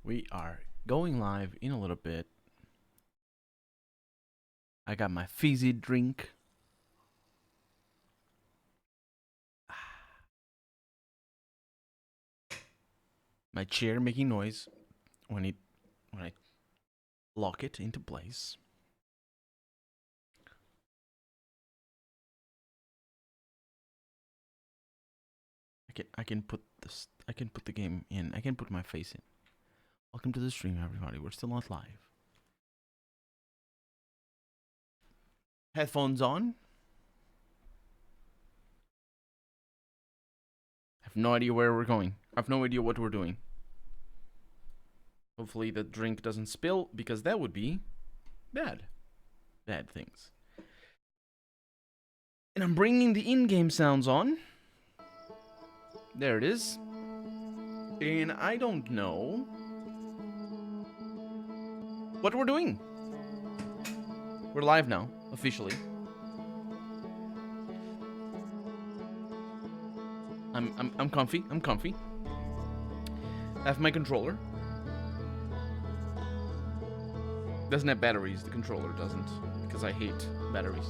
We are going live in a little bit. I got my fizzy drink. My chair making noise when I lock it into place. I can put the game in. I can put my face in. Welcome to the stream, everybody. We're still not live. Headphones on. I have no idea where we're going. I have no idea what we're doing. Hopefully the drink doesn't spill, because that would be bad. Bad things. And I'm bringing the in-game sounds on. There it is. And I don't know what we're doing. We're live now, officially. I'm comfy. I'm comfy. I have my controller. Doesn't have batteries. The controller doesn't, because I hate batteries.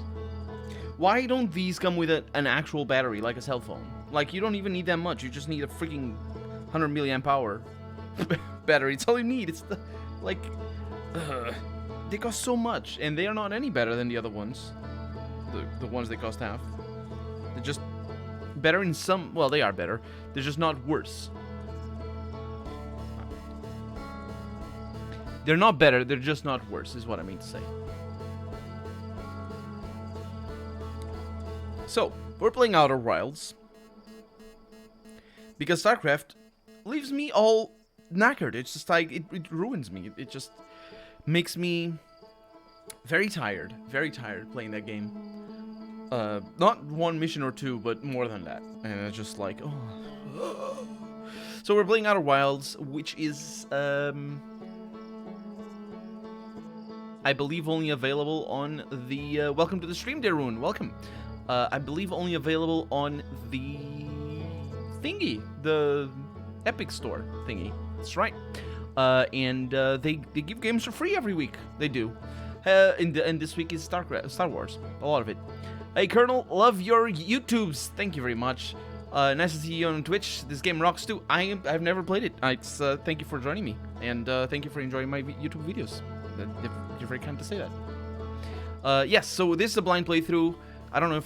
Why don't these come with an actual battery, like a cell phone? Like, you don't even need that much. You just need a freaking 100 milliamp hour battery. It's all you need. It's the, like, they cost so much, and they are not any better than the other ones. The ones they cost half. They're just better in some. Well, they are better. They're just not worse. They're not better. They're just not worse, is what I mean to say. So, we're playing Outer Wilds. Because StarCraft leaves me all knackered. It's just like, it ruins me. It just makes me very tired playing that game. Not one mission or two, but more than that. And it's just like, oh. So we're playing Outer Wilds, which is, I believe only available on the, welcome to the stream, Darun, welcome. I believe only available on the thingy, the Epic Store thingy. That's right. And they give games for free every week. They do. And this week is Star Wars. A lot of it. Hey, Colonel, love your YouTubes. Thank you very much. Nice to see you on Twitch. This game rocks too. I've never played it. Thank you for joining me, and thank you for enjoying my YouTube videos. You're very kind to say that. Yes. So this is a blind playthrough. I don't know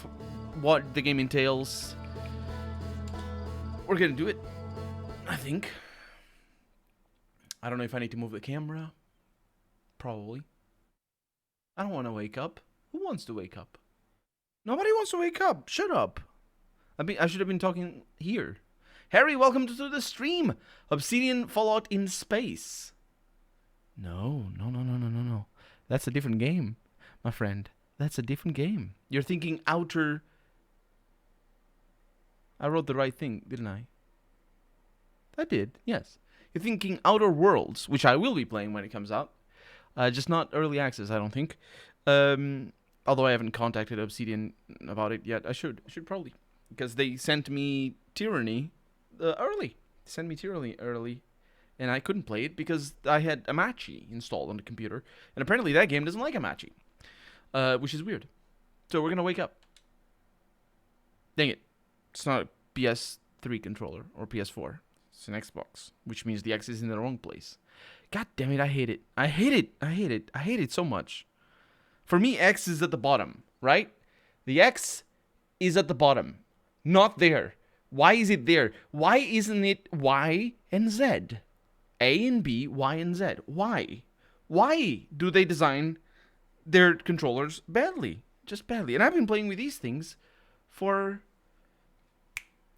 what the game entails. We're gonna do it, I think. I don't know if I need to move the camera. Probably. I don't want to wake up. Who wants to wake up? Nobody wants to wake up. Shut up. I should have been talking here. Harry, welcome to the stream. Obsidian Fallout in Space. No. That's a different game, my friend. That's a different game. You're thinking Outer... I wrote the right thing, didn't I? I did, yes. You're thinking Outer Worlds, which I will be playing when it comes out. Just not early access, I don't think. Although I haven't contacted Obsidian about it yet. I should probably. Because they sent me Tyranny early. They sent me Tyranny early. And I couldn't play it because I had Amachi installed on the computer. And apparently that game doesn't like Amachi. Which is weird. So we're going to wake up. Dang it. It's not a PS3 controller or PS4. It's an Xbox. Which means the X is in the wrong place. God damn it, I hate it. I hate it so much. For me, X is at the bottom, right? The X is at the bottom. Not there. Why is it there? Why isn't it Y and Z? A and B, Y and Z. Why? Why do they design their controllers badly? Just badly. And I've been playing with these things for...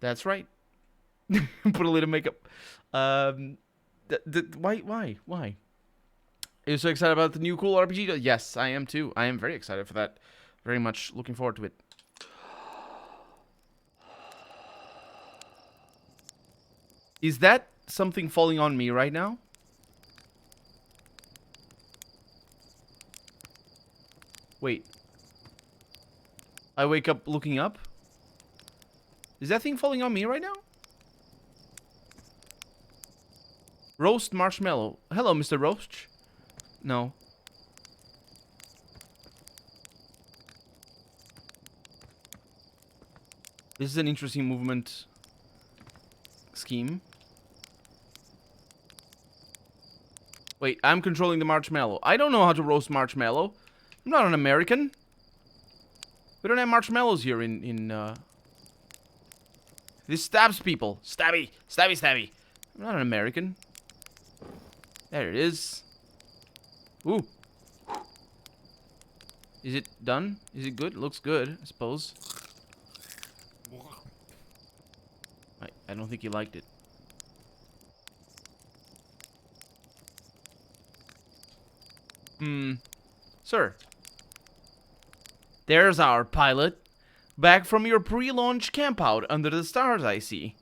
That's right. Put a little makeup. Why? Are you so excited about the new cool RPG? Yes, I am too. I am very excited for that. Very much looking forward to it. Is that something falling on me right now? Wait. I wake up looking up? Is that thing falling on me right now? Roast marshmallow. Hello, Mr. Roach. No. This is an interesting movement scheme. Wait, I'm controlling the marshmallow. I don't know how to roast marshmallow. I'm not an American. We don't have marshmallows here in This stabs people. Stabby. Stabby, stabby. I'm not an American. There it is. Ooh. Is it done? Is it good? It looks good, I suppose. I don't think he liked it. Sir. There's our pilot. Back from your pre-launch campout under the stars, I see.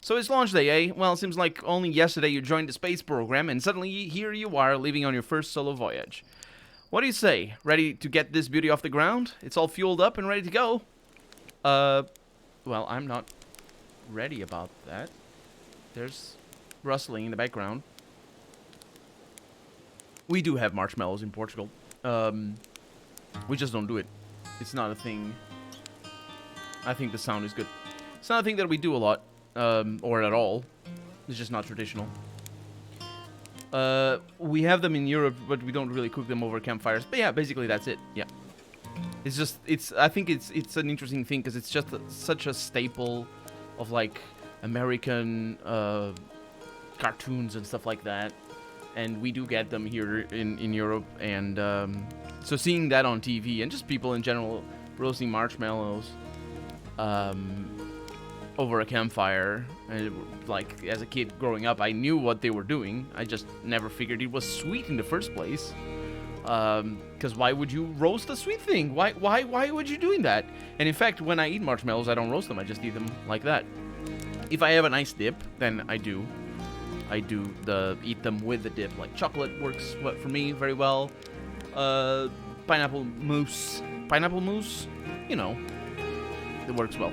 So it's launch day, eh? Well, it seems like only yesterday you joined the space program, and suddenly here you are, leaving on your first solo voyage. What do you say? Ready to get this beauty off the ground? It's all fueled up and ready to go. Well, I'm not ready about that. There's rustling in the background. We do have marshmallows in Portugal. We just don't do it. It's not a thing. I think the sound is good. It's not a thing that we do a lot, or at all. It's just not traditional. We have them in Europe, but we don't really cook them over campfires. But yeah, basically that's it. Yeah. It's just, I think it's an interesting thing because it's just such a staple of like American cartoons and stuff like that. And we do get them here in Europe, and so seeing that on TV and just people in general roasting marshmallows over a campfire, like as a kid growing up, I knew what they were doing. I just never figured it was sweet in the first place. Because why would you roast a sweet thing? Why would you doing that? And in fact, when I eat marshmallows, I don't roast them. I just eat them like that. If I have a nice dip, then I do eat them with the dip. Like chocolate works for me very well. Pineapple mousse, you know, it works well.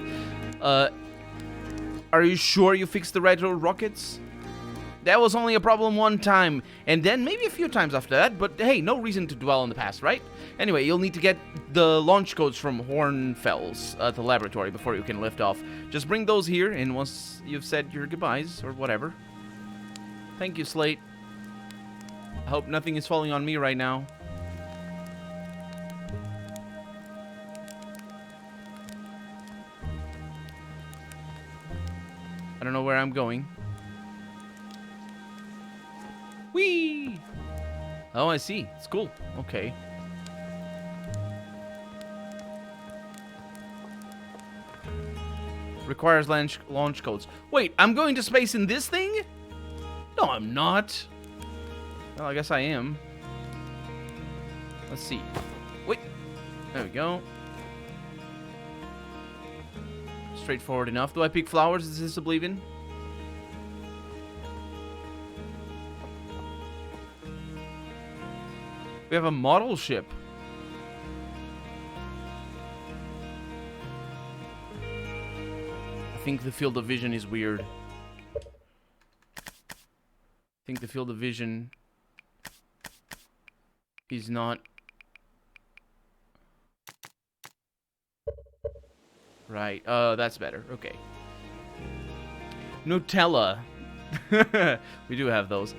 Are you sure you fixed the retro rockets? That was only a problem one time, and then maybe a few times after that, but hey, no reason to dwell on the past, right? Anyway, you'll need to get the launch codes from Hornfels at the laboratory before you can lift off. Just bring those here, and once you've said your goodbyes, or whatever. Thank you, Slate. I hope nothing is falling on me right now. I don't know where I'm going. Whee! Oh, I see. It's cool. Okay. Requires launch codes. Wait, I'm going to space in this thing? No, I'm not. Well, I guess I am. Let's see. Wait. There we go. Straightforward enough. Do I pick flowers? Is this a believe-in? We have a model ship. I think the field of vision is weird. I think the field of vision is not right. That's better. Okay. Nutella. We do have those.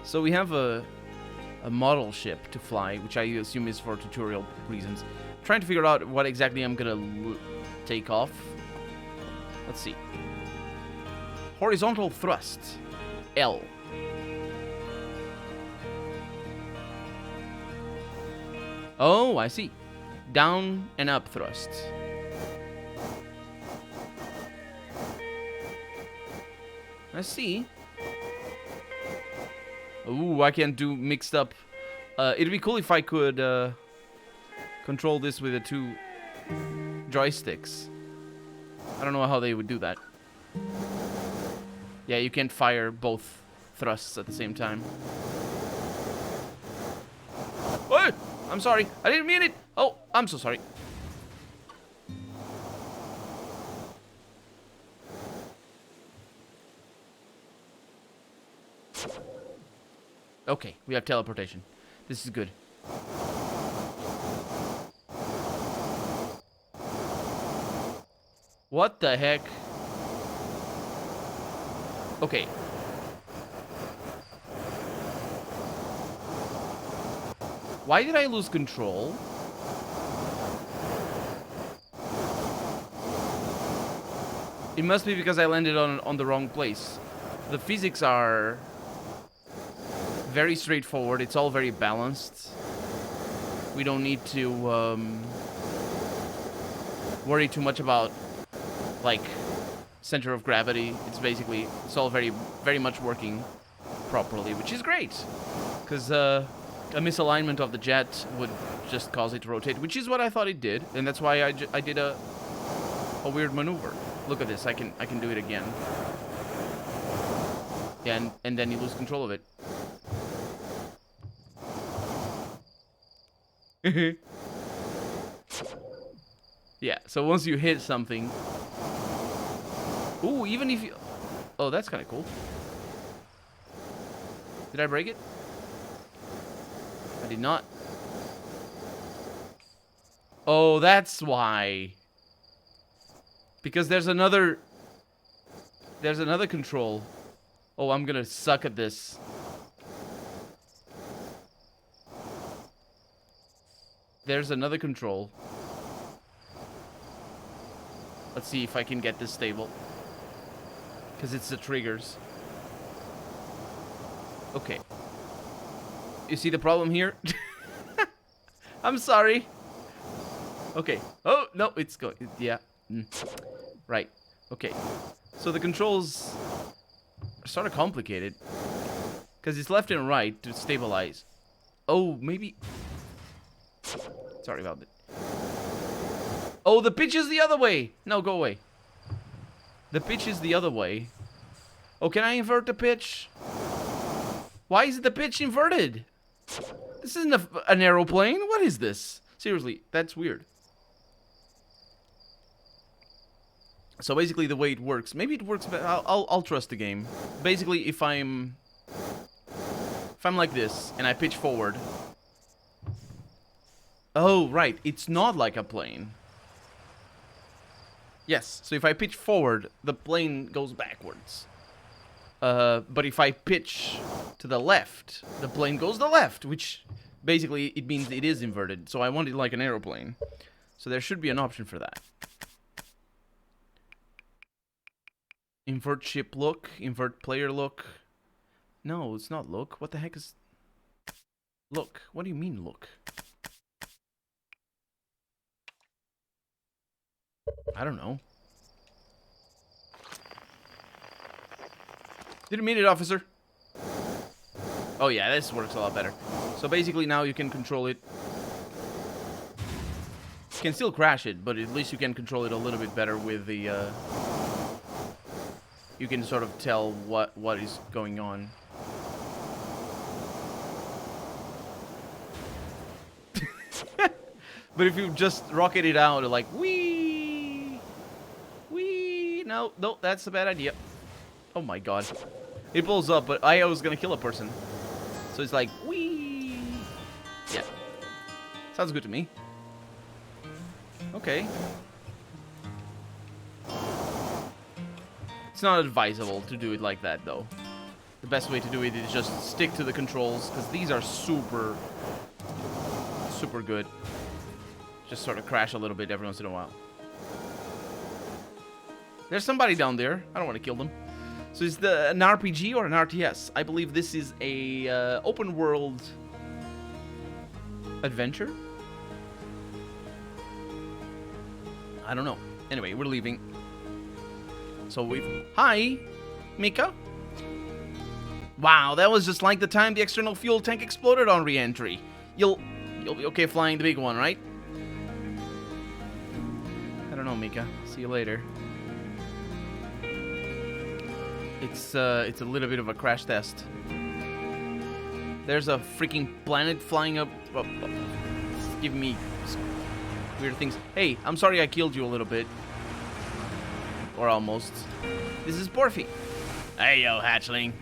So we have a model ship to fly, which I assume is for tutorial reasons. I'm trying to figure out what exactly I'm gonna take off. Let's see. Horizontal thrust. L. Oh, I see. Down and up thrust. I see. Ooh, I can do mixed up. It'd be cool if I could control this with the two joysticks. I don't know how they would do that. Yeah, you can't fire both thrusts at the same time. Oh, I'm sorry. I didn't mean it. Oh, I'm so sorry. Okay, we have teleportation. This is good. What the heck? Okay. Why did I lose control? It must be because I landed on the wrong place. The physics are very straightforward. It's all very balanced. We don't need to worry too much about, like, center of gravity. It's all very much working properly, which is great. Because a misalignment of the jet would just cause it to rotate, which is what I thought it did. And that's why I did a weird maneuver. Look at this. I can do it again. Yeah, and then you lose control of it. Yeah, so once you hit something... Ooh, even if you... Oh, that's kind of cool. Did I break it? I did not. Oh, that's why. Because there's another control. Oh, I'm gonna suck at this. There's another control. Let's see if I can get this stable. Because it's the triggers. Okay. You see the problem here? I'm sorry. Okay. Oh, no, it's going. Yeah. Right. Okay. So the controls are sort of complicated. Because it's left and right to stabilize. Oh, maybe... Sorry about that. Oh, the pitch is the other way. No, go away. The pitch is the other way. Oh, can I invert the pitch? Why is the pitch inverted? This isn't an aeroplane. What is this? Seriously, that's weird. So basically, the way it works, maybe it works. But I'll trust the game. Basically, if I'm like this and I pitch forward. Oh, right. It's not like a plane. Yes. So if I pitch forward, the plane goes backwards. But if I pitch to the left, the plane goes to the left, which basically it means it is inverted. So I want it like an aeroplane. So there should be an option for that. Invert ship look, invert player look. No, it's not look. What the heck is... Look. What do you mean look? I don't know. Didn't mean it, officer. Oh yeah, this works a lot better. So basically now you can control it. You can still crash it, but at least you can control it a little bit better with the... You can sort of tell what is going on. But if you just rocket it out like wee, no, that's a bad idea. Oh my god, it blows up, but I was gonna kill a person, so it's like wee. Yeah, sounds good to me. Okay. It's not advisable to do it like that, though. The best way to do it is just stick to the controls, because these are super good. Just sort of crash a little bit every once in a while. There's somebody down there. I don't want to kill them. So is an RPG or an RTS? I believe this is a open world adventure. I don't know. Anyway, we're leaving. So we've... Hi, Mika. Wow, that was just like the time the external fuel tank exploded on re-entry. You'll be okay flying the big one, right? I don't know, Mika. See you later. It's a little bit of a crash test. There's a freaking planet flying up, giving me weird things. Hey, I'm sorry I killed you a little bit. Or almost. This is Porfy. Hey, yo, hatchling.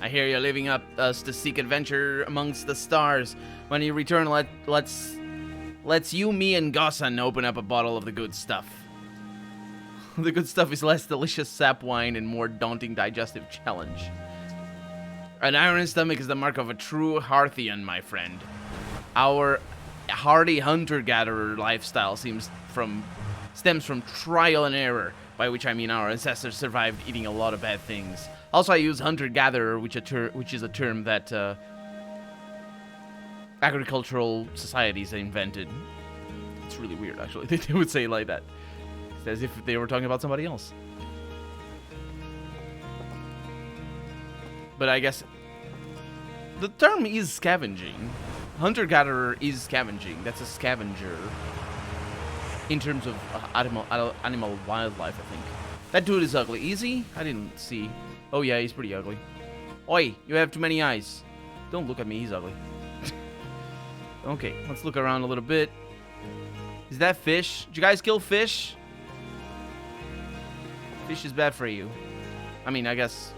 I hear you're leaving us to seek adventure amongst the stars. When you return, let's you, me, and Gossan open up a bottle of the good stuff. The good stuff is less delicious sap wine and more daunting digestive challenge. An iron stomach is the mark of a true Hearthian, my friend. Our hardy hunter-gatherer lifestyle stems from trial and error, by which I mean our ancestors survived eating a lot of bad things. Also, I use hunter-gatherer, which is a term that agricultural societies invented. It's really weird, actually. They would say it like that. It's as if they were talking about somebody else. But I guess the term is scavenging. Hunter-gatherer is scavenging. That's a scavenger. In terms of animal wildlife, I think. That dude is ugly. Easy? I didn't see. Oh yeah, he's pretty ugly. Oi, you have too many eyes. Don't look at me, he's ugly. Okay, let's look around a little bit. Is that fish? Did you guys kill fish? Fish is bad for you. I mean, I guess...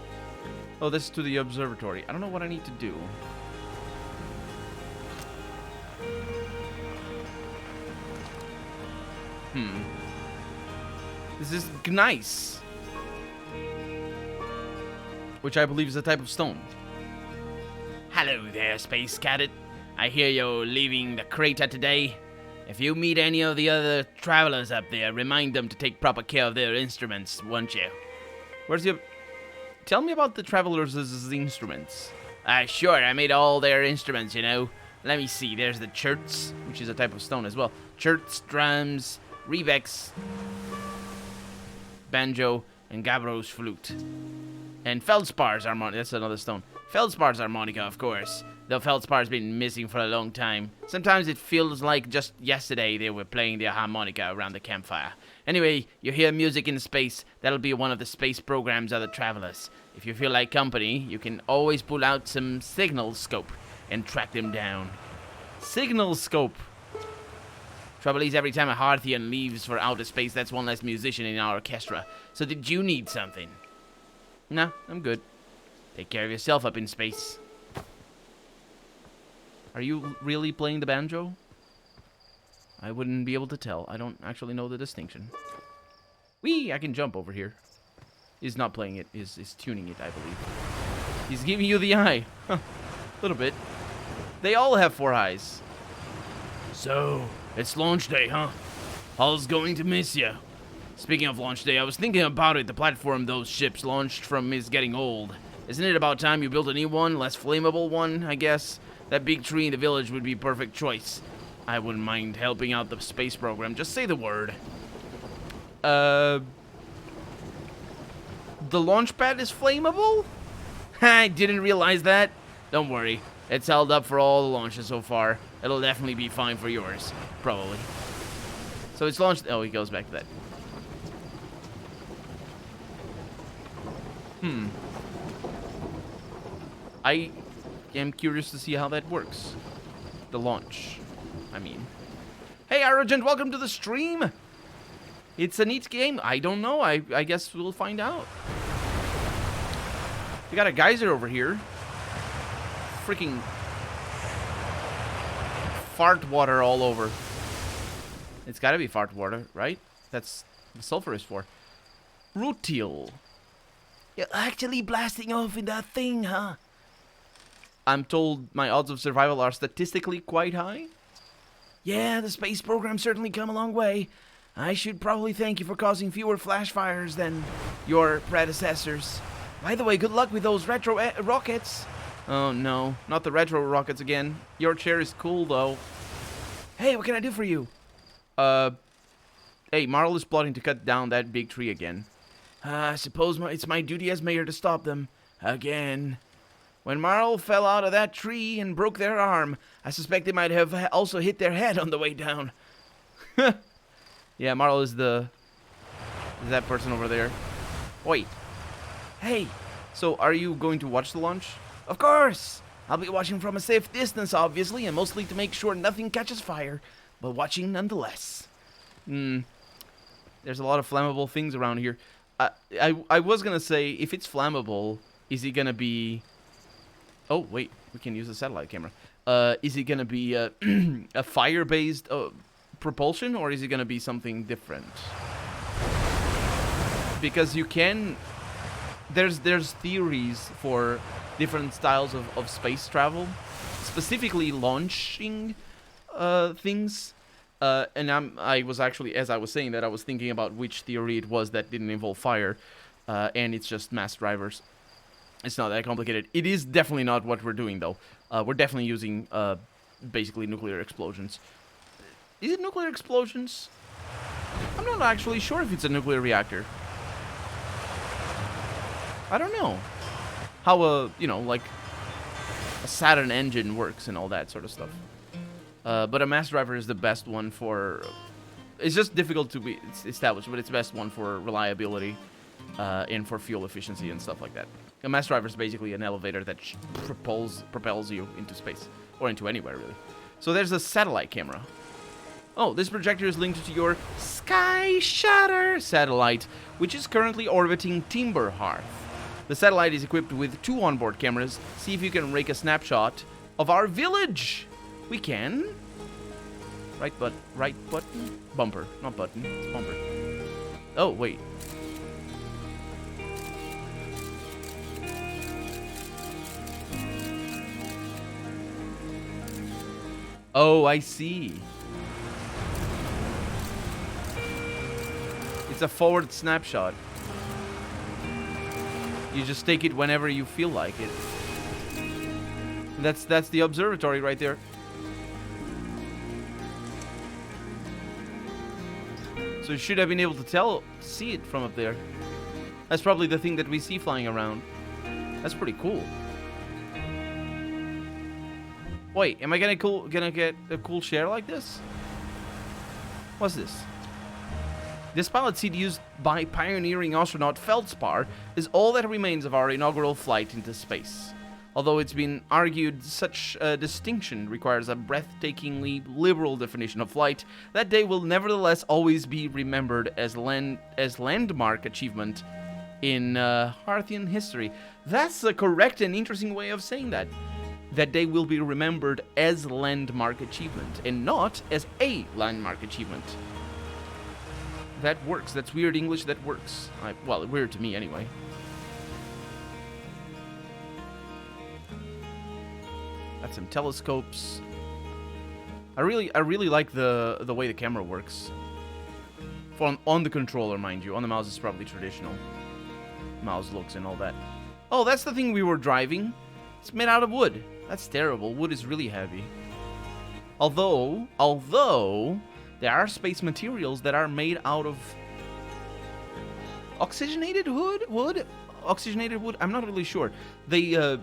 Oh, this is to the observatory. I don't know what I need to do. This is gneiss, which I believe is a type of stone. Hello there, Space Cadet. I hear you're leaving the crater today. If you meet any of the other travelers up there, remind them to take proper care of their instruments, won't you? Where's your... Tell me about the travelers' instruments. Sure, I made all their instruments, you know. Let me see, there's the cherts, which is a type of stone as well. Cherts, drums, rebecs, banjo, and Gabro's flute. And feldspar's harmonica, that's another stone. Feldspar's harmonica, of course. Though feldspar's been missing for a long time. Sometimes it feels like just yesterday they were playing their harmonica around the campfire. Anyway, you hear music in space, that'll be one of the space programs of the travelers. If you feel like company, you can always pull out some signal scope and track them down. Signal scope. Trouble is, every time a Hearthian leaves for outer space, that's one less musician in our orchestra. So did you need something? Nah, I'm good. Take care of yourself up in space. Are you really playing the banjo? I wouldn't be able to tell. I don't actually know the distinction. Whee! I can jump over here. He's not playing it. He's tuning it, I believe. He's giving you the eye. Huh. A little bit. They all have 4 eyes. So, it's launch day, huh? Hull's going to miss you. Speaking of launch day, I was thinking about it. The platform those ships launched from is getting old. Isn't it about time you built a new one? Less flammable one, I guess? That big tree in the village would be a perfect choice. I wouldn't mind helping out the space program. Just say the word. The launch pad is flammable? I didn't realize that. Don't worry. It's held up for all the launches so far. It'll definitely be fine for yours. Probably. So it's launched... Oh, he goes back to that. I am curious to see how that works. The launch, I mean. Hey, Arrogant, welcome to the stream! It's a neat game. I don't know. I guess we'll find out. We got a geyser over here. Freaking fart water all over. It's gotta be fart water, right? That's what sulfur is for. Rutile. You're actually blasting off in that thing, huh? I'm told my odds of survival are statistically quite high. Yeah, the space program certainly come a long way. I should probably thank you for causing fewer flash fires than your predecessors. By the way, good luck with those retro rockets. Oh no, not the retro rockets again. Your chair is cool though. Hey, what can I do for you? Hey, Marl is plotting to cut down that big tree again. I suppose it's my duty as mayor to stop them. Again. When Marl fell out of that tree and broke their arm, I suspect they might have also hit their head on the way down. Yeah, Marl is that person over there. Wait. Hey, so are you going to watch the launch? Of course! I'll be watching from a safe distance, obviously, and mostly to make sure nothing catches fire, but watching nonetheless. There's a lot of flammable things around here. I was gonna say, if it's flammable, is it gonna be Oh, wait. We can use a satellite camera. Is it going to be a fire-based propulsion, or is it going to be something different? Because you can... There's theories for different styles of space travel. Specifically launching things. And I was actually, as I was saying that, I was thinking about which theory it was that didn't involve fire. And it's just mass drivers. It's not that complicated. It is definitely not what we're doing, though. We're definitely using, basically, nuclear explosions. Is it nuclear explosions? I'm not actually sure if it's a nuclear reactor. I don't know how you know, like, a Saturn engine works and all that sort of stuff. But a mass driver is the best one for... It's just difficult to be established, but it's the best one for reliability and for fuel efficiency and stuff like that. A mass driver is basically an elevator that propels you into space. Or into anywhere, really. So there's a satellite camera. Oh, this projector is linked to your Sky Shutter satellite, which is currently orbiting Timber Hearth. The satellite is equipped with 2 onboard cameras. See if you can rake a snapshot of our village. We can. Right button? Bumper. Not button. It's bumper. Oh, wait. Oh, I see. It's a forward snapshot. You just take it whenever you feel like it. That's the observatory right there. So you should have been able to see it from up there. That's probably the thing that we see flying around. That's pretty cool. Wait, am I gonna get a cool share like this? What's this? This pilot seat used by pioneering astronaut Feldspar is all that remains of our inaugural flight into space. Although it's been argued such a distinction requires a breathtakingly liberal definition of flight, that day will nevertheless always be remembered as landmark achievement in Hearthian history. That's a correct and interesting way of saying that. That day will be remembered as landmark achievement and not as a landmark achievement. That works. That's weird English. That works. Well, weird to me anyway. Got some telescopes. I really like the way the camera works. On the controller, mind you. On the mouse, it's probably traditional mouse looks and all that. Oh, that's the thing we were driving. It's made out of wood. That's terrible. Wood is really heavy. Although there are space materials that are made out of oxygenated wood. Oxygenated wood. I'm not really sure. They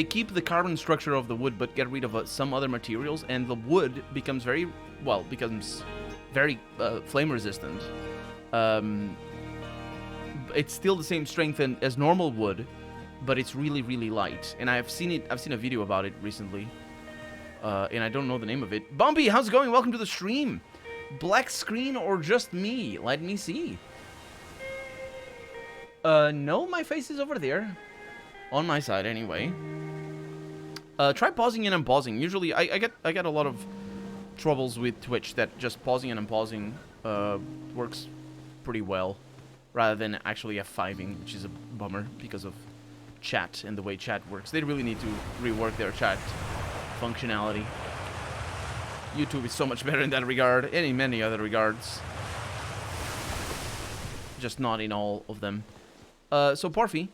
keep the carbon structure of the wood, but get rid of some other materials, and the wood becomes very flame resistant. It's still the same strength as normal wood, but it's really, really light. And I've seen a video about it recently. And I don't know the name of it. Bumpy, how's it going? Welcome to the stream. Black screen or just me? Let me see. No, my face is over there. On my side, anyway. Try pausing and unpausing. Usually, I get a lot of troubles with Twitch that just pausing and unpausing works pretty well, rather than actually F5ing, which is a bummer because of chat and the way chat works. They really need to rework their chat functionality. YouTube is so much better in that regard, and in many other regards. Just not in all of them. So Porphy.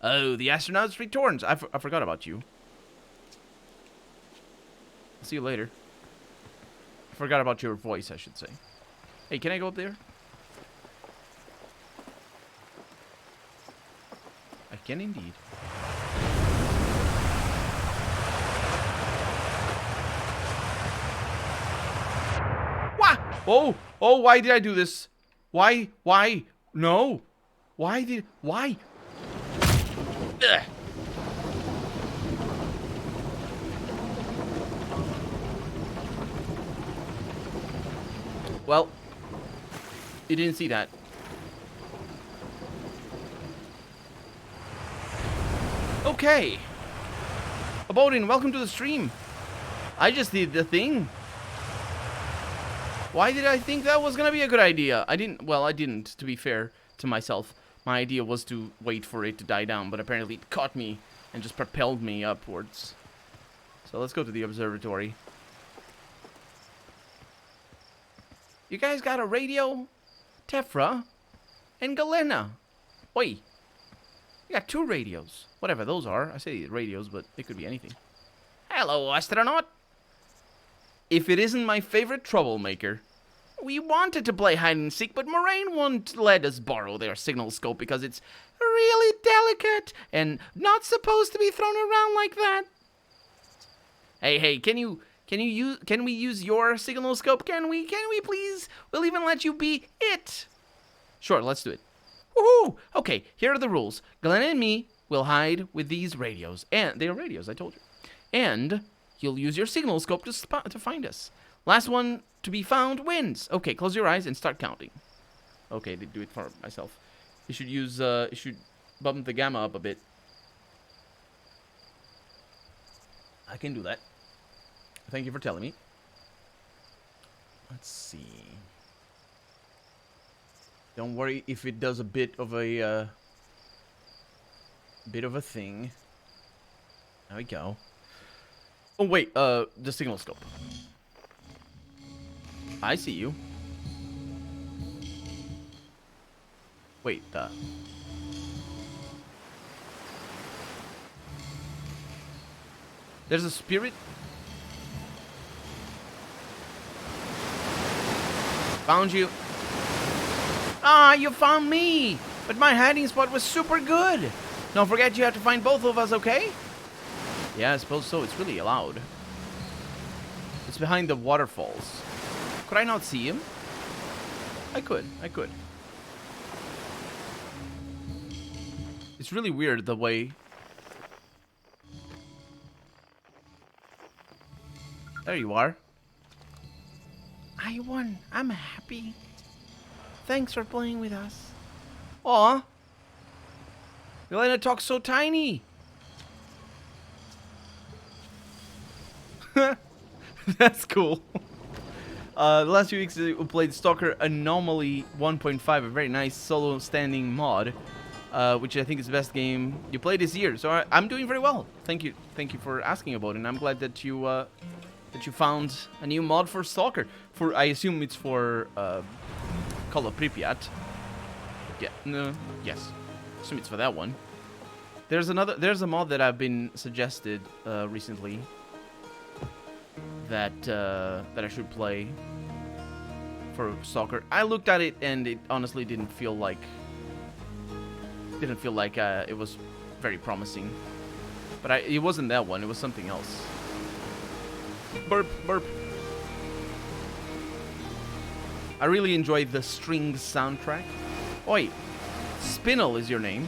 Oh, the astronauts returns. I forgot about you. I'll see you later. I forgot about your voice, I should say. Hey, can I go up there? I can indeed. Wah! Oh, why did I do this? Why? No. Why? Ugh. Well, you didn't see that. Okay, Abodin, welcome to the stream. I just did the thing. Why did I think that was gonna be a good idea? I didn't, to be fair to myself. My idea was to wait for it to die down, but apparently it caught me and just propelled me upwards. So let's go to the observatory. You guys got a radio? Tefra and Galena. Oi. You got 2 radios. Whatever those are. I say radios, but it could be anything. Hello, astronaut. If it isn't my favorite troublemaker. We wanted to play hide and seek, but Moraine won't let us borrow their signal scope because it's really delicate and not supposed to be thrown around like that. Hey, can we use your signal scope? Can we please? We'll even let you be it. Sure, let's do it. Woohoo! Okay, here are the rules. Glenn and me will hide with these radios. And they are radios, I told you. And you'll use your signal scope to find us. Last one to be found wins. Okay, close your eyes and start counting. Okay, they do it for myself. You should bump the gamma up a bit. I can do that. Thank you for telling me. Let's see. Don't worry if it does a bit of a thing. There we go. Oh wait, the signal scope. I see you. Wait, there's a spirit. Found you. Ah, you found me! But my hiding spot was super good! Don't forget you have to find both of us, okay? Yeah, I suppose so. It's really loud. It's behind the waterfalls. Could I not see him? I could. It's really weird the way... There you are. I won. I'm happy. Thanks for playing with us. Aw. Elena talks so tiny. That's cool. The last few weeks we played Stalker Anomaly 1.5, a very nice solo standing mod, which I think is the best game you played this year. So I'm doing very well. Thank you for asking about it. And I'm glad that you found a new mod for Stalker. I assume it's for Call of Pripyat. Yeah, no, yes. I assume it's for that one. There's a mod that I've been suggested recently that I should play for Stalker. I looked at it and it honestly didn't feel like it was very promising. But it wasn't that one. It was something else. Burp, burp. I really enjoyed the Strings soundtrack. Oi, Spinel is your name.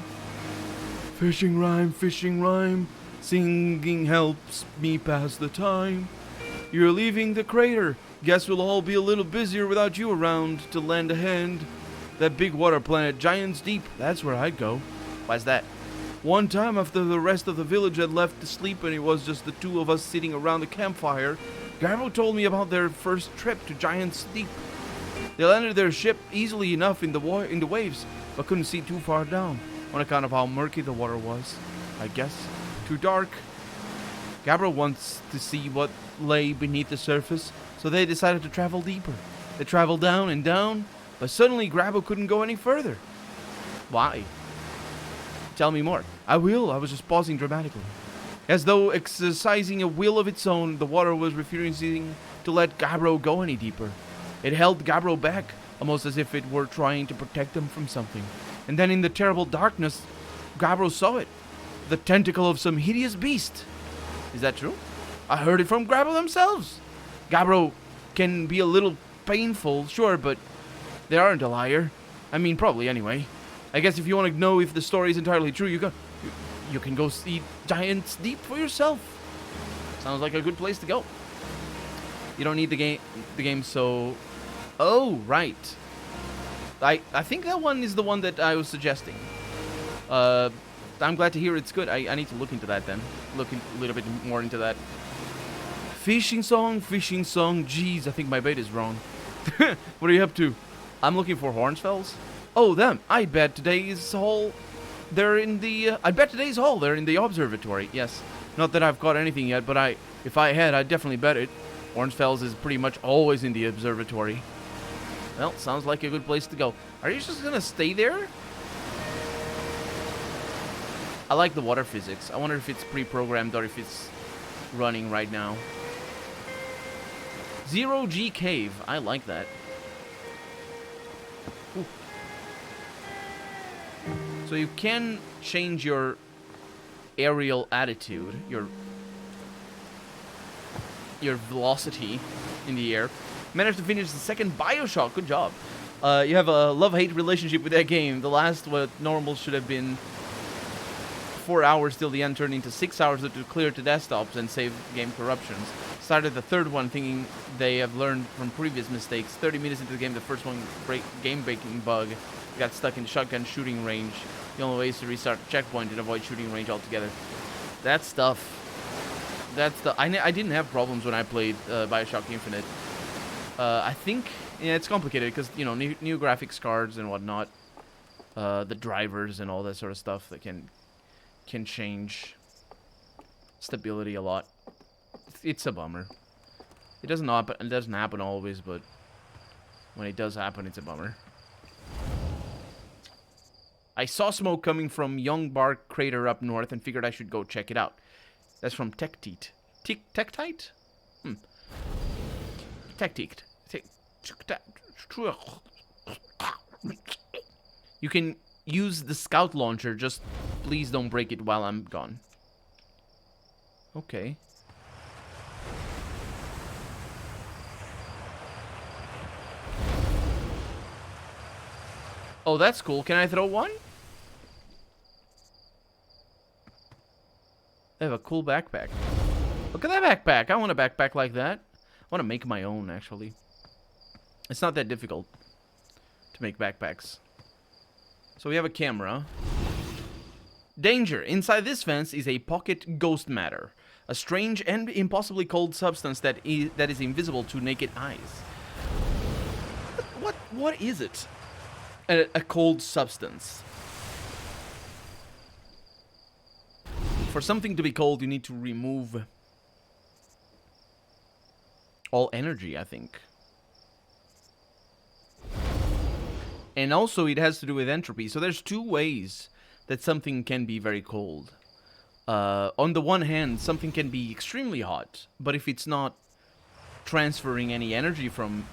Fishing rhyme, singing helps me pass the time. You're leaving the crater. Guess we'll all be a little busier without you around to lend a hand. That big water planet, Giant's Deep, that's where I'd go. Why's that? One time after the rest of the village had left to sleep and it was just the two of us sitting around the campfire, Garbo told me about their first trip to Giant's Deep. They landed their ship easily enough in the waves, but couldn't see too far down, on account of how murky the water was. I guess. Too dark. Gabriel wants to see what lay beneath the surface, so they decided to travel deeper. They traveled down and down, but suddenly Grabo couldn't go any further. Why? Tell me more. I will. I was just pausing dramatically. As though exercising a will of its own, the water was refusing to let Gabro go any deeper. It held Gabro back, almost as if it were trying to protect him from something. And then in the terrible darkness, Gabro saw it. The tentacle of some hideous beast. Is that true? I heard it from Gabro themselves. Gabro can be a little painful, sure, but they aren't a liar. I mean, probably anyway. I guess if you want to know if the story is entirely true, you can go see Giant's Deep for yourself. Sounds like a good place to go. You don't need the game, so... Oh, right. I think that one is the one that I was suggesting. I I'm glad to hear it's good. I need to look into that then. Look a little bit more into that. Fishing song. Jeez, I think my bait is wrong. What are you up to? I'm looking for hornsfells. Oh, them. I bet today's haul. They're in the. I bet today's haul. They're in the observatory. Yes. Not that I've caught anything yet, but if I had, I'd definitely bet it. Hornsfells is pretty much always in the observatory. Well, sounds like a good place to go. Are you just gonna stay there? I like the water physics. I wonder if it's pre-programmed or if it's running right now. 0G cave. I like that. Ooh. So you can change your aerial attitude, your velocity in the air. Managed to finish the second Bioshock. Good job. You have a love-hate relationship with that game. The last, what normal should have been 4 hours till the end, turned into 6 hours to clear to desktops and save game corruptions. Started the third one thinking they have learned from previous mistakes. 30 minutes into the game, the first one game-breaking bug. Got stuck in shotgun shooting range. The only way is to restart the checkpoint and avoid shooting range altogether. That stuff. That's the. I didn't have problems when I played Bioshock Infinite. I think it's complicated because new graphics cards and whatnot, the drivers and all that sort of stuff that can change stability a lot. It's a bummer. It doesn't happen always, but when it does happen, it's a bummer. I saw smoke coming from Young Bark crater up north and figured I should go check it out. That's from Tektite. Tektite? Tektite. You can use the scout launcher, just please don't break it while I'm gone. Okay. Oh, that's cool. Can I throw one? I have a cool backpack. Look at that backpack. I want a backpack like that. I want to make my own, actually. It's not that difficult to make backpacks. So we have a camera. Danger! Inside this fence is a pocket ghost matter. A strange and impossibly cold substance that is invisible to naked eyes. What is it? A cold substance. For something to be cold, you need to remove all energy, I think. And also, it has to do with entropy. So there's two ways that something can be very cold. On the one hand, something can be extremely hot, but if it's not transferring any energy from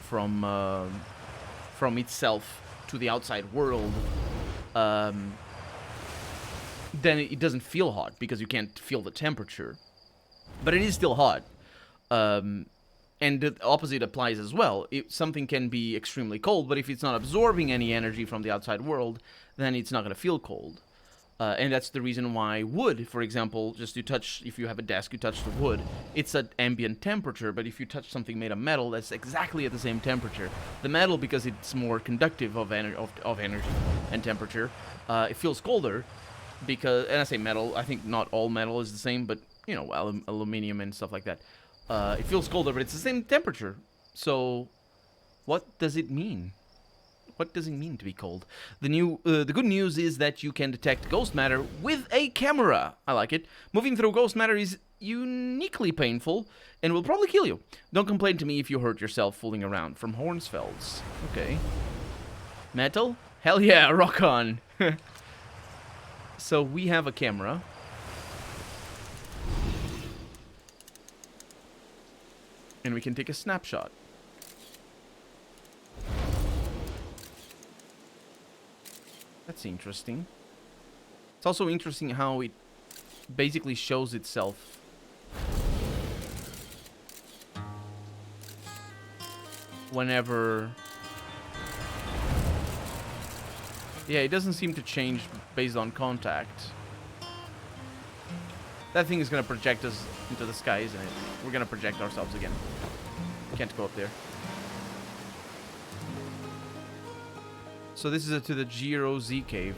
itself to the outside world, then it doesn't feel hot because you can't feel the temperature. But it is still hot. And the opposite applies as well. Something can be extremely cold, but if it's not absorbing any energy from the outside world, then it's not going to feel cold. And that's the reason why wood, for example, just if you have a desk, you touch the wood, it's at ambient temperature, but if you touch something made of metal, that's exactly at the same temperature. The metal, because it's more conductive of energy and temperature, it feels colder, because, and I say metal, I think not all metal is the same, but, aluminum and stuff like that. It feels colder, but it's the same temperature. So, what does it mean? What does it mean to be cold? The good news is that you can detect ghost matter with a camera. I like it. Moving through ghost matter is uniquely painful and will probably kill you. Don't complain to me if you hurt yourself fooling around. From Hornsfelds. Okay. Metal? Hell yeah, rock on. So we have a camera. And we can take a snapshot. That's interesting. It's also interesting how it basically shows itself. Whenever... Yeah, it doesn't seem to change based on contact. That thing is going to project us into the sky, isn't it? We're going to project ourselves again. Can't go up there. So this is to the Giro Z cave.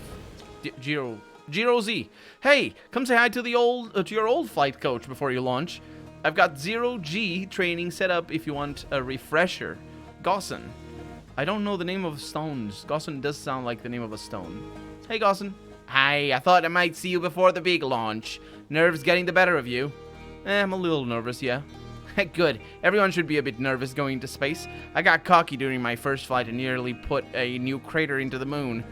Giro Giro Z. Hey, come say hi to the to your old flight coach before you launch. I've got 0G training set up if you want a refresher. Gosson. I don't know the name of stones. Gosson does sound like the name of a stone. Hey, Gosson. Hi, I thought I might see you before the big launch. Nerves getting the better of you? I'm a little nervous, yeah. Good. Everyone should be a bit nervous going into space. I got cocky during my first flight and nearly put a new crater into the moon.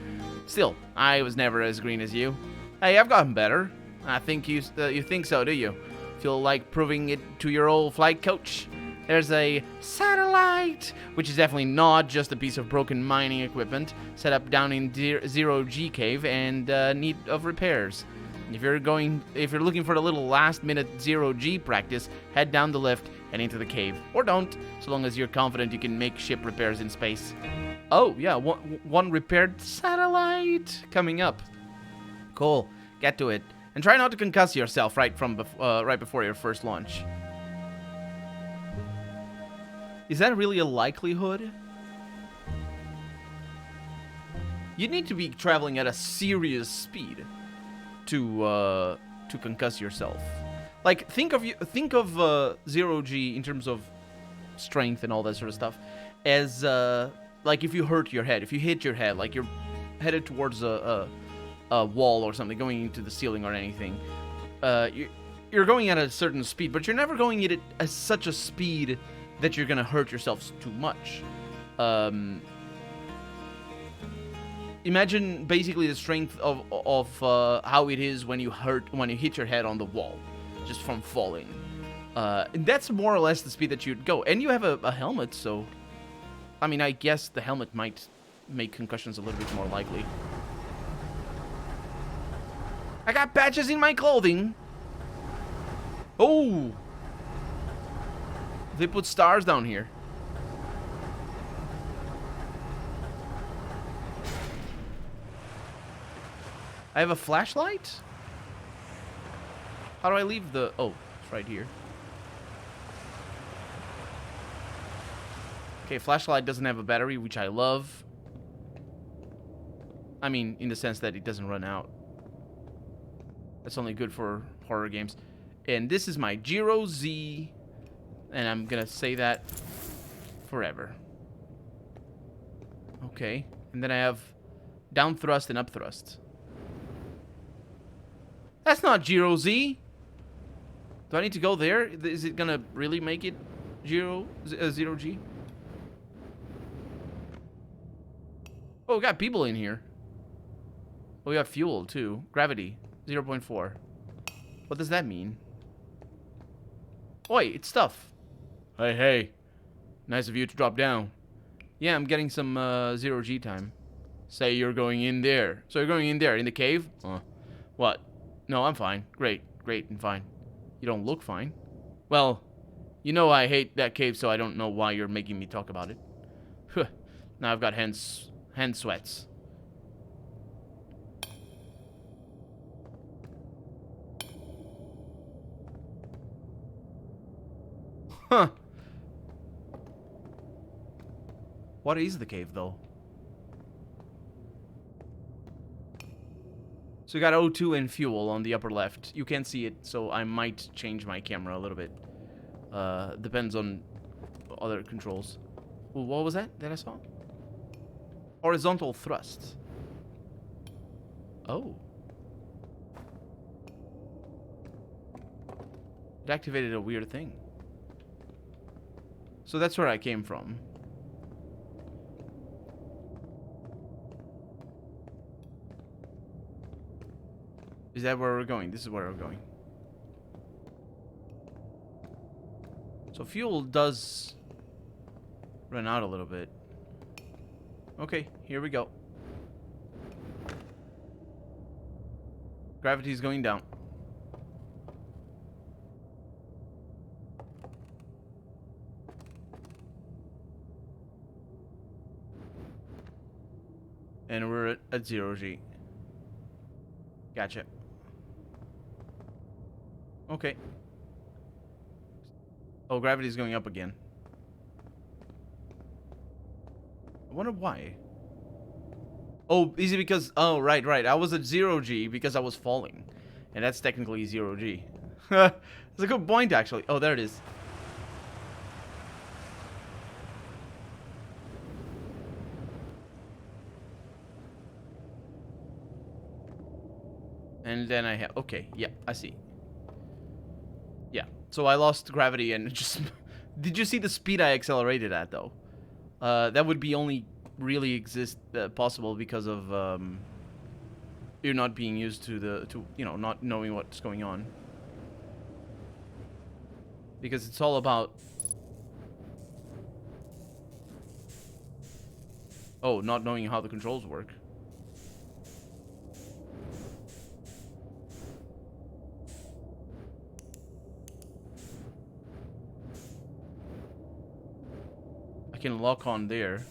Still, I was never as green as you. Hey, I've gotten better. I think you think so, do you? Feel like proving it to your old flight coach? There's a satellite, which is definitely not just a piece of broken mining equipment set up down in Zero G Cave and need of repairs. If you're looking for a little last-minute Zero G practice, head down the lift and into the cave, or don't, so long as you're confident you can make ship repairs in space. Oh yeah, one repaired satellite coming up. Cool, get to it, and try not to concuss yourself right before your first launch. Is that really a likelihood? You need to be traveling at a serious speed to concuss yourself. Like, think of 0G in terms of strength and all that sort of stuff as like if you hurt your head, if you hit your head, like you're headed towards a wall or something, going into the ceiling or anything. You're going at a certain speed, but you're never going at it at such a speed that you're gonna hurt yourself too much. Imagine basically the strength of how it is when you hit your head on the wall, just from falling. And that's more or less the speed that you'd go. And you have a helmet, so I mean, I guess the helmet might make concussions a little bit more likely. I got patches in my clothing. Oh. They put stars down here. I have a flashlight? How do I leave the... Oh, it's right here. Okay, flashlight doesn't have a battery, which I love. I mean, in the sense that it doesn't run out. That's only good for horror games. And this is my Giro Z... And I'm gonna say that forever. Okay. And then I have down thrust and up thrust. That's not Giro Z. Do I need to go there? Is it gonna really make it Zero G? Oh, we got people in here. Oh, we got fuel too. Gravity 0.4. What does that mean? Oi, it's stuff. Hey. Nice of you to drop down. Yeah, I'm getting some 0G time. Say you're going in there. So you're going in there, in the cave? What? No, I'm fine. Great and fine. You don't look fine. Well, you know I hate that cave, so I don't know why you're making me talk about it. Now I've got hand sweats. Huh. What is the cave, though? So you got O2 and fuel on the upper left. You can't see it, so I might change my camera a little bit. Depends on other controls. Ooh, what was that I saw? Horizontal thrust. Oh. It activated a weird thing. So that's where I came from. Is that where we're going? This is where we're going. So fuel does run out a little bit. Okay, here we go. Gravity's going down. And we're at 0G. Gotcha. Okay. Oh, gravity's going up again. I wonder why. Oh, is it because... Oh, right, right. I was at 0G because I was falling. And that's technically 0G. That's a good point, actually. Oh, there it is. And then I have... Okay, yeah, I see. Yeah, so I lost gravity and just... Did you see the speed I accelerated at, though? That would be only really possible because of you not being used to you know, not knowing what's going on. Because it's all about... Oh, not knowing how the controls work. I can lock on there.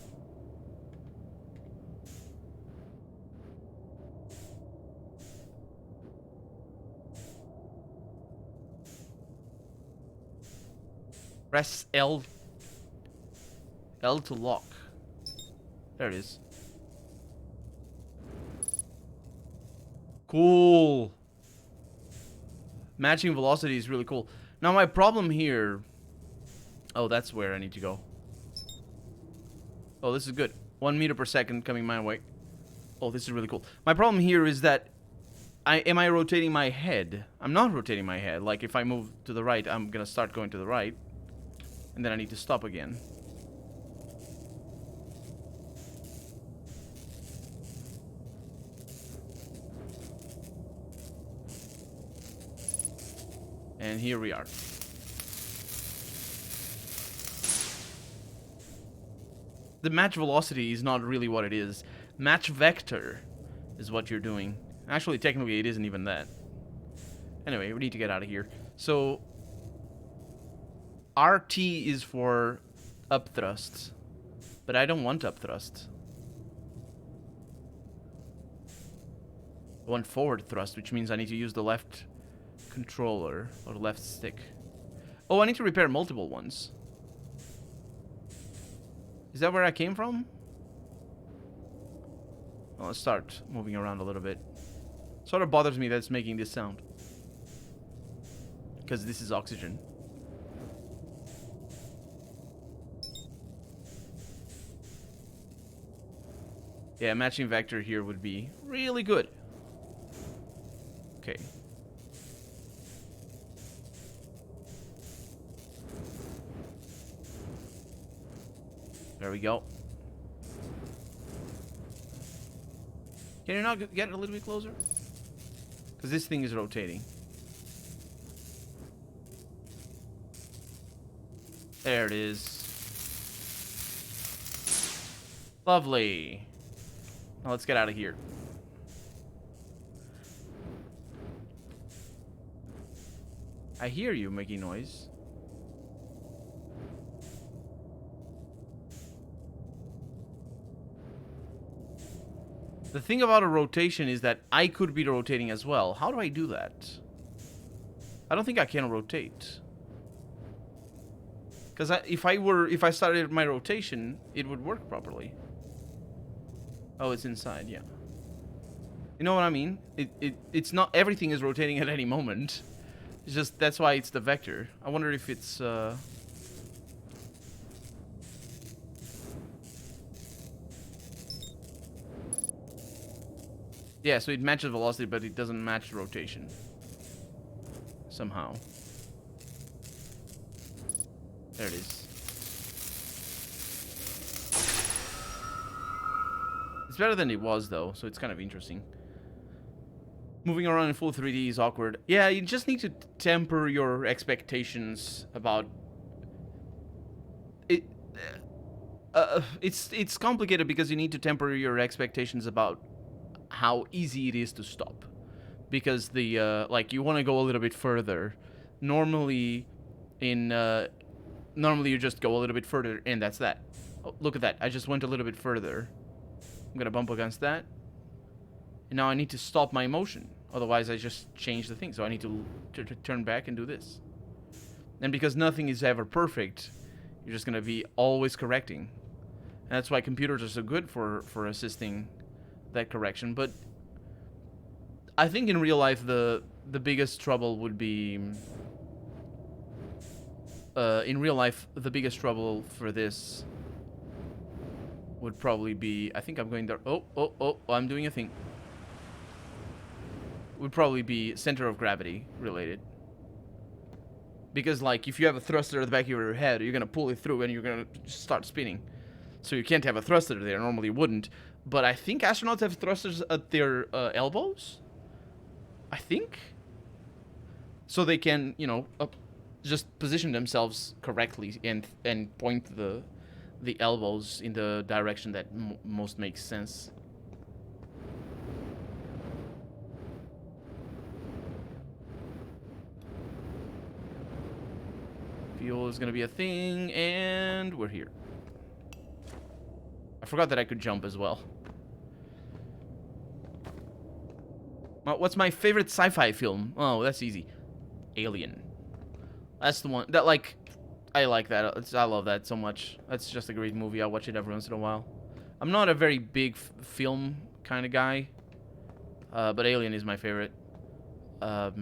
Press L to lock. There it is. Cool. Matching velocity is really cool. Now my problem here... Oh, that's where I need to go. Oh, this is good. 1 meter per second coming my way. Oh, this is really cool. My problem here is that... Am I rotating my head? I'm not rotating my head. Like, if I move to the right, I'm gonna start going to the right. And then I need to stop again. And here we are. The match velocity is not really what it is. Match vector is what you're doing. Actually, technically, it isn't even that. Anyway, we need to get out of here. So, RT is for up thrusts. But I don't want up thrust. I want forward thrust, which means I need to use the left controller or the left stick. Oh, I need to repair multiple ones. Is that where I came from? Well, let's start moving around a little bit. Sort of bothers me that it's making this sound. Because this is oxygen. Yeah, matching vector here would be really good. Okay. There we go. Can you not get a little bit closer? Because this thing is rotating. There it is. Lovely. Now let's get out of here. I hear you making noise. The thing about a rotation is that I could be rotating as well. How do I do that? I don't think I can rotate. Because if I started my rotation, it would work properly. Oh, it's inside, yeah. You know what I mean? It's not everything is rotating at any moment. It's just that's why it's the vector. I wonder if it's yeah, so it matches velocity, but it doesn't match rotation. Somehow. There it is. It's better than it was, though, so it's kind of interesting. Moving around in full 3D is awkward. Yeah, you just need to temper your expectations about... It's complicated because you need to temper your expectations about how easy it is to stop, because the like you want to go a little bit further. Normally you just go a little bit further and that's that. Oh, look at that, I just went a little bit further. I'm gonna bump against that, and now I need to stop my motion, otherwise I just change the thing. So I need to turn back and do this. And because nothing is ever perfect, you're just gonna be always correcting, and that's why computers are so good for assisting that correction. But I think in real life the biggest trouble would be in real life the biggest trouble for this would probably be, I think I'm going there. Oh, I'm doing a thing. Would probably be center of gravity related. Because, like, if you have a thruster at the back of your head, you're going to pull it through and you're going to start spinning. So you can't have a thruster there. Normally you wouldn't. But I think astronauts have thrusters at their elbows. I think. So they can, you know, just position themselves correctly and point the elbows in the direction that most makes sense. Fuel is gonna be a thing, and we're here. I forgot that I could jump as well. What's my favorite sci-fi film? Oh, that's easy. Alien. That's the one that, like, I like that. I love that so much. That's just a great movie. I watch it every once in a while. I'm not a very big film kind of guy, but Alien is my favorite. I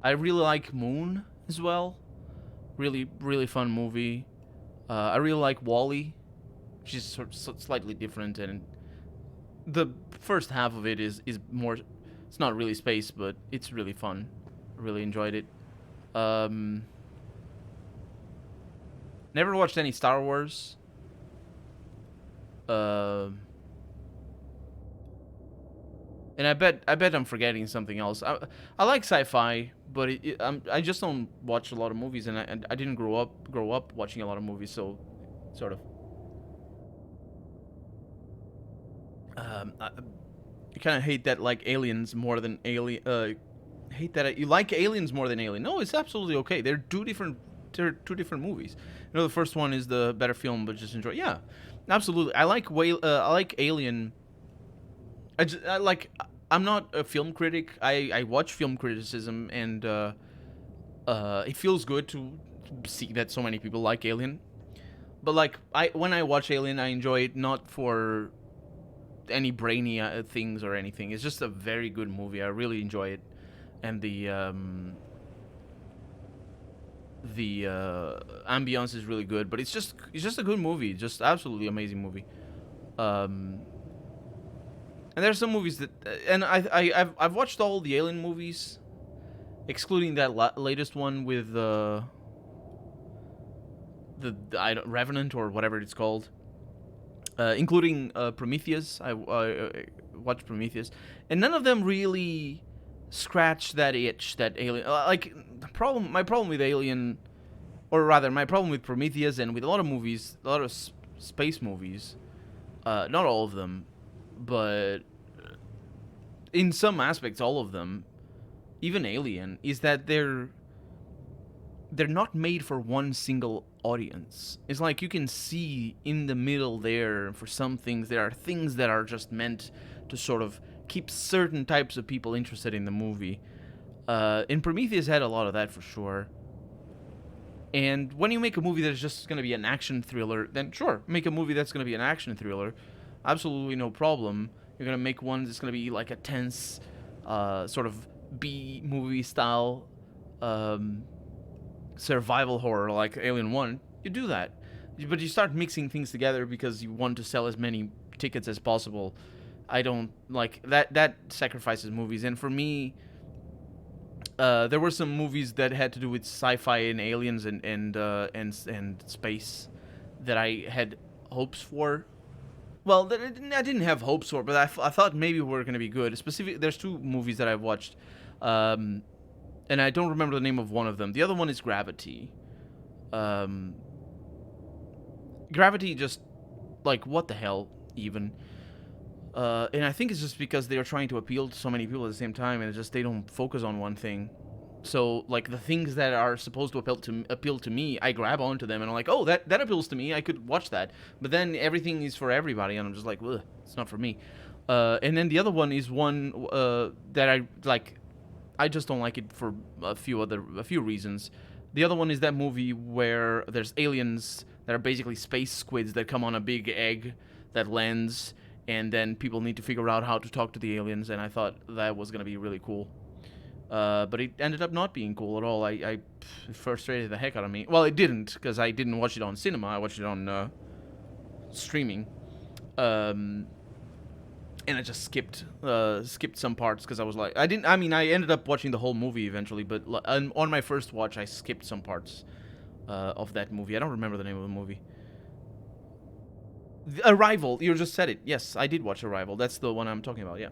really like Moon as well. Really, really fun movie. I really like Wall-E, which is sort of slightly different, and the first half of it is more. It's not really space, but it's really fun. I really enjoyed it. Never watched any Star Wars. And I bet I'm forgetting something else. I like sci-fi, but I just don't watch a lot of movies, and I didn't grow up watching a lot of movies, so sort of. You kind of hate that, like, Aliens more than Alien. Hate that you like Aliens more than Alien. No, it's absolutely okay. They're two different movies. You know, the first one is the better film, but just enjoy. Yeah, absolutely. I like Alien. I'm not a film critic. I watch film criticism, and it feels good to see that so many people like Alien. But, like, when I watch Alien, I enjoy it not for any brainy things or anything. It's just a very good movie. I really enjoy it, and the ambiance is really good. But it's just a good movie. Just absolutely amazing movie. And there's some movies that, and I've watched all the Alien movies, excluding that latest one with the Revenant or whatever it's called, including Prometheus. I watched Prometheus, and none of them really scratch that itch that Alien. Like, my problem with Alien, or rather, my problem with Prometheus and with a lot of movies, a lot of space movies, not all of them, but in some aspects, all of them, even Alien, is that they're not made for one single audience. It's like you can see in the middle there, for some things, there are things that are just meant to sort of keep certain types of people interested in the movie. And Prometheus had a lot of that for sure. And when you make a movie that's just going to be an action thriller, then sure, make a movie that's going to be an action thriller. Absolutely no problem. You're going to make one that's going to be like a tense, sort of B-movie style survival horror like Alien 1, you do that. But you start mixing things together because you want to sell as many tickets as possible. I don't like that. That sacrifices movies. And for me, there were some movies that had to do with sci-fi and aliens and space that I had hopes for. Well, I didn't have hopes for, but I thought maybe were going to be good. There's two movies that I've watched, and I don't remember the name of one of them. The other one is Gravity. Gravity just, like, what the hell, even. And I think it's just because they are trying to appeal to so many people at the same time, and it's just they don't focus on one thing. So, like, the things that are supposed to appeal to me, I grab onto them, and I'm like, oh, that appeals to me, I could watch that. But then everything is for everybody, and I'm just like, ugh, it's not for me. And then the other one is one that I, like, I just don't like it for a few reasons. The other one is that movie where there's aliens that are basically space squids that come on a big egg that lands, and then people need to figure out how to talk to the aliens, and I thought that was gonna be really cool. But it ended up not being cool at all. It frustrated the heck out of me. Well, it didn't, because I didn't watch it on cinema. I watched it on streaming. And I just skipped some parts because I was like, I ended up watching the whole movie eventually, but on my first watch, I skipped some parts of that movie. I don't remember the name of the movie. Arrival. You just said it. Yes, I did watch Arrival. That's the one I'm talking about. Yeah.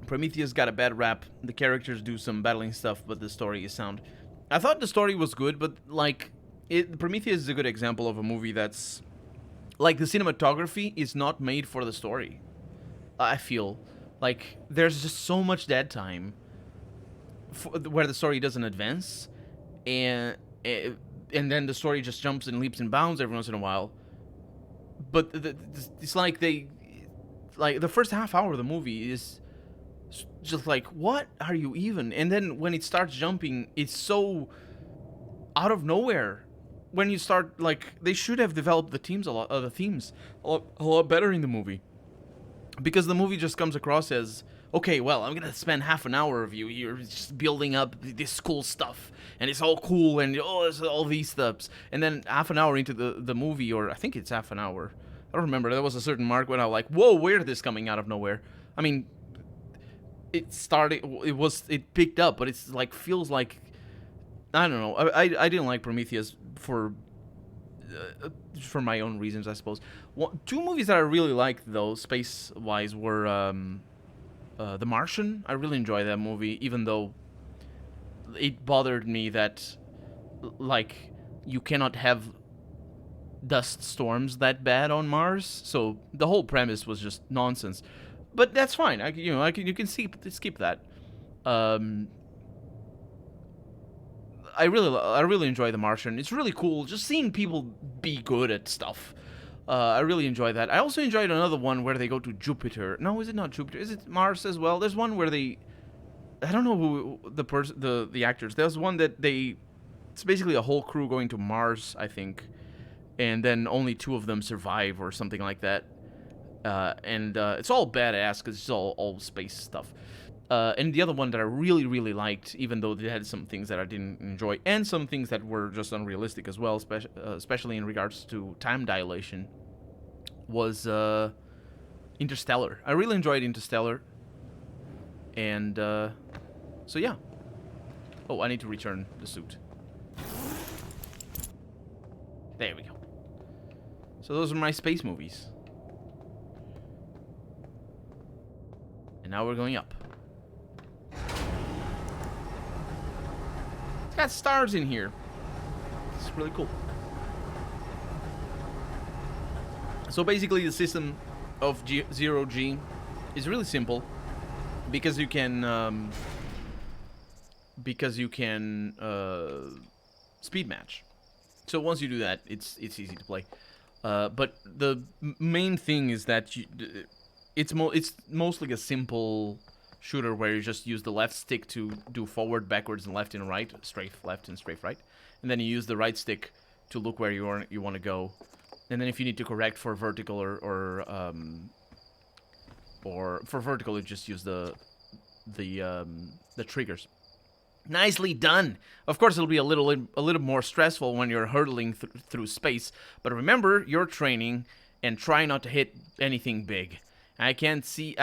Prometheus got a bad rap. The characters do some battling stuff, but the story is sound. I thought the story was good, but like, Prometheus is a good example of a movie that's like, the cinematography is not made for the story. I feel like there's just so much dead time where the story doesn't advance, and then the story just jumps and leaps and bounds every once in a while. But it's like the first half hour of the movie is just like, what are you even? And then when it starts jumping, it's so out of nowhere. When you start, like, they should have developed the themes a lot better in the movie, because the movie just comes across as, okay, well, I'm gonna spend half an hour of you here just building up this cool stuff, and it's all cool, and there's all these stuffs, and then half an hour into the movie, or I think it's half an hour, I don't remember, there was a certain mark when I was like, whoa, where is this coming out of nowhere? I mean, it picked up, but it's like, feels like, I don't know. I didn't like Prometheus for my own reasons, I suppose. Two movies that I really liked, though, space-wise, were The Martian. I really enjoyed that movie, even though it bothered me that, like, you cannot have dust storms that bad on Mars. So the whole premise was just nonsense. But that's fine. You can skip that. I really enjoy The Martian. It's really cool just seeing people be good at stuff. I really enjoy that. I also enjoyed another one where they go to Jupiter. No, is it not Jupiter? Is it Mars as well? There's one where I don't know who the actors. There's one that it's basically a whole crew going to Mars, I think, and then only 2 of them survive or something like that. And it's all badass because it's all space stuff. And the other one that I really, really liked, even though they had some things that I didn't enjoy, and some things that were just unrealistic as well, especially in regards to time dilation, was Interstellar. I really enjoyed Interstellar. And, so yeah. Oh, I need to return the suit. There we go. So those are my space movies. And now we're going up. It's got stars in here. It's really cool. So basically the system of zero G is really simple because you can speed match. So once you do that, it's easy to play. But the main thing is that it's mostly a simple shooter where you just use the left stick to do forward, backwards, and left and right, strafe left and strafe right, and then you use the right stick to look where you want to go, and then if you need to correct for vertical or for vertical, you just use the triggers. Nicely done. Of course, it'll be a little more stressful when you're hurtling through space, but remember your training and try not to hit anything big. I can see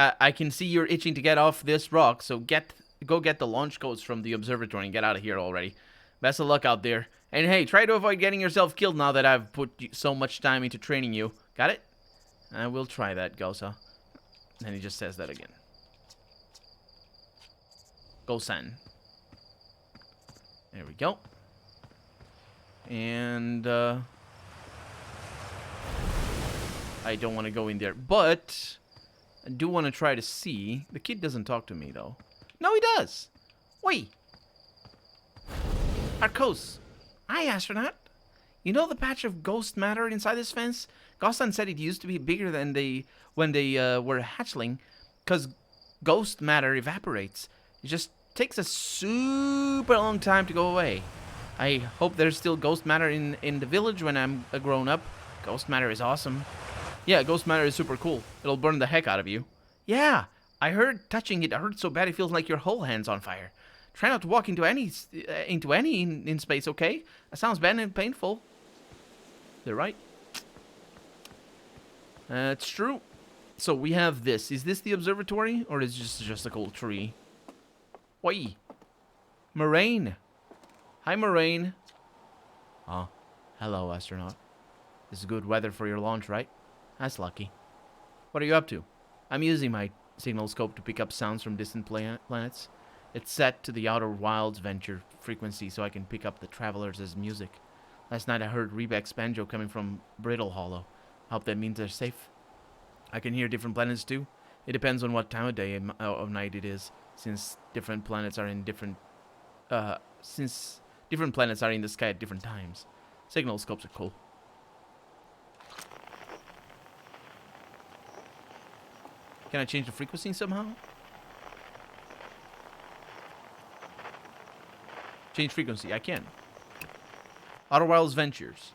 you're itching to get off this rock, so go get the launch codes from the observatory and get out of here already. Best of luck out there. And hey, try to avoid getting yourself killed now that I've put so much time into training you. Got it? I will try that, Gosa. And he just says that again. Gosan. There we go. And I don't want to go in there, but I do want to try to see. The kid doesn't talk to me, though. No, he does. Wait. Arcos. Hi, astronaut. You know the patch of ghost matter inside this fence? Gostan said it used to be bigger than when they were hatchling, because ghost matter evaporates. It just takes a super long time to go away. I hope there's still ghost matter in the village when I'm grown up. Ghost matter is awesome. Yeah, ghost matter is super cool. It'll burn the heck out of you. Yeah, I heard touching it hurts so bad it feels like your whole hand's on fire. Try not to walk into any in space, okay? That sounds bad and painful. They're right. It's true. So we have this. Is this the observatory, or is this just a cool tree? Oi, Moraine. Hi, Moraine. Oh, hello, astronaut. This is good weather for your launch, right? That's lucky. What are you up to? I'm using my signal scope to pick up sounds from distant planets. It's set to the Outer Wilds Venture frequency so I can pick up the travelers as music. Last night I heard Rebec's banjo coming from Brittle Hollow. I hope that means they're safe. I can hear different planets too. It depends on what time of day of night it is, since different planets are in different since different planets are in the sky at different times. Signal scopes are cool. Can I change the frequency somehow? Change frequency, I can. Outer Wilds Ventures.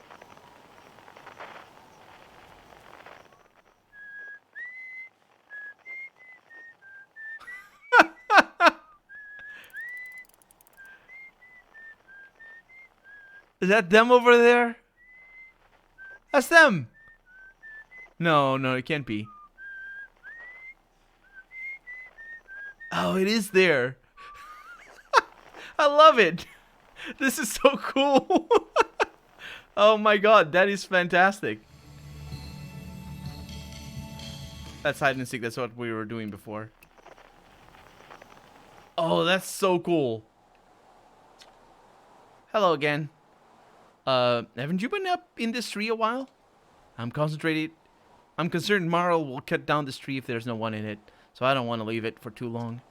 Is that them over there? That's them! No, it can't be. Oh, it is there. I love it. This is so cool. Oh my god, that is fantastic. That's hide and seek. That's what we were doing before. Oh, that's so cool. Hello again. Haven't you been up in this tree a while? I'm concentrated. I'm concerned Marl will cut down this tree if there's no one in it, so I don't want to leave it for too long.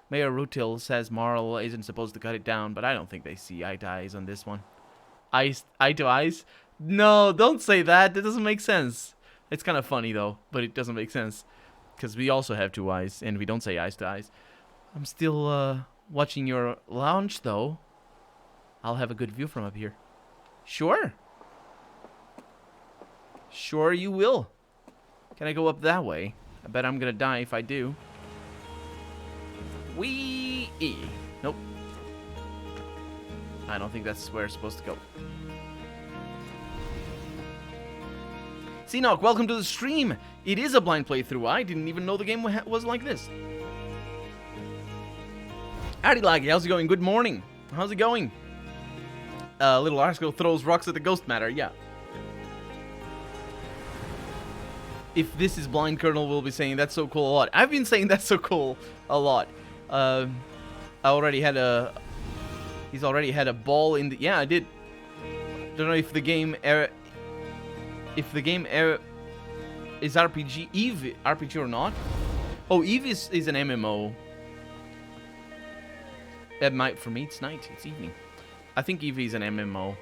Mayor Rutil says Marl isn't supposed to cut it down, but I don't think they see eye to eyes on this one. Eye to eyes? No, don't say that. That doesn't make sense. It's kind of funny, though, but it doesn't make sense. Because we also have two eyes, and we don't say eyes to eyes. I'm still, watching your launch, though. I'll have a good view from up here. Sure. Sure you will. Can I go up that way? I bet I'm gonna die if I do. Wee! Nope. I don't think that's where it's supposed to go. Seanock, welcome to the stream. It is a blind playthrough. I didn't even know the game was like this. Howdy, Laggy. How's it going? Good morning. How's it going? Little Arsko throws rocks at the ghost matter. Yeah. If this is blind, Colonel will be saying that's so cool a lot. I've been saying that's so cool a lot. I already had a... He's already had a ball in the... Yeah, I did. Don't know if the game... If the game... is RPG... Eve RPG or not. Oh, Eve is an MMO. It might... For me, it's night. It's evening. I think Eve is an MMO.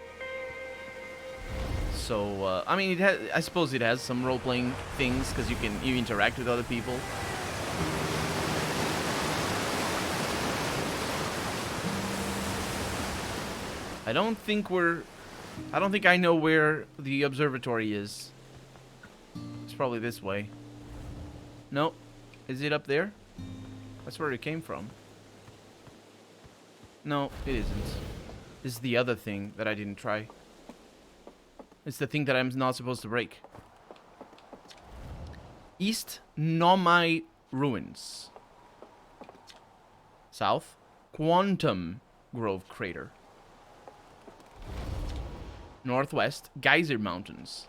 So, I mean, it has, I suppose it has some role-playing things, because you interact with other people. I don't think I know where the observatory is. It's probably this way. No. Is it up there? That's where it came from. No, it isn't. This is the other thing that I didn't try. It's the thing that I'm not supposed to break. East Nomai Ruins. South, Quantum Grove Crater. Northwest, Geyser Mountains.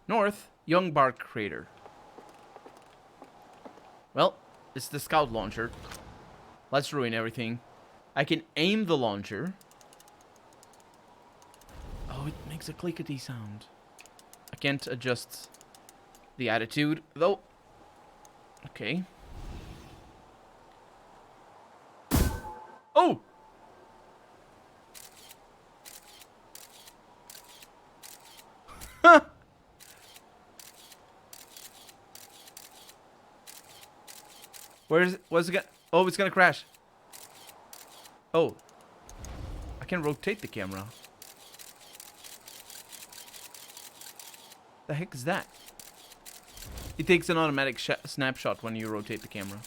North, Young Bark Crater. Well, it's the scout launcher. Let's ruin everything. I can aim the launcher. Oh, it makes a clickety sound. I can't adjust the attitude, though. Okay. Oh! What's it gonna... Oh, it's gonna crash. Oh. I can rotate the camera. The heck is that? It takes an automatic snapshot when you rotate the camera.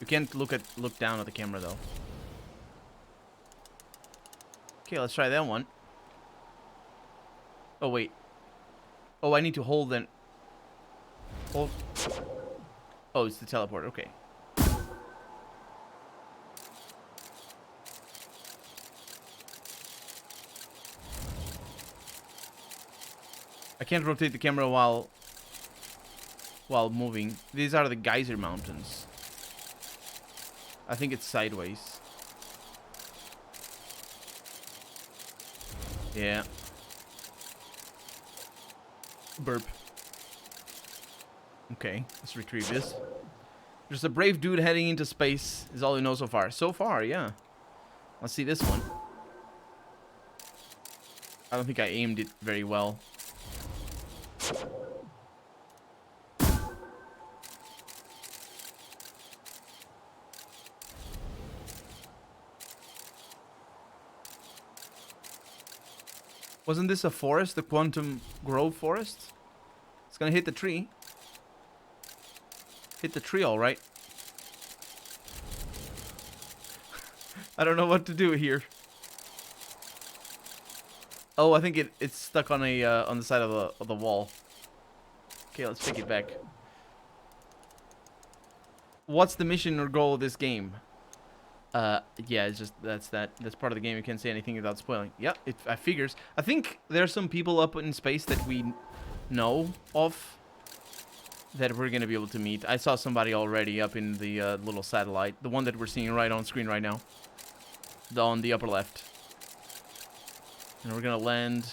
You can't look down at the camera though. Okay, let's try that one. Oh wait. Oh, I need to hold then. Hold. Oh, it's the teleport. Okay. I can't rotate the camera while moving. These are the geyser mountains. I think it's sideways. Yeah. Burp. Okay, let's retrieve this. There's a brave dude heading into space, is all we know so far. So far, yeah. Let's see this one. I don't think I aimed it very well. Wasn't this a forest? The Quantum Grove forest? It's gonna hit the tree. Hit the tree, all right. I don't know what to do here. Oh, I think it's stuck on a on the side of the wall. Okay, let's take it back. What's the mission or goal of this game? Yeah, it's just that's part of the game. You can't say anything without spoiling. Yeah, I figures. I think there's some people up in space that we know of that we're gonna be able to meet. I saw somebody already up in the little satellite, the one that we're seeing right on screen right now, on the upper left. And we're gonna land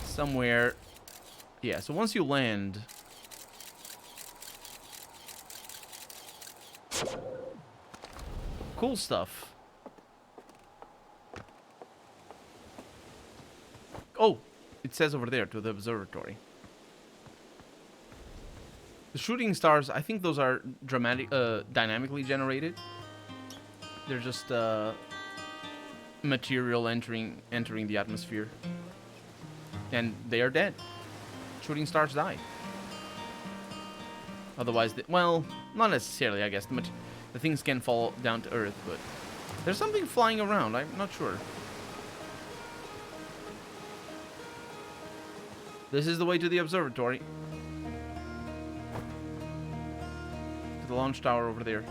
somewhere. Yeah, so once you land, cool stuff. Oh, it says over there to the observatory. The shooting stars, I think those are dynamically generated. They're just material entering the atmosphere, and they are dead. Shooting stars die. Otherwise, well, not necessarily. I guess the things can fall down to Earth, but there's something flying around. I'm not sure. This is the way to the observatory. To the launch tower over there.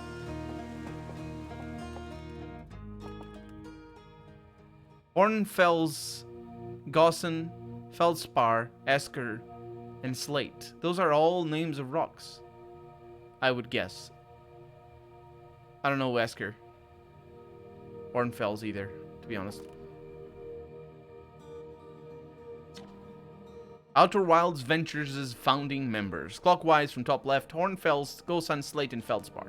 Hornfels, Gossen, Feldspar, Esker, and Slate. Those are all names of rocks, I would guess. I don't know Esker. Hornfels either, to be honest. Outer Wilds Ventures' founding members. Clockwise from top left, Hornfels, Gossen, Slate, and Feldspar.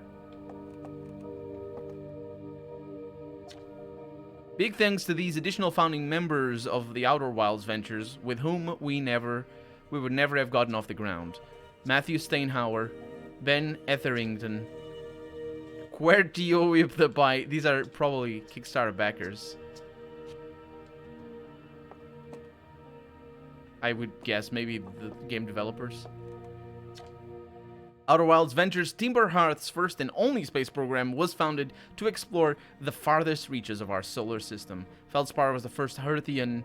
Big thanks to these additional founding members of the Outer Wilds Ventures, with whom we would never have gotten off the ground. Matthew Steinhauer, Ben Etherington, Quertio the Bite. These are probably Kickstarter backers. I would guess maybe the game developers. Outer Wilds Ventures, Timberhearth's first and only space program, was founded to explore the farthest reaches of our solar system. Feldspar was the first Hearthian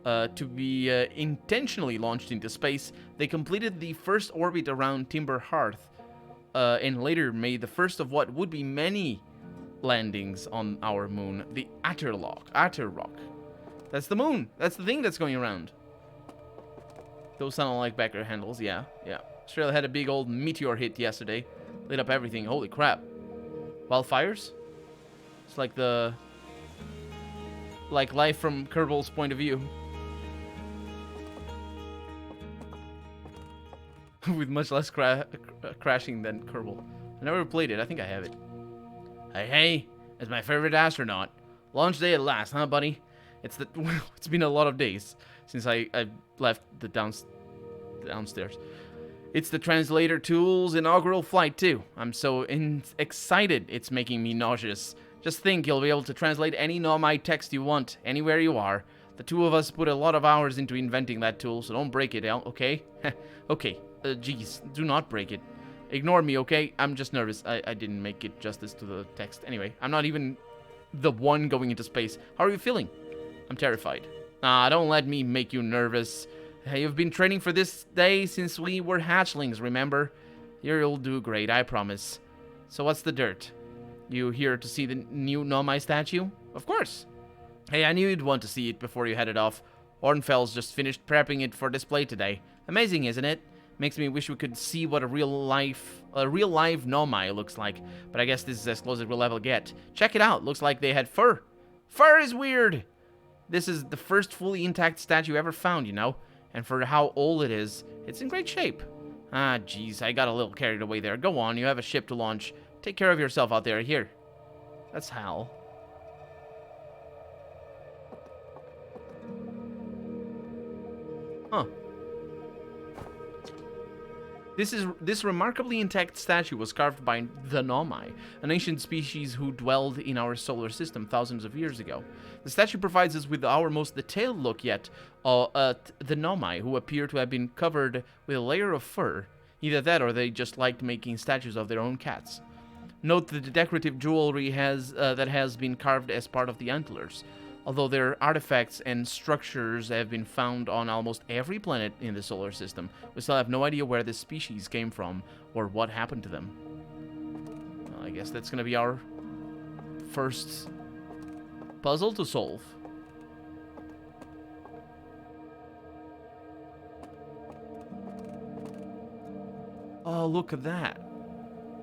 to be intentionally launched into space. They completed the first orbit around Timberhearth, and later made the first of what would be many landings on our moon, the Atterrock. That's the moon. That's the thing that's going around. Those sound like backer handles, yeah. Australia had a big old meteor hit yesterday. Lit up everything. Holy crap. Wildfires? It's like life from Kerbal's point of view. With much less crashing than Kerbal. I never played it. I think I have it. Hey, as my favorite astronaut. Launch day at last, huh, buddy? It's been a lot of days since I left the downstairs. It's the translator tool's inaugural flight, too. I'm so excited it's making me nauseous. Just think, you'll be able to translate any Nomai text you want, anywhere you are. The two of us put a lot of hours into inventing that tool, so don't break it, okay? Okay, geez, do not break it. Ignore me, okay? I'm just nervous. I didn't make it justice to the text. Anyway, I'm not even the one going into space. How are you feeling? I'm terrified. Ah, don't let me make you nervous. Hey, you've been training for this day since we were hatchlings, remember? You'll do great, I promise. So what's the dirt? You here to see the new Nomai statue? Of course. Hey, I knew you'd want to see it before you headed off. Ornfell's just finished prepping it for display today. Amazing, isn't it? Makes me wish we could see what a real live Nomai looks like. But I guess this is as close as we'll ever get. Check it out. Looks like they had fur. Fur is weird. This is the first fully intact statue ever found, you know? And for how old it is, it's in great shape. Ah, jeez, I got a little carried away there. Go on, you have a ship to launch. Take care of yourself out there. Here. That's Hal. Huh. This remarkably intact statue was carved by the Nomai, an ancient species who dwelled in our solar system thousands of years ago. The statue provides us with our most detailed look yet at the Nomai, who appear to have been covered with a layer of fur. Either that or they just liked making statues of their own cats. Note the decorative jewelry that has been carved as part of the antlers. Although their artifacts and structures have been found on almost every planet in the solar system, we still have no idea where this species came from or what happened to them. Well, I guess that's going to be our first puzzle to solve. Oh, look at that.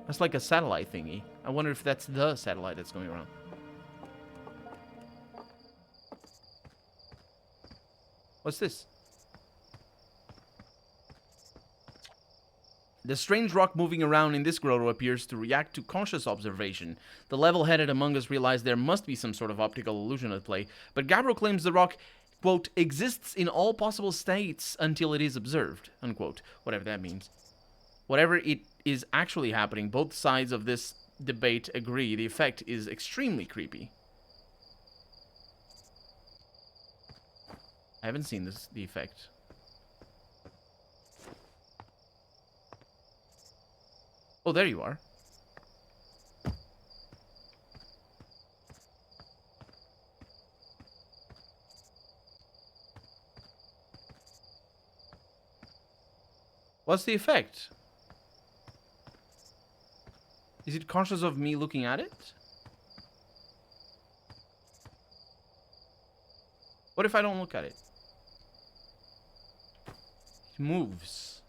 That's like a satellite thingy. I wonder if that's the satellite that's going around. What's this? The strange rock moving around in this grotto appears to react to conscious observation. The level-headed among us realize there must be some sort of optical illusion at play, but Gabriel claims the rock, quote, exists in all possible states until it is observed, unquote, whatever that means. Whatever it is actually happening, both sides of this debate agree the effect is extremely creepy. I haven't seen the effect. Oh, there you are. What's the effect? Is it conscious of me looking at it? What if I don't look at it? It moves.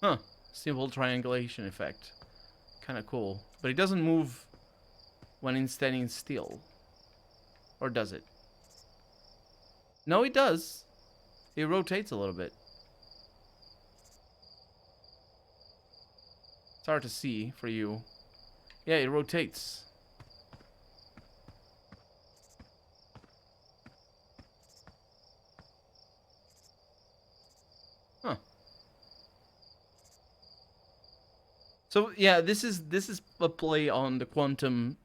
Huh. Simple triangulation effect. Kind of cool. But it doesn't move when it's standing still. Or does it? No, it does. It rotates a little bit. It's hard to see for you. Yeah, it rotates. Huh. So yeah, this is a play on the quantum.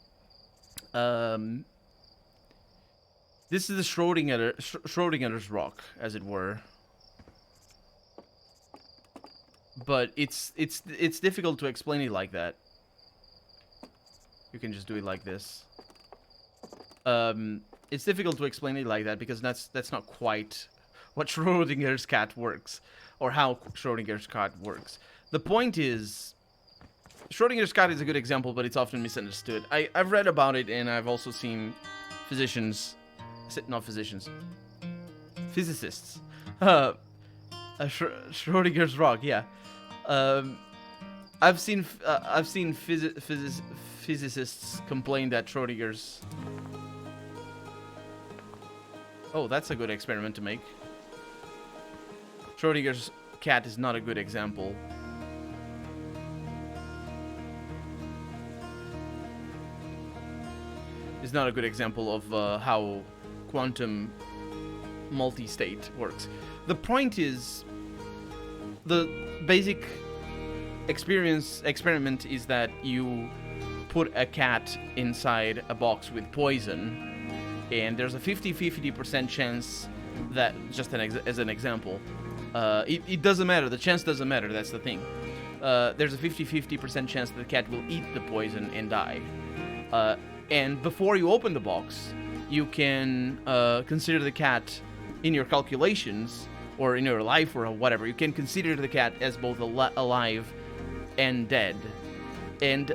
This is the Schrodinger's rock, as it were. But it's difficult to explain it like that. You can just do it like this. It's difficult to explain it like that because that's not quite what Schrodinger's cat works, or how Schrodinger's cat works. The point is, Schrodinger's cat is a good example, but it's often misunderstood. I've read about it, and I've also seen physicians, not physicians, physicists. Schrodinger's rock, yeah. I've seen physicists complain that Schrodinger's. Oh, that's a good experiment to make. Schrodinger's cat is not a good example. It's not a good example of how quantum multi-state works. The point is, the basic experiment is that you put a cat inside a box with poison, and there's a 50-50% chance that, just as an example, it doesn't matter, the chance doesn't matter, that's the thing. There's a 50-50% chance that the cat will eat the poison and die. And before you open the box, you can consider the cat in your calculations, or in your life, or whatever. You can consider the cat as both alive and dead. And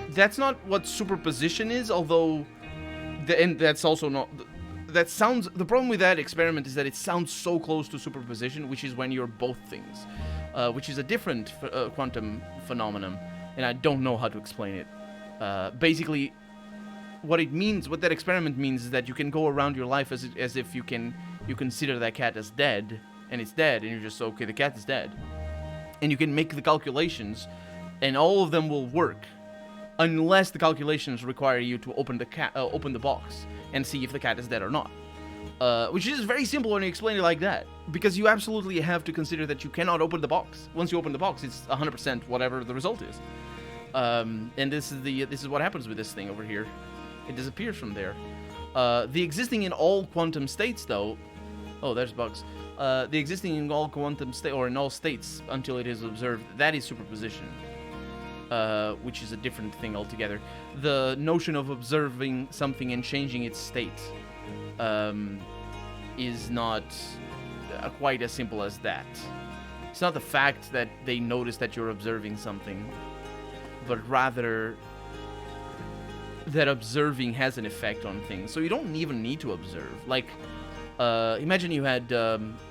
that's not what superposition is, although... and that's also not... That sounds... The problem with that experiment is that it sounds so close to superposition, which is when you're both things. Which is a different quantum phenomenon, and I don't know how to explain it. Basically, what that experiment means is that you can go around your life as if you consider that cat as dead, and it's dead, and you're just, okay, the cat is dead. And you can make the calculations, and all of them will work, unless the calculations require you to open the box and see if the cat is dead or not. Which is very simple when you explain it like that, because you absolutely have to consider that you cannot open the box. Once you open the box, it's 100% whatever the result is. And this is what happens with this thing over here. It disappears from there. The existing in all quantum states, though... Oh, there's bugs. The existing in all quantum state, or in all states until it is observed, that is superposition. Which is a different thing altogether. The notion of observing something and changing its state is not quite as simple as that. It's not the fact that they notice that you're observing something, but rather that observing has an effect on things. So you don't even need to observe. Like, imagine you had...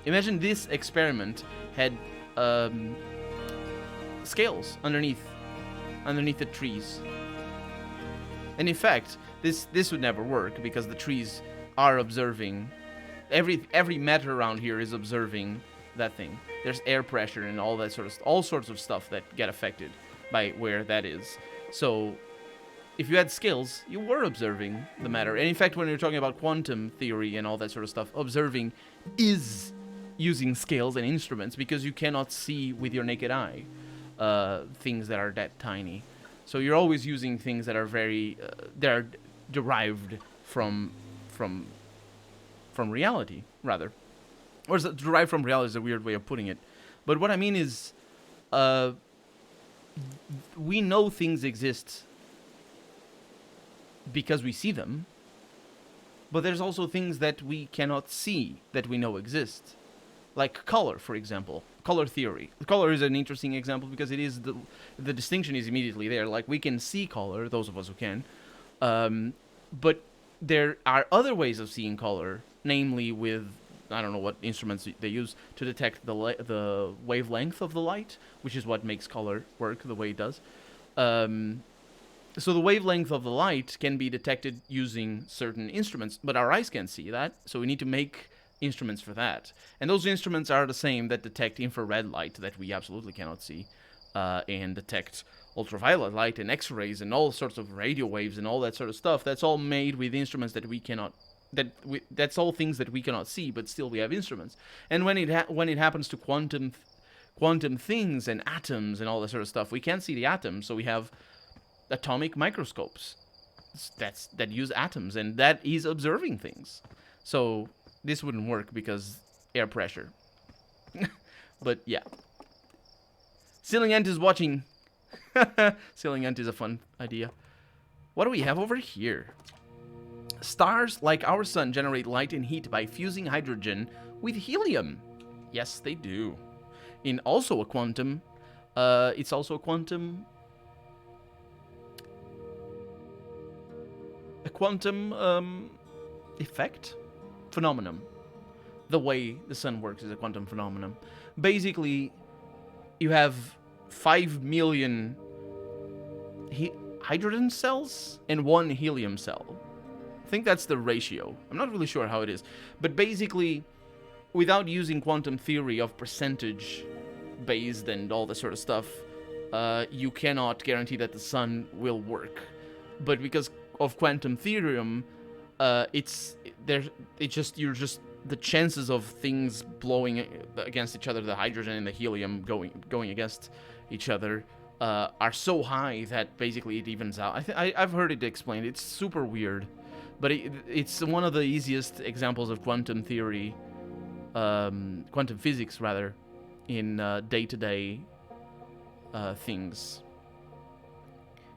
imagine this experiment had scales underneath the trees. And in fact, this would never work, because the trees are observing. Every matter around here is observing that thing. There's air pressure and all that all sorts of stuff that get affected by where that is. So if you had scales, you were observing the matter. And in fact, when you're talking about quantum theory and all that sort of stuff, observing is using scales and instruments, because you cannot see with your naked eye things that are that tiny. So you're always using things that are very that are derived from reality, rather. Or derived from reality is a weird way of putting it. But what I mean is, we know things exist because we see them, but there's also things that we cannot see that we know exist. Like color, for example. Color theory. Color is an interesting example because it is the distinction is immediately there. Like, we can see color, those of us who can, but there are other ways of seeing color, namely with, I don't know what instruments they use to detect the wavelength of the light, which is what makes color work the way it does. So the wavelength of the light can be detected using certain instruments, but our eyes can't see that, so we need to make instruments for that. And those instruments are the same that detect infrared light that we absolutely cannot see, and detect ultraviolet light and X-rays and all sorts of radio waves and all that sort of stuff. That's all made with instruments that we cannot... that's all things that we cannot see, but still we have instruments. And when it happens to quantum things and atoms and all that sort of stuff, we can't see the atoms, so we have atomic microscopes that use atoms, and that is observing things. So this wouldn't work because air pressure. But yeah. Ceiling Ant is watching. Ceiling Ant is a fun idea. What do we have over here? Stars like our sun generate light and heat by fusing hydrogen with helium. Yes, they do. It's also a quantum effect phenomenon. The way the sun works is a quantum phenomenon. Basically, you have 5 million hydrogen cells and 1 helium cell. I think that's the ratio. I'm not really sure how it is. But basically, without using quantum theory of percentage based and all this sort of stuff, you cannot guarantee that the sun will work. But because of quantum theorem, you're just the chances of things blowing against each other, the hydrogen and the helium going against each other, are so high that basically it evens out. I've heard it explained. It's super weird, but it's one of the easiest examples of quantum theory, quantum physics rather, in day-to-day things.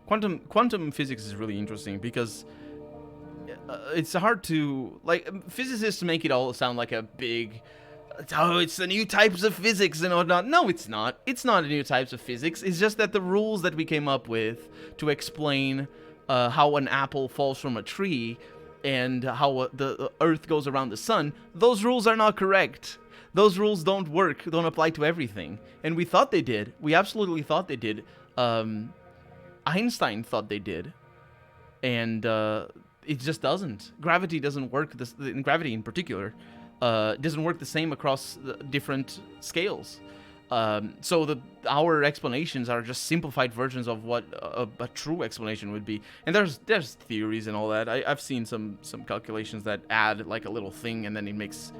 Quantum physics is really interesting because it's hard to, like, physicists make it all sound like a big, oh, it's the new types of physics and whatnot. No, it's not. It's not new types of physics. It's just that the rules that we came up with to explain how an apple falls from a tree and how the Earth goes around the sun, those rules are not correct. Those rules don't work, don't apply to everything. And we thought they did. We absolutely thought they did. Einstein thought they did. And it just doesn't. Gravity doesn't work, gravity in particular, doesn't work the same across different scales. So our explanations are just simplified versions of what a true explanation would be. And there's theories and all that. I've seen some calculations that add like a little thing, and then it makes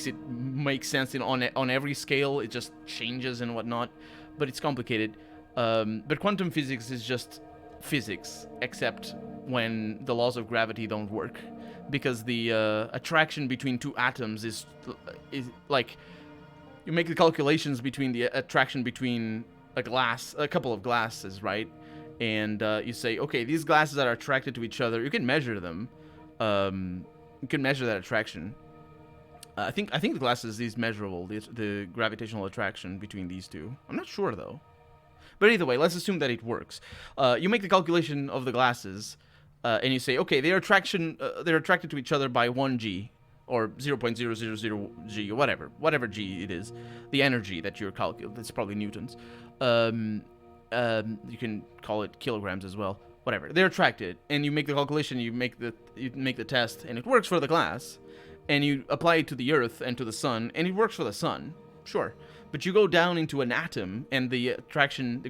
it make sense on every scale. It just changes and whatnot, but it's complicated. But quantum physics is just physics, except when the laws of gravity don't work, because the attraction between two atoms is like, you make the calculations between the attraction between a couple of glasses, right? And you say, okay, these glasses that are attracted to each other, you can measure them. You can measure that attraction. I think the glasses is measurable, the gravitational attraction between these two. I'm not sure though. But either way, let's assume that it works. You make the calculation of the glasses, and you say, okay, they're attracted to each other by 1g, or 0.000g, or whatever g it is, the energy that you're calculating. That's probably newtons. You can call it kilograms as well. Whatever. They're attracted, and you make the calculation. You make the test, and it works for the glass. And you apply it to the Earth and to the Sun, and it works for the Sun. Sure. But you go down into an atom, and the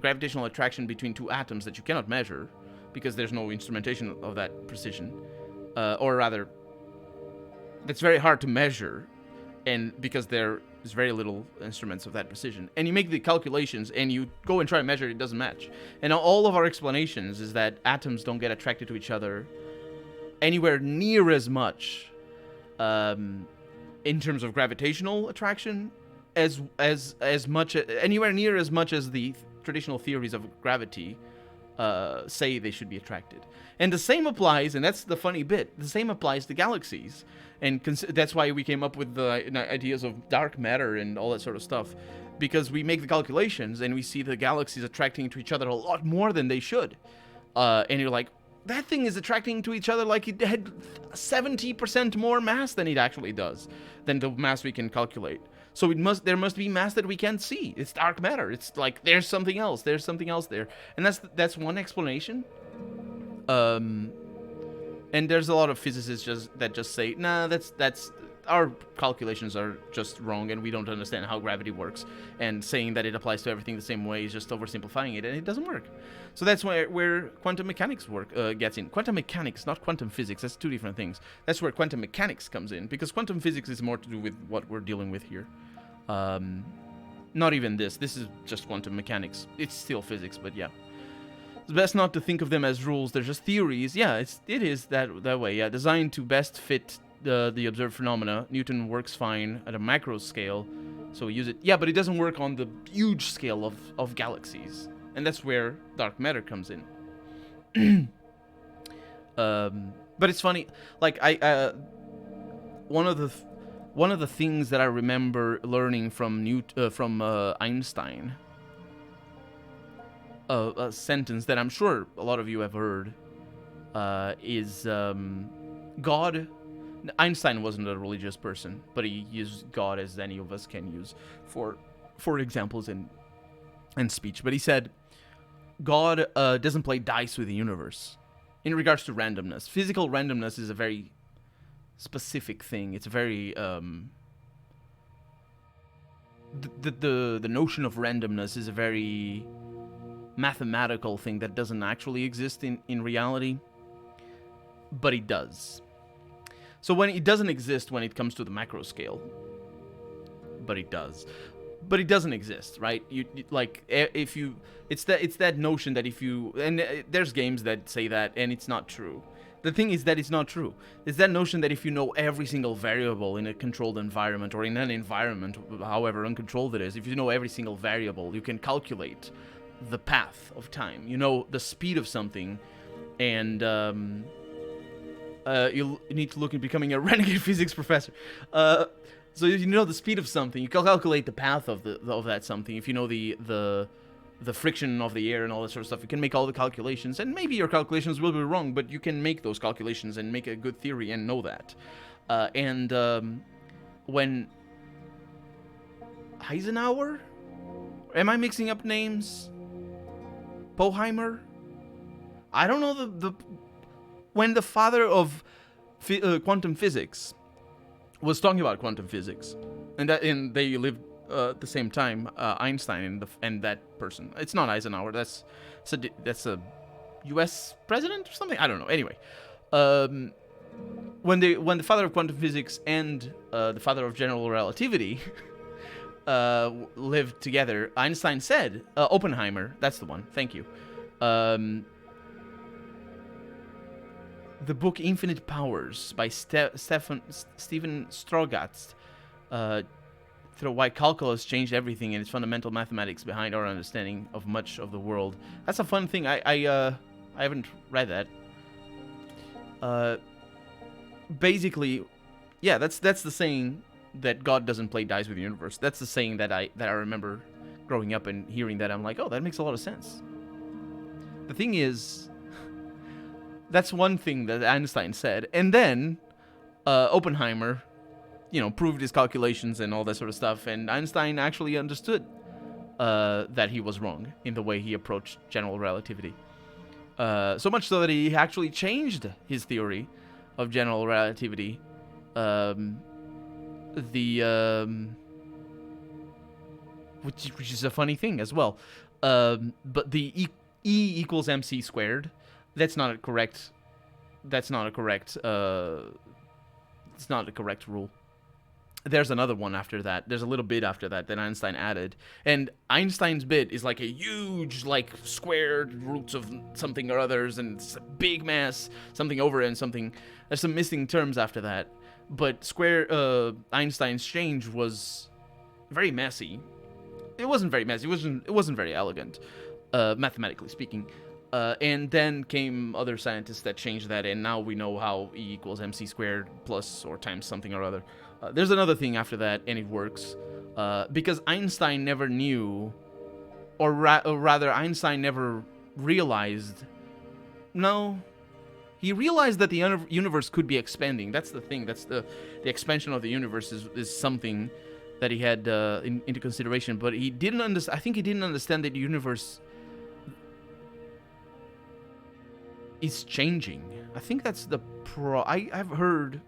gravitational attraction between two atoms that you cannot measure, because there's no instrumentation of that precision, or rather, that's very hard to measure, and because there is very little instruments of that precision. And you make the calculations, and you go and try to measure it, doesn't match. And all of our explanations is that atoms don't get attracted to each other anywhere near as much, in terms of gravitational attraction, as much, anywhere near as much as the traditional theories of gravity say they should be attracted. And the same applies, and that's the funny bit, the same applies to galaxies. And that's why we came up with the ideas of dark matter and all that sort of stuff, because we make the calculations and we see the galaxies attracting to each other a lot more than they should. And you're like, that thing is attracting to each other like it had 70% more mass than it actually does, than the mass we can calculate. So there must be mass that we can't see. It's dark matter. It's like there's something else there. And that's one explanation. And there's a lot of physicists that just say, nah, that's our calculations are just wrong, and we don't understand how gravity works. And saying that it applies to everything the same way is just oversimplifying it, and it doesn't work. So that's where quantum mechanics gets in. Quantum mechanics, not quantum physics. That's two different things. That's where quantum mechanics comes in, because quantum physics is more to do with what we're dealing with here. Not even this. This is just quantum mechanics. It's still physics, but yeah. It's best not to think of them as rules. They're just theories. Yeah, it is that way. Yeah, designed to best fit the observed phenomena. Newton works fine at a macro scale, so we use it. Yeah, but it doesn't work on the huge scale of galaxies, and that's where dark matter comes in. But it's funny. Like one of the things that I remember learning from Einstein. A sentence that I'm sure a lot of you have heard is God. Einstein wasn't a religious person, but he used God as any of us can use for examples and speech. But he said, God doesn't play dice with the universe in regards to randomness. Physical randomness is a very specific thing. It's a very the notion of randomness is a very mathematical thing that doesn't actually exist in reality, but it does. So when it doesn't exist when it comes to the macro scale, but it does. But it doesn't exist, right? Like if you, it's that notion that if you, and there's games that say that, and it's not true. The thing is that it's not true. It's that notion that if you know every single variable in a controlled environment, or in an environment, however uncontrolled it is, if you know every single variable, you can calculate the path of time. You know the speed of something, and you'll need to look at becoming a renegade physics professor. So if you know the speed of something, you can calculate the path of that something. If you know the friction of the air and all that sort of stuff, you can make all the calculations, and maybe your calculations will be wrong, but you can make those calculations and make a good theory and know that. When Eisenhower, am I mixing up names? Poeheimer? I don't know when the father of quantum physics was talking about quantum physics, and they lived at the same time, Einstein and that person. It's not Eisenhower. That's a U.S. president or something. I don't know. Anyway, when the father of quantum physics and the father of general relativity lived together, Einstein said, Oppenheimer. That's the one. Thank you. The book Infinite Powers by Stephen Strogatz, through why calculus changed everything and its fundamental mathematics behind our understanding of much of the world. That's a fun thing. I haven't read that. Basically, yeah, that's the saying that God doesn't play dice with the universe. That's the saying that I remember growing up and hearing that. I'm like, oh, that makes a lot of sense. The thing is, that's one thing that Einstein said, and then Oppenheimer, proved his calculations and all that sort of stuff, and Einstein actually understood that he was wrong in the way he approached general relativity. So much so that he actually changed his theory of general relativity. Which is a funny thing as well. But the E equals mc squared. That's not a correct. It's not a correct rule. There's another one after that. There's a little bit after that Einstein added. And Einstein's bit is like a huge, like, squared roots of something or others, and it's a big mass, something over it and something. There's some missing terms after that. But Einstein's change was very messy. It wasn't very messy. It wasn't very elegant, mathematically speaking. And then came other scientists that changed that, and now we know how E equals mc squared plus or times something or other. There's another thing after that, and it works. Because Einstein never knew, or rather, Einstein never realized. No, he realized that the universe could be expanding. That's the thing. That's the expansion of the universe is something that he had into consideration. But he didn't understand. I think he didn't understand that the universe is changing. I think that's the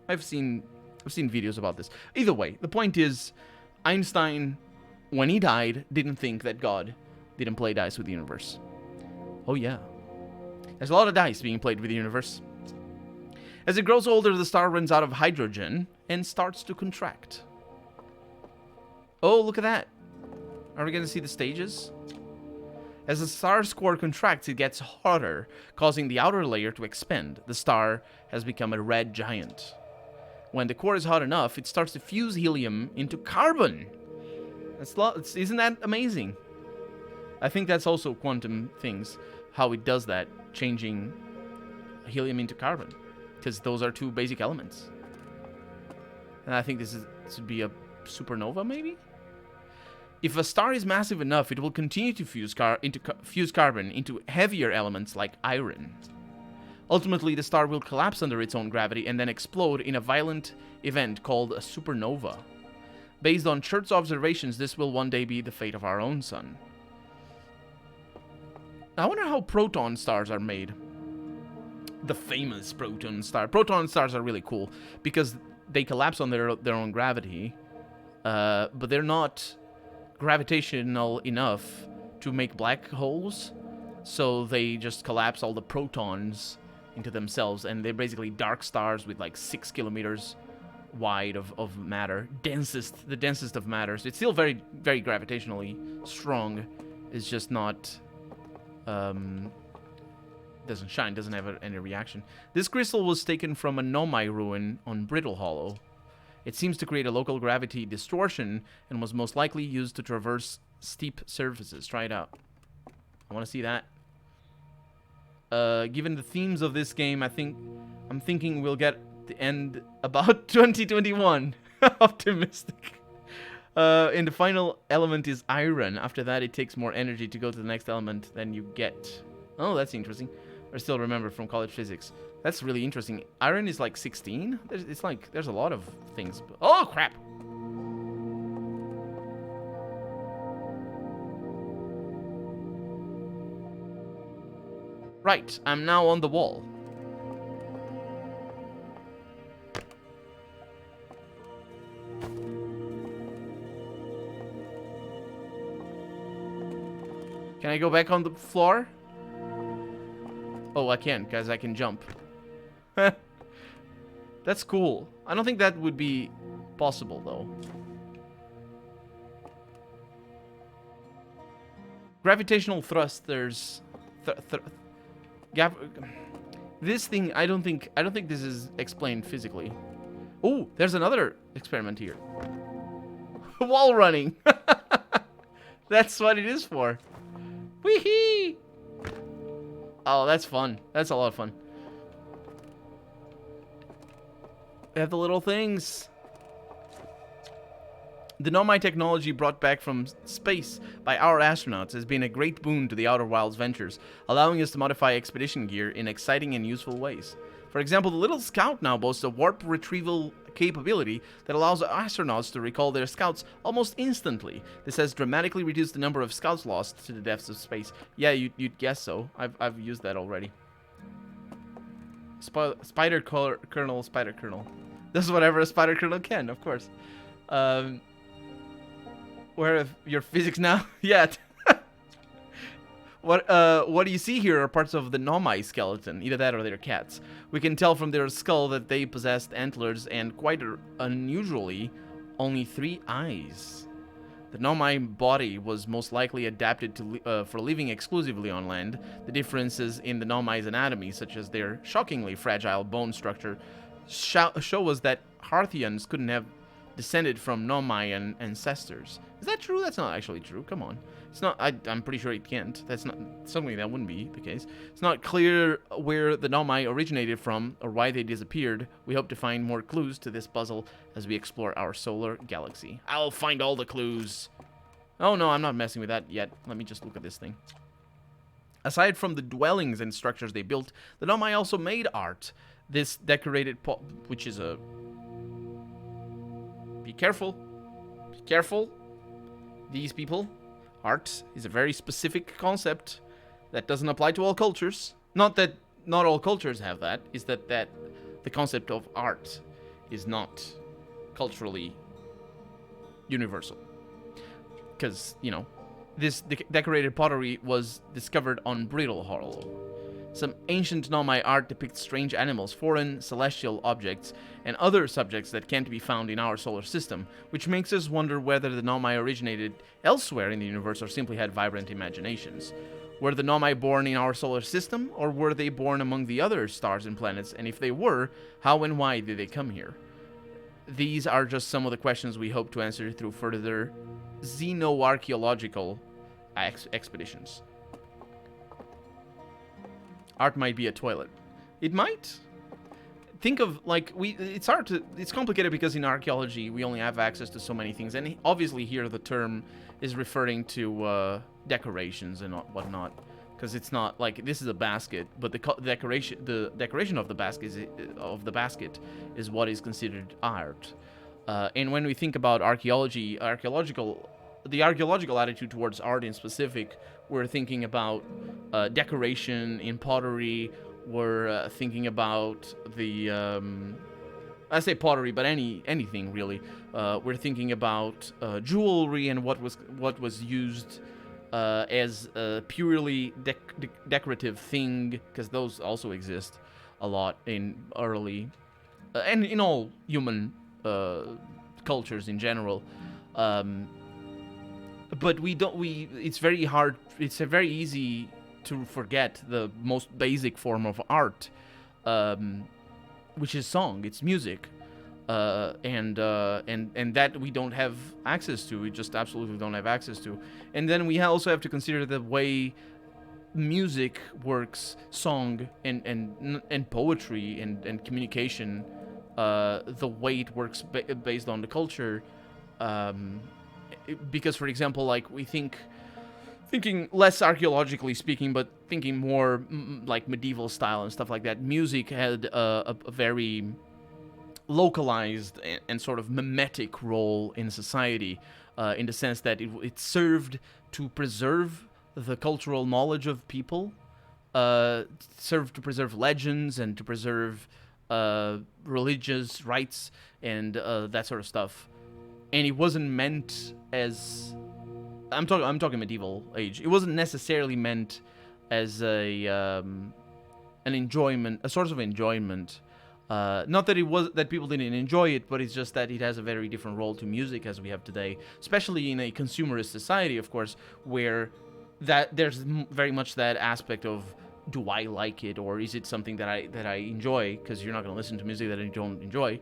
I've seen videos about this. Either way, the point is, Einstein, when he died, didn't think that God didn't play dice with the universe. Oh yeah. There's a lot of dice being played with the universe. As it grows older, the star runs out of hydrogen and starts to contract. Oh, look at that. Are we going to see the stages? As the star's core contracts, it gets hotter, causing the outer layer to expand. The star has become a red giant. When the core is hot enough, it starts to fuse helium into carbon. Isn't that amazing? I think that's also quantum things, how it does that, changing helium into carbon, because those are two basic elements. And I think this would be a supernova, maybe? If a star is massive enough, it will continue to fuse carbon into heavier elements like iron. Ultimately, the star will collapse under its own gravity and then explode in a violent event called a supernova. Based on Church's observations, this will one day be the fate of our own sun. I wonder how proton stars are made. The famous proton star. Proton stars are really cool because they collapse on their own gravity, but they're not gravitational enough to make black holes, so they just collapse all the protons into themselves, and they're basically dark stars with like 6 kilometers wide of matter, the densest of matter. So it's still very, very gravitationally strong. It's just not, doesn't shine, doesn't have any reaction. This crystal was taken from a Nomai ruin on Brittle Hollow. It seems to create a local gravity distortion and was most likely used to traverse steep surfaces. Try it out. I want to see that. Given the themes of this game, I'm thinking we'll get the end about 2021. Optimistic. And the final element is iron. After that, it takes more energy to go to the next element than you get. Oh, that's interesting. I still remember from college physics. That's really interesting. Iron is like 16? It's like, there's a lot of things. Oh, crap! Right, I'm now on the wall. Can I go back on the floor? Oh, I can, because I can jump. That's cool. I don't think that would be possible, though. Gravitational thrusters. This thing, I don't think this is explained physically. Oh, there's another experiment here. Wall running. That's what it is for. Wee-hee! Oh, that's fun. That's a lot of fun. They have the little things. The Nomai technology brought back from space by our astronauts has been a great boon to the Outer Wilds ventures, allowing us to modify expedition gear in exciting and useful ways. For example, the little Scout now boasts a warp retrieval capability that allows astronauts to recall their scouts almost instantly. This has dramatically reduced the number of scouts lost to the depths of space. Yeah, you'd guess so. I've used that already. Spider Colonel. Does whatever a Spider Colonel can, of course. Where are your physics now? Yeah. What do you see here are parts of the Nomai skeleton, either that or they're cats. We can tell from their skull that they possessed antlers and, quite unusually, only 3 eyes. The Nomai body was most likely adapted to for living exclusively on land. The differences in the Nomai's anatomy, such as their shockingly fragile bone structure, show us that Harthians couldn't have descended from Nomai ancestors. Is that true? That's not actually true. Come on. It's not. I'm pretty sure it can't. That's not something that wouldn't be the case. It's not clear where the Nomai originated from or why they disappeared. We hope to find more clues to this puzzle as we explore our solar galaxy. I'll find all the clues. Oh no, I'm not messing with that yet. Let me just look at this thing. Aside from the dwellings and structures they built, the Nomai also made art. This decorated which is a... Be careful. Be careful. These people. Art is a very specific concept that doesn't apply to all cultures. Not that not all cultures have that. Is that the concept of art is not culturally universal. Because, you know, this decorated pottery was discovered on Brittle Hollow. Some ancient Nomai art depicts strange animals, foreign celestial objects, and other subjects that can't be found in our solar system, which makes us wonder whether the Nomai originated elsewhere in the universe or simply had vibrant imaginations. Were the Nomai born in our solar system, or were they born among the other stars and planets, and if they were, how and why did they come here? These are just some of the questions we hope to answer through further xenoarchaeological expeditions. Art might be a toilet. It might. Think of, like, it's hard to, it's complicated because in archaeology we only have access to so many things, and obviously here the term is referring to decorations and whatnot, because it's not like this is a basket, but the decoration of the basket is what is considered art. And when we think about the archaeological attitude towards art in specific, we're thinking about decoration in pottery. We're thinking about the I say pottery, but anything really. We're thinking about jewelry and what was used as a purely decorative thing, because those also exist a lot in early and in all human cultures in general. Um, but we don't. We it's very hard. It's very easy to forget the most basic form of art, um, which is song. It's music. And that we don't have access to. We just absolutely don't have access to. And then we also have to consider the way music works, song and poetry and communication, the way it works based on the culture. Um, because, for example, like thinking less archaeologically speaking, but thinking more like medieval style and stuff like that, music had a very localized and sort of mimetic role in society, in the sense that it served to preserve the cultural knowledge of people, served to preserve legends and to preserve religious rites and that sort of stuff. And it wasn't meant as I'm talking medieval age. It wasn't necessarily meant as an enjoyment, a source of enjoyment. Not that it was that people didn't enjoy it, but it's just that it has a very different role to music as we have today, especially in a consumerist society, of course, where that there's very much that aspect of, do I like it, or is it something that I enjoy? Because you're not going to listen to music that you don't enjoy.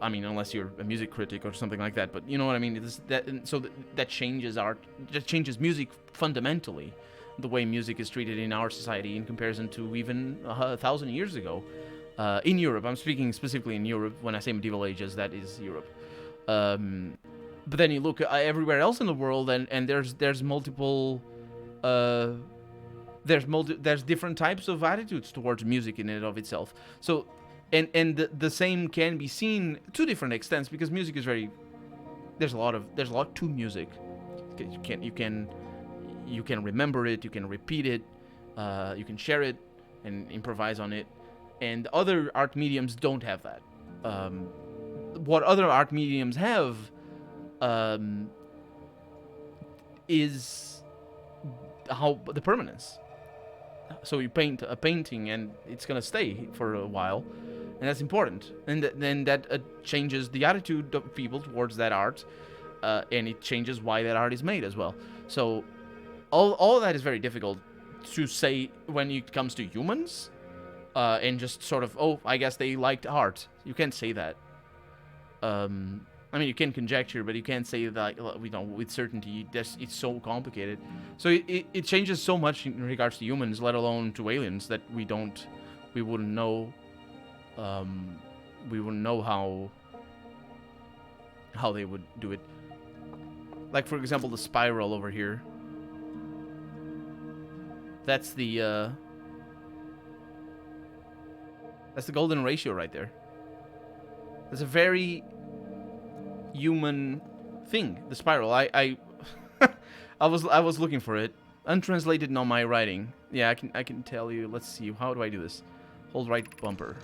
I mean, unless you're a music critic or something like that. But you know what I mean. That changes art. That changes music fundamentally. The way music is treated in our society in comparison to even 1,000 years ago. In Europe, I'm speaking specifically in Europe. When I say medieval ages, that is Europe. But then you look everywhere else in the world, and there's multiple, there's different types of attitudes towards music in and of itself. So, and the same can be seen to different extents, because music is very, there's a lot to music. You can remember it, you can repeat it, you can share it and improvise on it. And other art mediums don't have that. What other art mediums have is how the permanence. So you paint a painting and it's gonna stay for a while, and that's important. And then that changes the attitude of people towards that art, and it changes why that art is made as well. So all of that is very difficult to say when it comes to humans. And just sort of, oh, I guess they liked art. You can't say that. I mean, you can conjecture, but you can't say that, with certainty. It's so complicated. So it changes so much in regards to humans, let alone to aliens, that we wouldn't know. We wouldn't know how they would do it. Like, for example, the spiral over here. That's the golden ratio right there. That's a very human thing. The spiral. I was looking for it. Untranslated Nomai writing. Yeah, I can tell you. Let's see. How do I do this? Hold right bumper.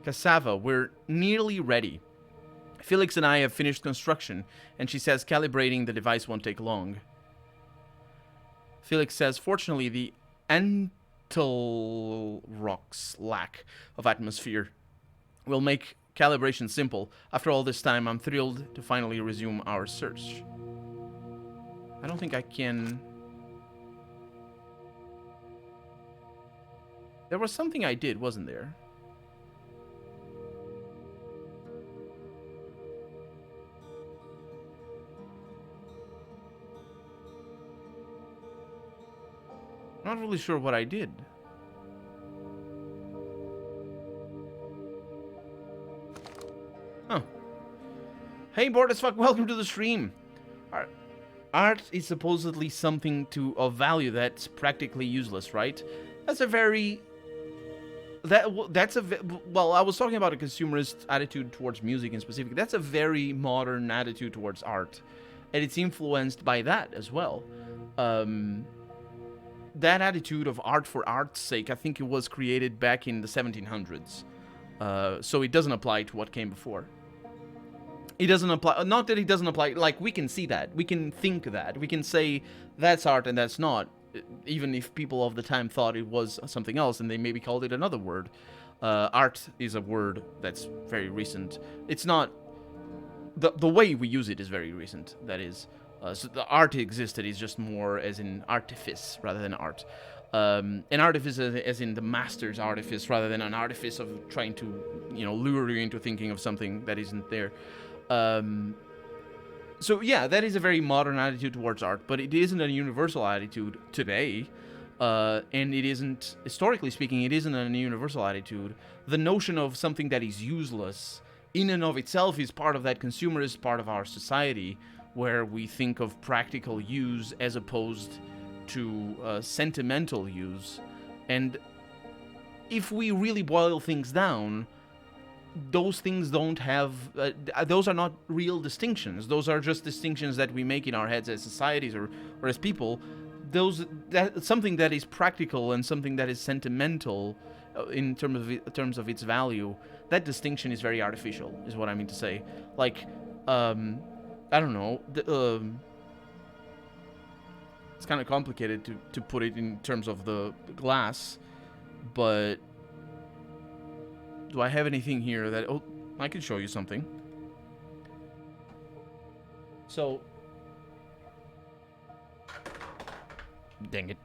Cassava, we're nearly ready. Felix and I have finished construction, and she says calibrating the device won't take long. Felix says, fortunately, the Antil rocks lack of atmosphere will make calibration simple. After all this time, I'm thrilled to finally resume our search. I don't think I can... There was something I did, wasn't there? Not really sure what I did. Huh. Hey, bored as fuck, welcome to the stream. Art is supposedly something of value that's practically useless, right? That's a very... Well, I was talking about a consumerist attitude towards music in specific. That's a very modern attitude towards art. And it's influenced by that as well. That attitude of art for art's sake, I think it was created back in the 1700s. So it doesn't apply to what came before. It doesn't apply. Not that it doesn't apply. Like, we can see that. We can think that. We can say that's art and that's not. Even if people of the time thought it was something else and they maybe called it another word. Art is a word that's very recent. It's not. The way we use it is very recent. That is. So the art existed is just more as in artifice rather than art. An artifice as in the master's artifice rather than an artifice of trying to, lure you into thinking of something that isn't there. So yeah, that is a very modern attitude towards art, but it isn't a universal attitude today. And it isn't, historically speaking, it isn't a universal attitude. The notion of something that is useless in and of itself is part of that consumerist part of our society, where we think of practical use as opposed to sentimental use. And if we really boil things down, those things don't have those are not real distinctions. Those are just distinctions that we make in our heads as societies or as people. Something that is practical and something that is sentimental in terms of its value, that distinction is very artificial, is what I mean to say. Like, I don't know, it's kind of complicated to put it in terms of the glass, but do I have anything here that... Oh, I can show you something. So... Dang it.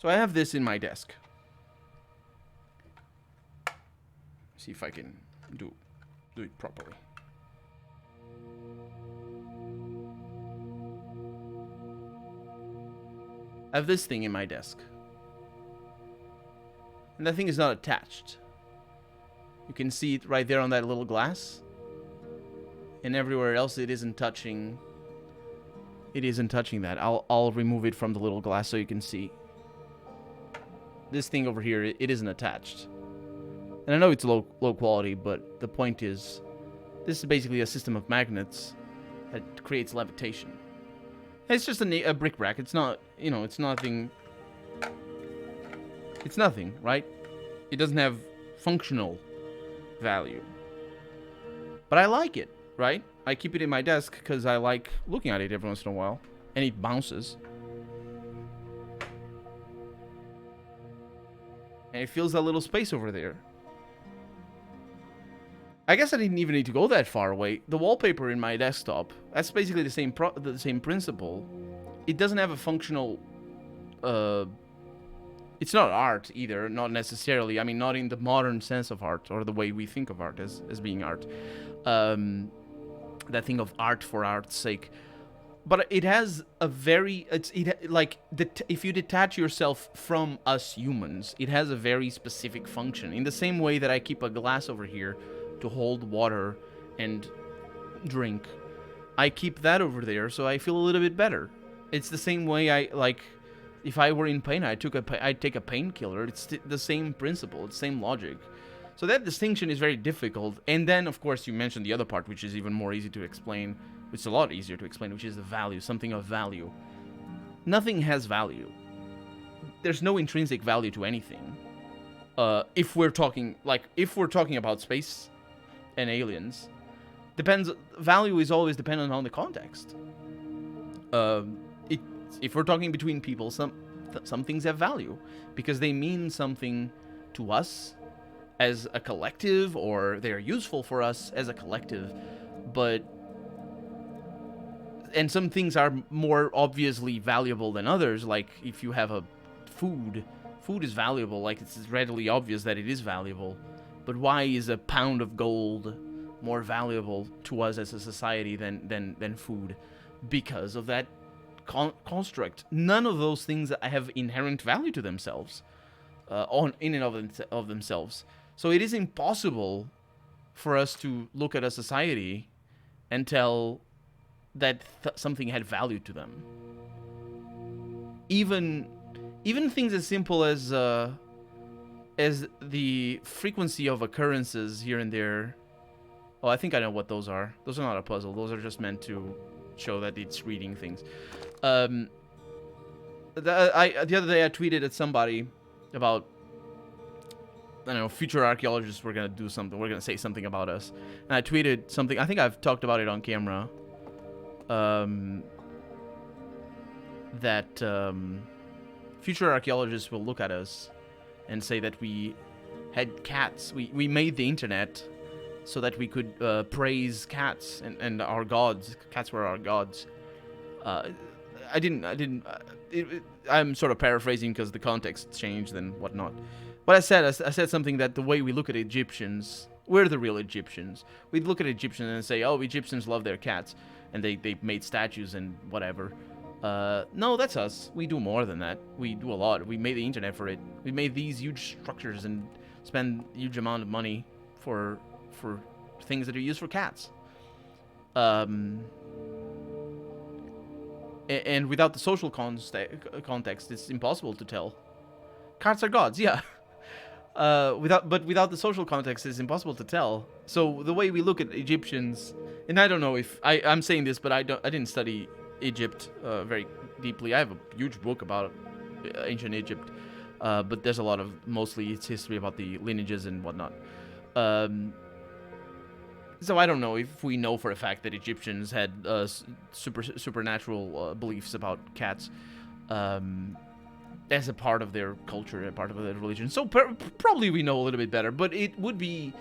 So I have this in my desk. See if I can do it properly. I have this thing in my desk. And that thing is not attached. You can see it right there on that little glass. And everywhere else it isn't touching. It isn't touching that. I'll remove it from the little glass so you can see. This thing over here, it isn't attached. And I know it's low quality, but the point is, this is basically a system of magnets that creates levitation. It's just a bric-a-brac. It's not, it's nothing. It's nothing, right? It doesn't have functional value. But I like it, right? I keep it in my desk because I like looking at it every once in a while. And it bounces. And it fills that little space over there. I guess I didn't even need to go that far away. The wallpaper in my desktop, that's basically the same principle. It doesn't have a functional... It's not art either, not necessarily. I mean, not in the modern sense of art, or the way we think of art as being art. That thing of art for art's sake. But it has a very... if you detach yourself from us humans, it has a very specific function. In the same way that I keep a glass over here to hold water and drink, I keep that over there so I feel a little bit better. It's the same way if I were in pain, I'd take a painkiller. It's the same principle, it's the same logic. So that distinction is very difficult. And then, of course, you mentioned the other part, which is even more easy to explain. It's a lot easier to explain, which is the value, something of value. Nothing has value. There's no intrinsic value to anything. If we're talking about space and aliens, value is always dependent on the context. If we're talking between people, some things have value because they mean something to us as a collective, or they're useful for us as a collective. And some things are more obviously valuable than others. Like if you have food is valuable. Like it's readily obvious that it is valuable. But why is a pound of gold more valuable to us as a society than food? Because of that construct. None of those things have inherent value to themselves, in and of themselves. So it is impossible for us to look at a society and tell that something had value to them. Even things as simple as the frequency of occurrences here and there. Oh, I think I know what those are. Those are not a puzzle. Those are just meant to show that it's reading things. The other day I tweeted at somebody about I don't know, future archaeologists were gonna do something. We're gonna say something about us. And I tweeted something. I think I've talked about it on camera. That future archaeologists will look at us and say that we had cats. We made the internet so that we could praise cats and our gods. Cats were our gods. I'm sort of paraphrasing because the context changed and whatnot. But I said something that the way we look at Egyptians, we're the real Egyptians. We look at Egyptians and say, oh, Egyptians love their cats, and they made statues and whatever. No, that's us. We do more than that. We do a lot. We made the internet for it. We made these huge structures and spend huge amount of money for things that are used for cats. And without the social context, it's impossible to tell. Cats are gods, yeah. Without the social context, it's impossible to tell. So the way we look at Egyptians, and I don't know if I'm saying this, but I didn't study Egypt very deeply. I have a huge book about ancient Egypt, but there's a lot of, mostly it's history about the lineages and whatnot. So I don't know if we know for a fact that Egyptians had supernatural beliefs about cats as a part of their culture, a part of their religion. So probably we know a little bit better, but it would be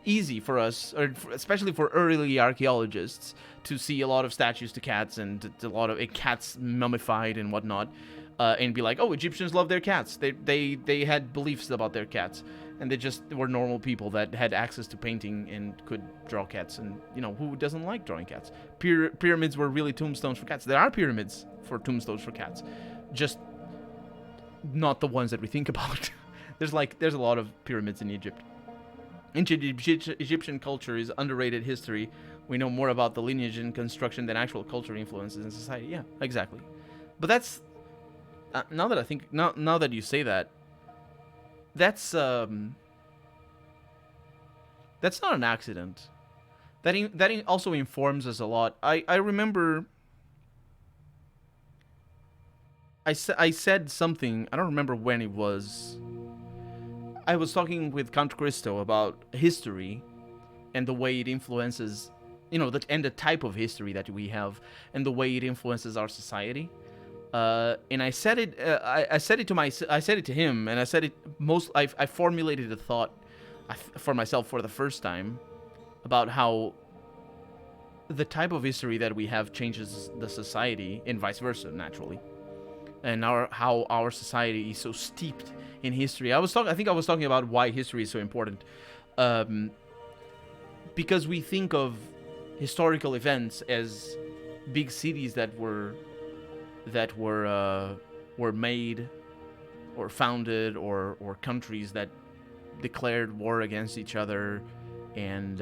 easy for us, or especially for early archaeologists, to see a lot of statues to cats and a lot of cats mummified and whatnot, and be like, oh, Egyptians love their cats. They had beliefs about their cats, and they just were normal people that had access to painting and could draw cats. And who doesn't like drawing cats? Pyramids were really tombstones for cats. There are pyramids for tombstones for cats, just not the ones that we think about. There's a lot of pyramids in Egypt. Ancient Egyptian culture is underrated history. We know more about the lineage and construction than actual cultural influences in society. Yeah, exactly. But that's now that you say that, that's not an accident. That also informs us a lot. I remember I said something. I don't remember when it was. I was talking with Count Cristo about history and the way it influences, and the type of history that we have and the way it influences our society. And I said it. I said it to him, and I said it I formulated a thought for myself for the first time about how the type of history that we have changes the society, and vice versa, naturally. And how our society is so steeped in history. I think I was talking about why history is so important, because we think of historical events as big cities that were made or founded, or countries that declared war against each other, and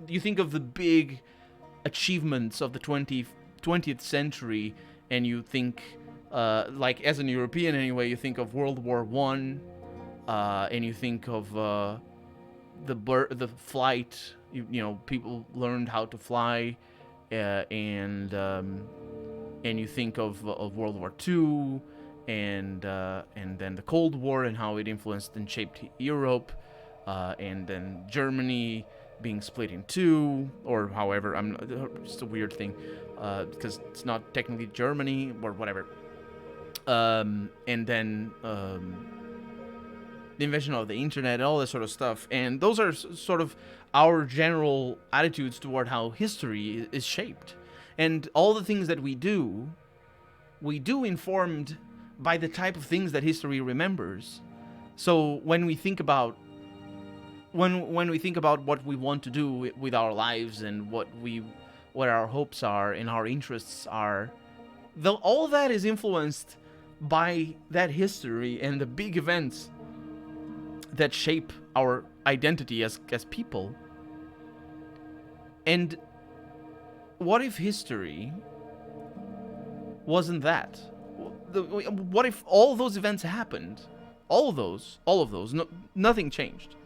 you think of the big achievements of the 20th century, and you think, as an European anyway, you think of World War I, and you think of the flight. People learned how to fly, and you think of World War II, and then the Cold War and how it influenced and shaped Europe, and then Germany being split in two, or however, it's a weird thing, because it's not technically Germany or whatever. And then the invention of the internet and all this sort of stuff. And those are sort of our general attitudes toward how history is shaped. And all the things that we do informed by the type of things that history remembers. So when we think about when we think about what we want to do with our lives and what our hopes are and our interests are, all that is influenced by that history and the big events that shape our identity as people. And what if history wasn't that? What if all those events happened? All of those, nothing changed.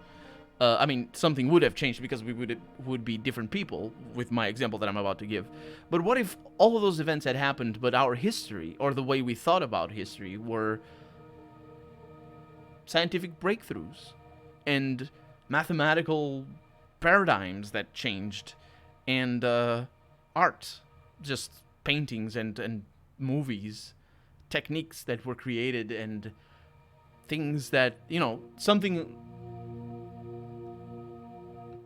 Something would have changed because we would be different people with my example that I'm about to give. But what if all of those events had happened, but our history, or the way we thought about history, scientific breakthroughs and mathematical paradigms that changed, and art, just paintings and movies, techniques that were created, and things that, something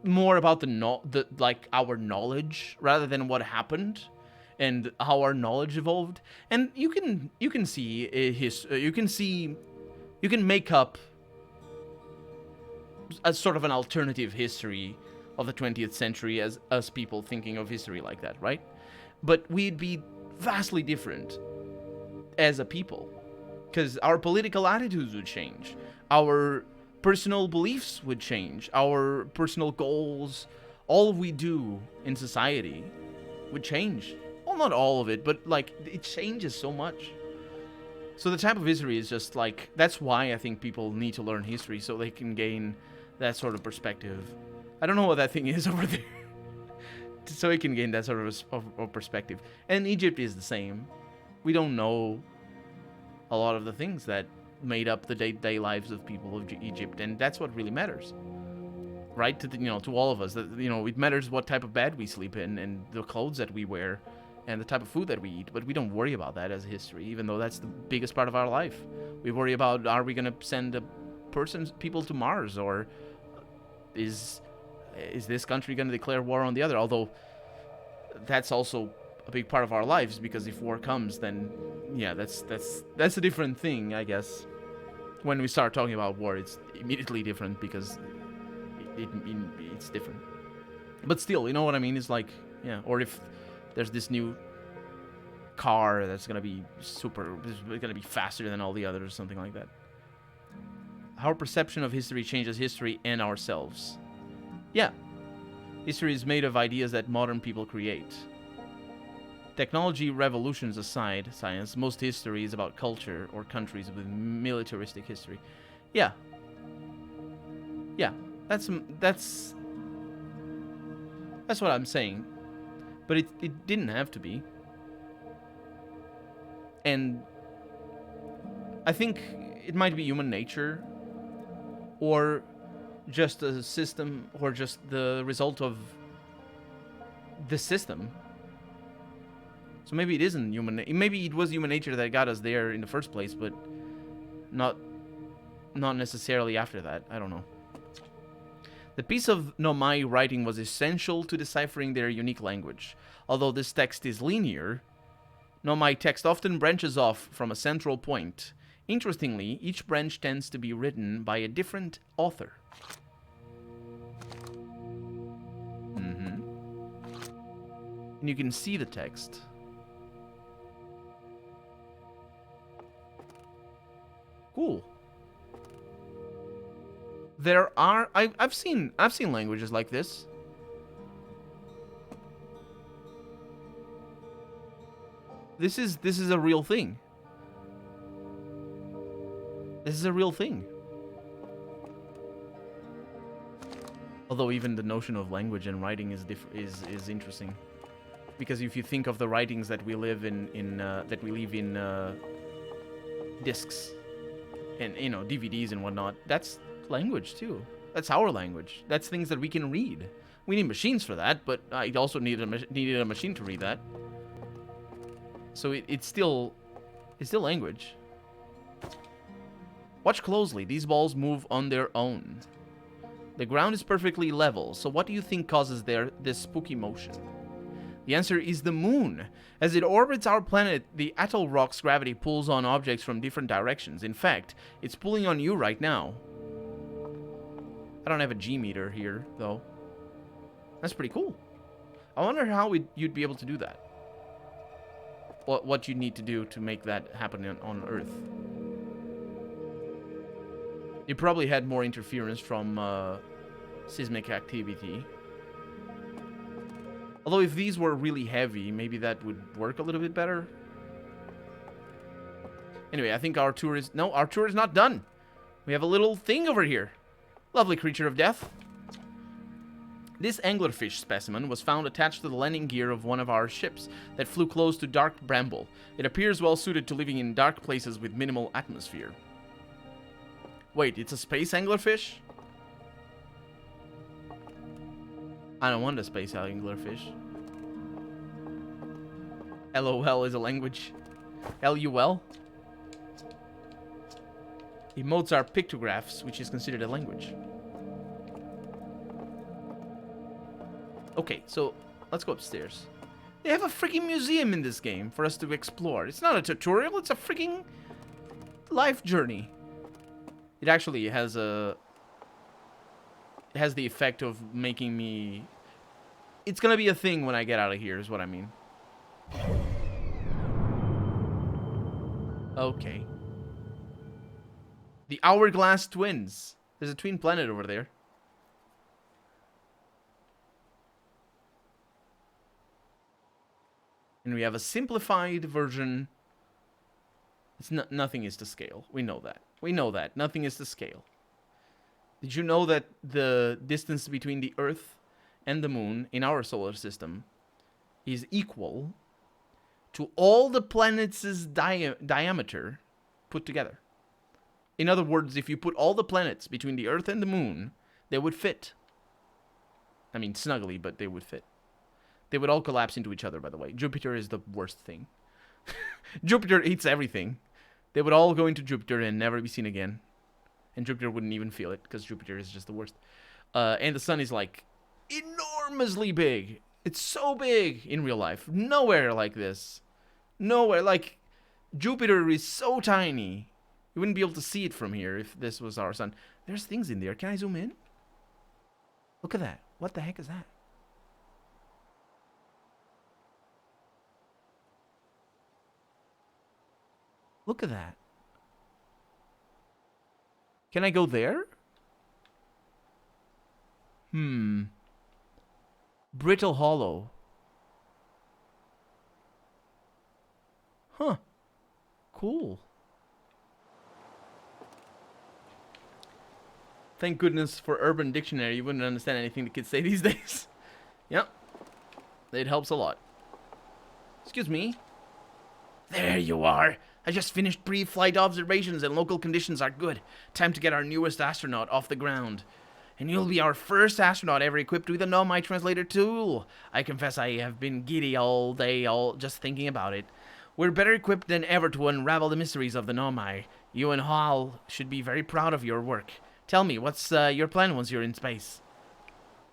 more about the like our knowledge rather than what happened and how our knowledge evolved. And you can see you can make up a sort of an alternative history of the 20th century as us people thinking of history like that, right? But we'd be vastly different as a people, because our political attitudes would change, our personal beliefs would change, our personal goals, all we do in society would change. Well, not all of it, but like it changes so much. So the type of history is just like, that's why I think people need to learn history, so they can gain that sort of perspective. I don't know what that thing is over there. So it can gain that sort of perspective. And Egypt is the same. We don't know a lot of the things that made up the day-to-day lives of people of Egypt, and that's what really matters, right? To all of us, that it matters what type of bed we sleep in, and the clothes that we wear, and the type of food that we eat. But we don't worry about that as history, even though that's the biggest part of our life. We worry about, are we gonna send people to Mars, or is this country gonna declare war on the other? Although that's also a big part of our lives, because if war comes, then yeah, that's a different thing, I guess. When we start talking about war, it's immediately different, because it's different. But still, you know what I mean? It's like, yeah, or if there's this new car that's gonna be faster than all the others, or something like that. Our perception of history changes history and ourselves. Yeah, history is made of ideas that modern people create. Technology revolutions aside, science, most history is about culture or countries with militaristic history. Yeah. Yeah, that's what I'm saying. But it didn't have to be. And I think it might be human nature, or just a system, or just the result of the system. So maybe it isn't human. Maybe it was human nature that got us there in the first place, but not necessarily after that. I don't know. The piece of Nomai writing was essential to deciphering their unique language. Although this text is linear, Nomai text often branches off from a central point. Interestingly, each branch tends to be written by a different author. And you can see the text. Cool. There are I've seen languages like this. This is a real thing. This is a real thing. Although even the notion of language and writing is interesting, because if you think of the writings that we live in discs and DVDs and whatnot, that's language too. That's our language. That's things that we can read. We need machines for that, but I also needed a machine to read that. So it's still language. Watch closely. These balls move on their own. The ground is perfectly level, so what do you think causes this spooky motion? The answer is the moon. As it orbits our planet, the atoll rock's gravity pulls on objects from different directions. In fact, it's pulling on you right now. I don't have a G-meter here, though. That's pretty cool. I wonder how you'd be able to do that. What you need to do to make that happen on Earth. You probably had more interference from seismic activity. Although if these were really heavy, maybe that would work a little bit better. Anyway, I think our tour is not done. We have a little thing over here. Lovely creature of death. This anglerfish specimen was found attached to the landing gear of one of our ships that flew close to dark bramble. It appears well suited to living in dark places with minimal atmosphere. Wait, it's a space anglerfish? I don't want a space anglerfish. LOL is a language. LUL? Emotes are pictographs, which is considered a language. Okay, so let's go upstairs. They have a freaking museum in this game for us to explore. It's not a tutorial, it's a freaking life journey. It actually has a... It has the effect of making me... It's gonna be a thing when I get out of here, is what I mean. Okay. The Hourglass Twins. There's a twin planet over there. And we have a simplified version. It's nothing is to scale. We know that. We know that. Nothing is to scale. Did you know that the distance between the Earth and the Moon in our solar system is equal to all the planets' diameter put together? In other words, if you put all the planets between the Earth and the Moon, they would fit. I mean, snugly, but they would fit. They would all collapse into each other, by the way. Jupiter is the worst thing. Jupiter eats everything. They would all go into Jupiter and never be seen again. And Jupiter wouldn't even feel it, because Jupiter is just the worst. And the sun is, like, enormously big. It's so big in real life. Nowhere like this. Nowhere. Like, Jupiter is so tiny. You wouldn't be able to see it from here if this was our sun. There's things in there. Can I zoom in? Look at that. What the heck is that? Look at that. Can I go there? Brittle Hollow. Huh. Cool. Thank goodness for Urban Dictionary. You wouldn't understand anything the kids say these days. Yep. It helps a lot. Excuse me. There you are. I just finished pre-flight observations and local conditions are good. Time to get our newest astronaut off the ground. And you'll be our first astronaut ever equipped with a Nomai translator tool. I confess I have been giddy all day, just thinking about it. We're better equipped than ever to unravel the mysteries of the Nomai. You and Hal should be very proud of your work. Tell me, what's your plan once you're in space?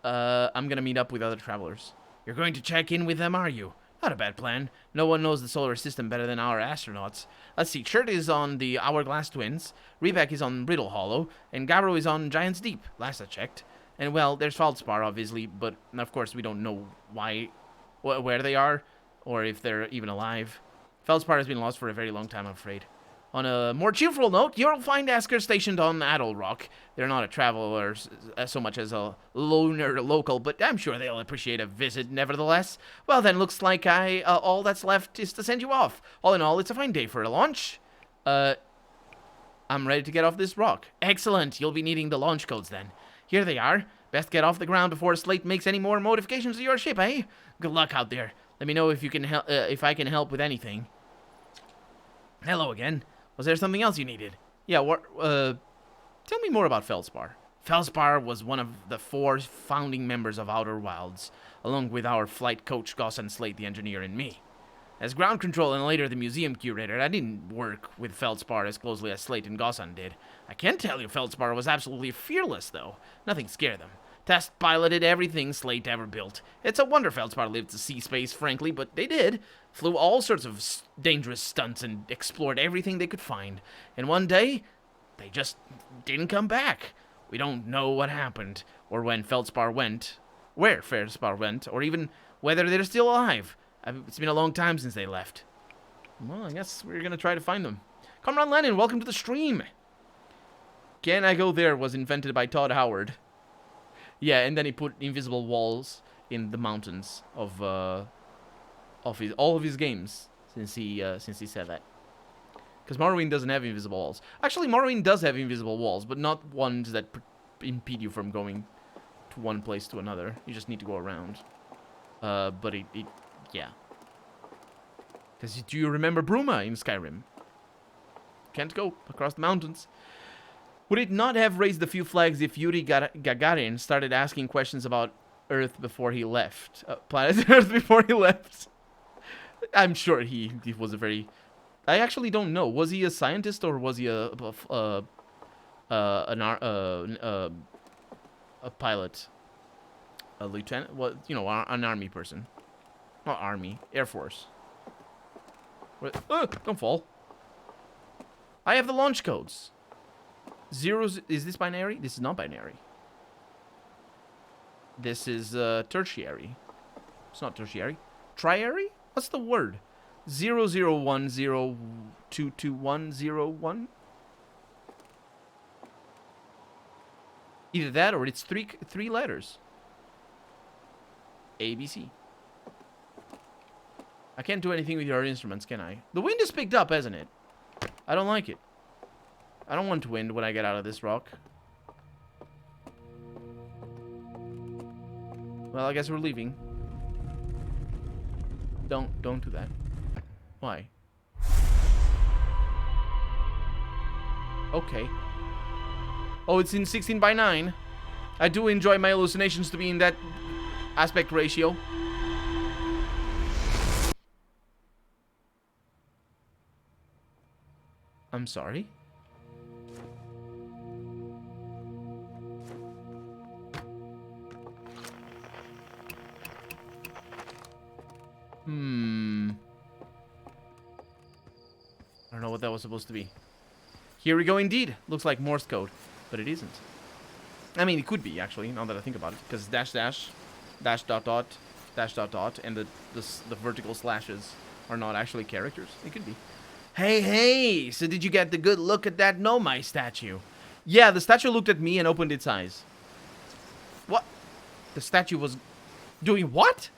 I'm gonna meet up with other travelers. You're going to check in with them, are you? Not a bad plan. No one knows the solar system better than our astronauts. Let's see, Chert is on the Hourglass Twins, Rebek is on Brittle Hollow, and Gabro is on Giant's Deep, last I checked. And well, there's Feldspar, obviously, but of course we don't know where they are, or if they're even alive. Feldspar has been lost for a very long time, I'm afraid. On a more cheerful note, you'll find Asker stationed on Adel Rock. They're not a traveler so much as a loner local, but I'm sure they'll appreciate a visit nevertheless. Well then, looks like all that's left is to send you off. All in all, it's a fine day for a launch. I'm ready to get off this rock. Excellent, you'll be needing the launch codes then. Here they are. Best get off the ground before Slate makes any more modifications to your ship, eh? Good luck out there. Let me know if you can if I can help with anything. Hello again. Was there something else you needed? Yeah, tell me more about Feldspar. Feldspar was one of the 4 founding members of Outer Wilds, along with our flight coach, Gossan Slate, the engineer, and me. As ground control and later the museum curator, I didn't work with Feldspar as closely as Slate and Gossan did. I can tell you Feldspar was absolutely fearless, though. Nothing scared them. Test piloted everything Slate ever built. It's a wonder Feldspar lived to see space, frankly, but they did. Flew all sorts of dangerous stunts and explored everything they could find. And one day, they just didn't come back. We don't know what happened, or when Feldspar went, where Feldspar went, or even whether they're still alive. It's been a long time since they left. Well, I guess we're gonna try to find them. Comrade Lennon, welcome to the stream. Can I Go There was invented by Todd Howard. Yeah, and then he put invisible walls in the mountains of all of his games since he said that. Because Morrowind doesn't have invisible walls. Actually, Morrowind does have invisible walls, but not ones that impede you from going to one place to another. You just need to go around. But yeah. Because do you remember Bruma in Skyrim? Can't go across the mountains. Would it not have raised a few flags if Yuri Gagarin started asking questions about Earth before he left? Planet Earth before he left? I'm sure he was a very... I actually don't know. Was he a scientist or was he a pilot? A lieutenant? What, you know, an army person. Not army. Air Force. Don't fall. I have the launch codes. Zeros. Is this binary? This is not binary. This is tertiary. It's not tertiary. Triary? What's the word? 0010222101. Either that or it's three letters. ABC. I can't do anything with your instruments, can I? The wind is picked up, hasn't it? I don't like it. I don't want wind when I get out of this rock. Well, I guess we're leaving. Don't do that. Why? Okay. Oh, it's in 16:9. I do enjoy my hallucinations to be in that aspect ratio. I'm sorry. I don't know what that was supposed to be. Here we go indeed. Looks like Morse code, but it isn't. I mean, it could be, actually, now that I think about it. Because dash dash, dash dot dot, dash dot dot, and the vertical slashes are not actually characters. It could be. Hey, so did you get the good look at that Nomai statue? Yeah, the statue looked at me and opened its eyes. What? The statue was doing what?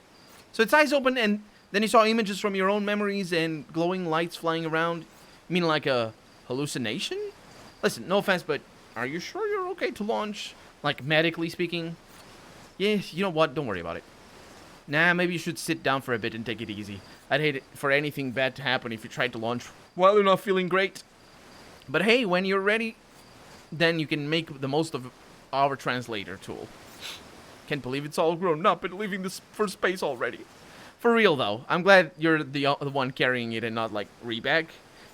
So its eyes opened and then you saw images from your own memories and glowing lights flying around? You mean like a hallucination? Listen, no offense, but are you sure you're okay to launch? Like, medically speaking? Yeah, you know what? Don't worry about it. Nah, maybe you should sit down for a bit and take it easy. I'd hate it for anything bad to happen if you tried to launch while you're not feeling great. But hey, when you're ready, then you can make the most of our translator tool. Can't believe it's all grown up and leaving this for space already. For real, though, I'm glad you're the one carrying it and not, like, Rebag.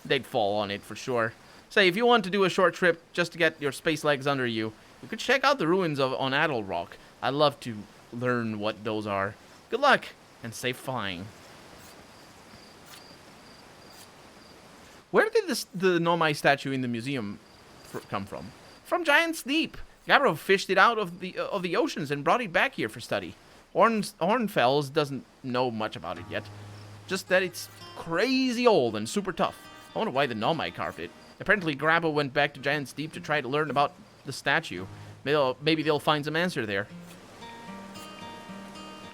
They'd fall on it for sure. Say, if you want to do a short trip just to get your space legs under you, you could check out the ruins on Adel Rock. I'd love to learn what those are. Good luck, and safe flying. Where did the Nomai statue in the museum come from? From Giant's Deep. Gabbro fished it out of the oceans and brought it back here for study. Ornfels doesn't know much about it yet. Just that it's crazy old and super tough. I wonder why the Nomai carved it. Apparently Grabbo went back to Giant's Deep to try to learn about the statue. Maybe they'll find some answer there.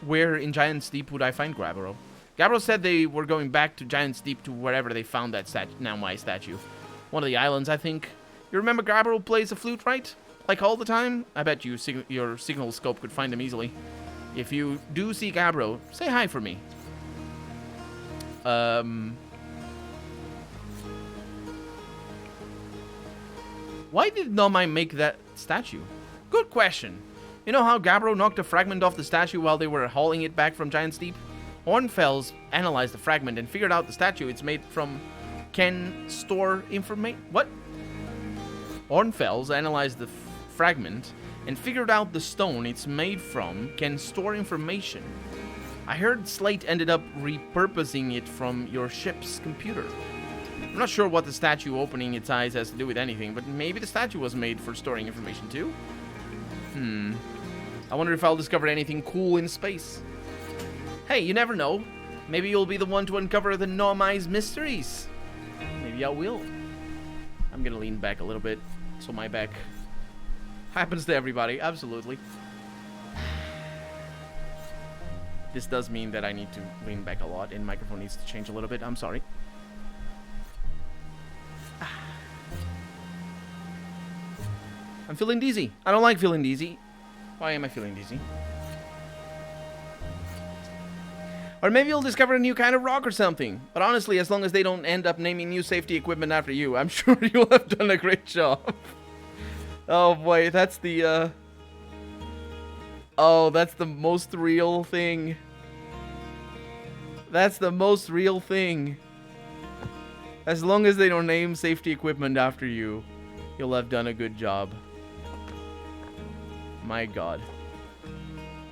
Where in Giant's Deep would I find Gabbro? Gabbro said they were going back to Giant's Deep to wherever they found that Nomai statue. One of the islands, I think. You remember Gabbro plays the flute, right? Like all the time? I bet your signal scope could find him easily. If you do see Gabbro, say hi for me. Why did Nomai make that statue? Good question. You know how Gabbro knocked a fragment off the statue while they were hauling it back from Giant's Deep? Ornfels analyzed the fragment and figured out the statue it's made from can store information. What? Ornfels analyzed the fragment and figured out the stone it's made from can store information. I heard Slate ended up repurposing it from your ship's computer. I'm not sure what the statue opening its eyes has to do with anything, but maybe the statue was made for storing information too? I wonder if I'll discover anything cool in space. Hey, you never know. Maybe you'll be the one to uncover the Nomai's mysteries. Maybe I will. I'm gonna lean back a little bit, so my back happens to everybody, absolutely. This does mean that I need to lean back a lot, and microphone needs to change a little bit. I'm sorry. I'm feeling dizzy. I don't like feeling dizzy. Why am I feeling dizzy? Or maybe you'll discover a new kind of rock or something. But honestly, as long as they don't end up naming new safety equipment after you, I'm sure you'll have done a great job. Oh boy, that's the oh, that's the most real thing. That's the most real thing. As long as they don't name safety equipment after you, you'll have done a good job. My god.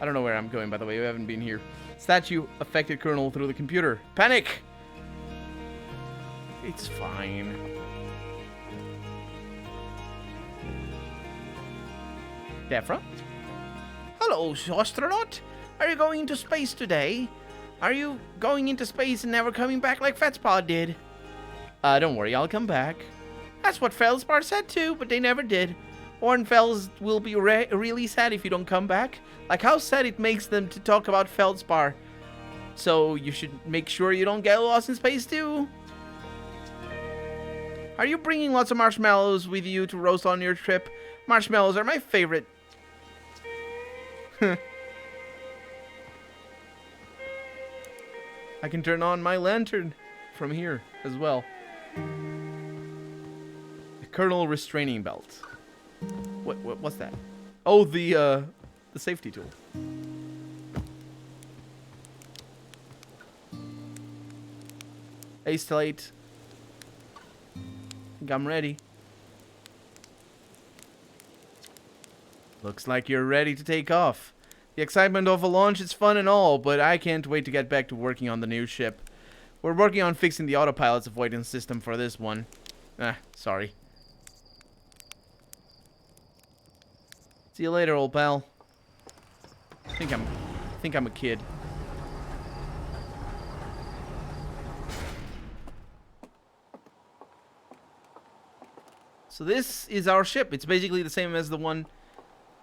I don't know where I'm going, by the way. We haven't been here. Statue affected kernel through the computer. Panic! It's fine. Defra? Hello, astronaut. Are you going into space today? Are you going into space and never coming back like Fatspod did? Don't worry, I'll come back. That's what Feldspar said too, but they never did. Ornfels will be really sad if you don't come back. Like how sad it makes them to talk about Feldspar. So you should make sure you don't get lost in space too. Are you bringing lots of marshmallows with you to roast on your trip? Marshmallows are my favorite. I can turn on my lantern from here as well. The kernel restraining belt. What's that? Oh, the safety tool. Ace Slate. I think I'm ready. Looks like you're ready to take off. The excitement of a launch is fun and all, but I can't wait to get back to working on the new ship. We're working on fixing the autopilot's avoidance system for this one. Sorry. See you later, old pal. I think I'm a kid. So this is our ship. It's basically the same as the one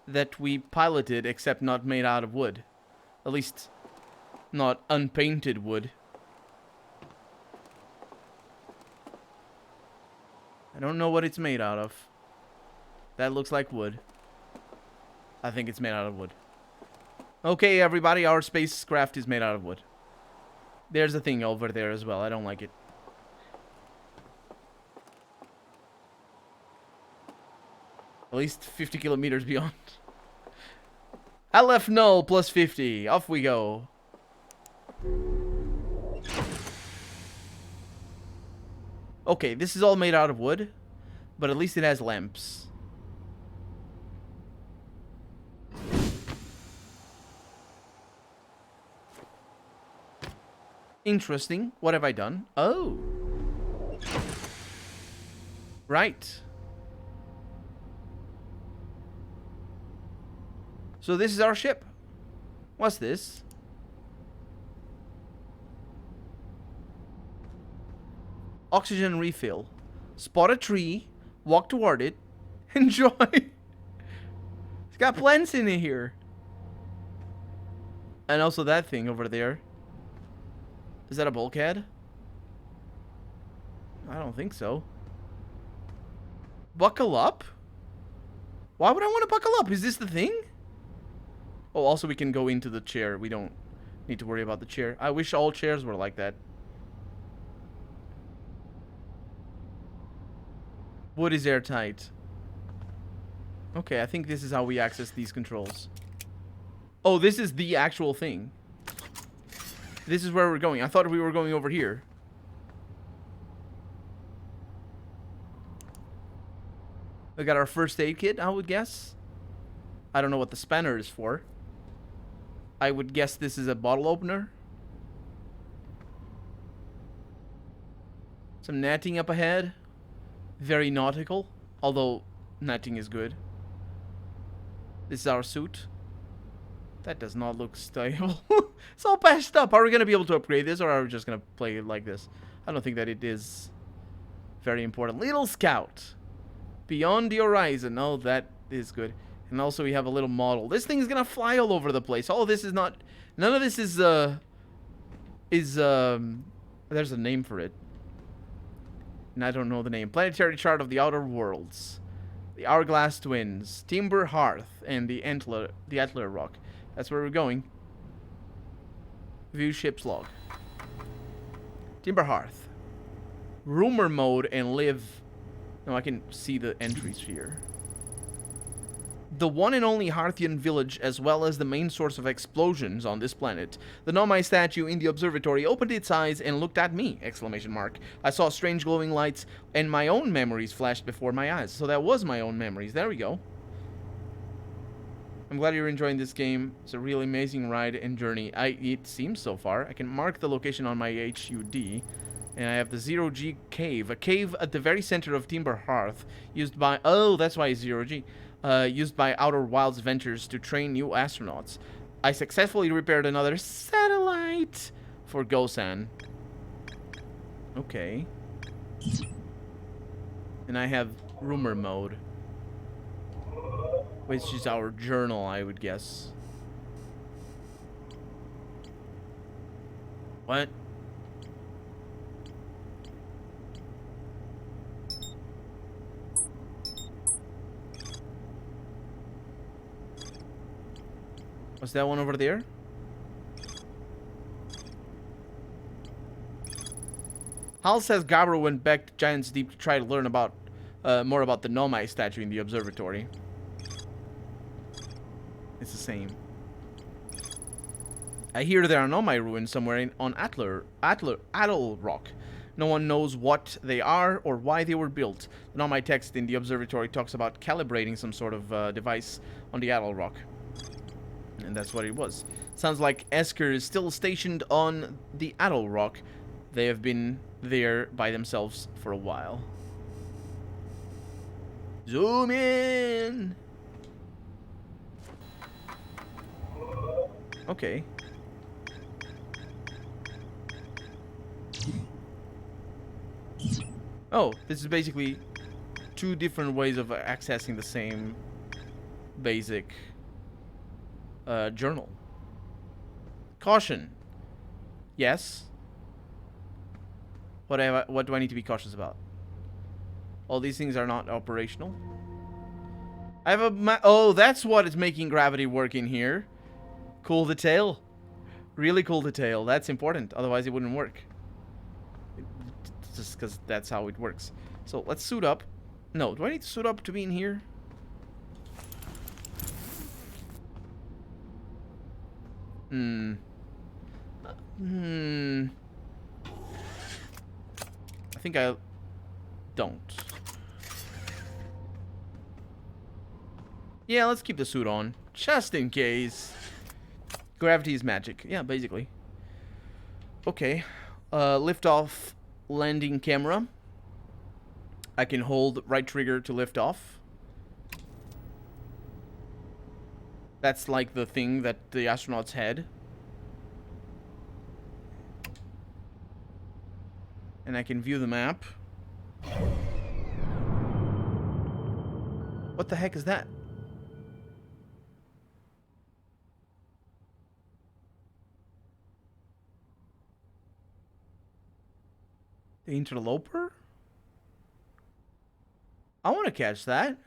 that we piloted, except not made out of wood. At least, not unpainted wood. I don't know what it's made out of. That looks like wood. I think it's made out of wood. Okay, everybody, our spacecraft is made out of wood. There's a thing over there as well. I don't like it. At least 50 kilometers beyond. LF null plus 50. Off we go. Okay, this is all made out of wood, but at least it has lamps. Interesting. What have I done? Oh. Right. So this is our ship. What's this? Oxygen refill. Spot a tree. Walk toward it. Enjoy. It's got plants in here. And also that thing over there. Is that a bulkhead? I don't think so. Buckle up? Why would I want to buckle up? Is this the thing? Oh, also we can go into the chair. We don't need to worry about the chair. I wish all chairs were like that. Wood is airtight. Okay, I think this is how we access these controls. Oh, this is the actual thing. This is where we're going. I thought we were going over here. We got our first aid kit, I would guess. I don't know what the spanner is for. I would guess this is a bottle opener. Some netting up ahead. Very nautical. Although, netting is good. This is our suit. That does not look stable. It's all patched up. Are we going to be able to upgrade this, or are we just going to play it like this? I don't think that it is very important. Little Scout. Beyond the horizon. Oh, that is good. And also we have a little model. This thing is going to fly all over the place. All of this is not... None of this is... there's a name for it. And I don't know the name. Planetary chart of the outer worlds. The Hourglass Twins. Timber Hearth. And the Antler Rock. That's where we're going. View ship's log. Timber Hearth. Rumor mode and live. No, I can see the entries here. the one and only Harthian village, as well as the main source of explosions on this planet. The Nomai statue in the observatory opened its eyes and looked at me! Exclamation mark. I saw strange glowing lights, and my own memories flashed before my eyes. So that was my own memories. There we go. I'm glad you're enjoying this game. It's a really amazing ride and journey. It seems so far. I can mark the location on my HUD. And I have the Zero-G cave. A cave at the very center of Timber Hearth, used by... Oh, that's why it's Zero-G. Used by Outer Wilds Ventures to train new astronauts. I successfully repaired another satellite for Gosan. Okay. And I have rumor mode, which is our journal, I would guess. What? Was that one over there? Hal says Gabriel went back to Giant's Deep to try to learn about more about the Nomai statue in the observatory. It's the same. I hear there are Nomai ruins somewhere on Atl Rock. No one knows what they are or why they were built. The Nomai text in the observatory talks about calibrating some sort of device on the Atl Rock. And that's what it was. Sounds like Esker is still stationed on the Atl Rock. They have been there by themselves for a while. Zoom in! Okay. Oh, this is basically two different ways of accessing the same basic journal. Caution. Yes. What do I need to be cautious about? All these things are not operational. I have a oh, that's what is making gravity work in here. Cool detail. Really cool detail. That's important. Otherwise, it wouldn't work. Just because that's how it works. So let's suit up. No, do I need to suit up to be in here? I think I don't. Yeah, let's keep the suit on. Just in case. Gravity is magic. Yeah, basically. Okay. Lift off landing camera. I can hold right trigger to lift off. That's like the thing that the astronauts had. And I can view the map. What the heck is that? The interloper? I want to catch that.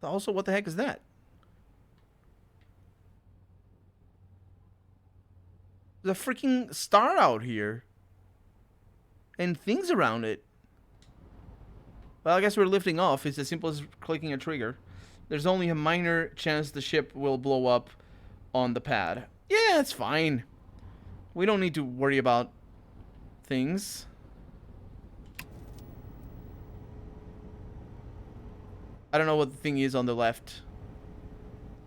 Also, what the heck is that? There's a freaking star out here. And things around it. Well, I guess we're lifting off. It's as simple as clicking a trigger. There's only a minor chance the ship will blow up on the pad. Yeah, it's fine. We don't need to worry about things. I don't know what the thing is on the left.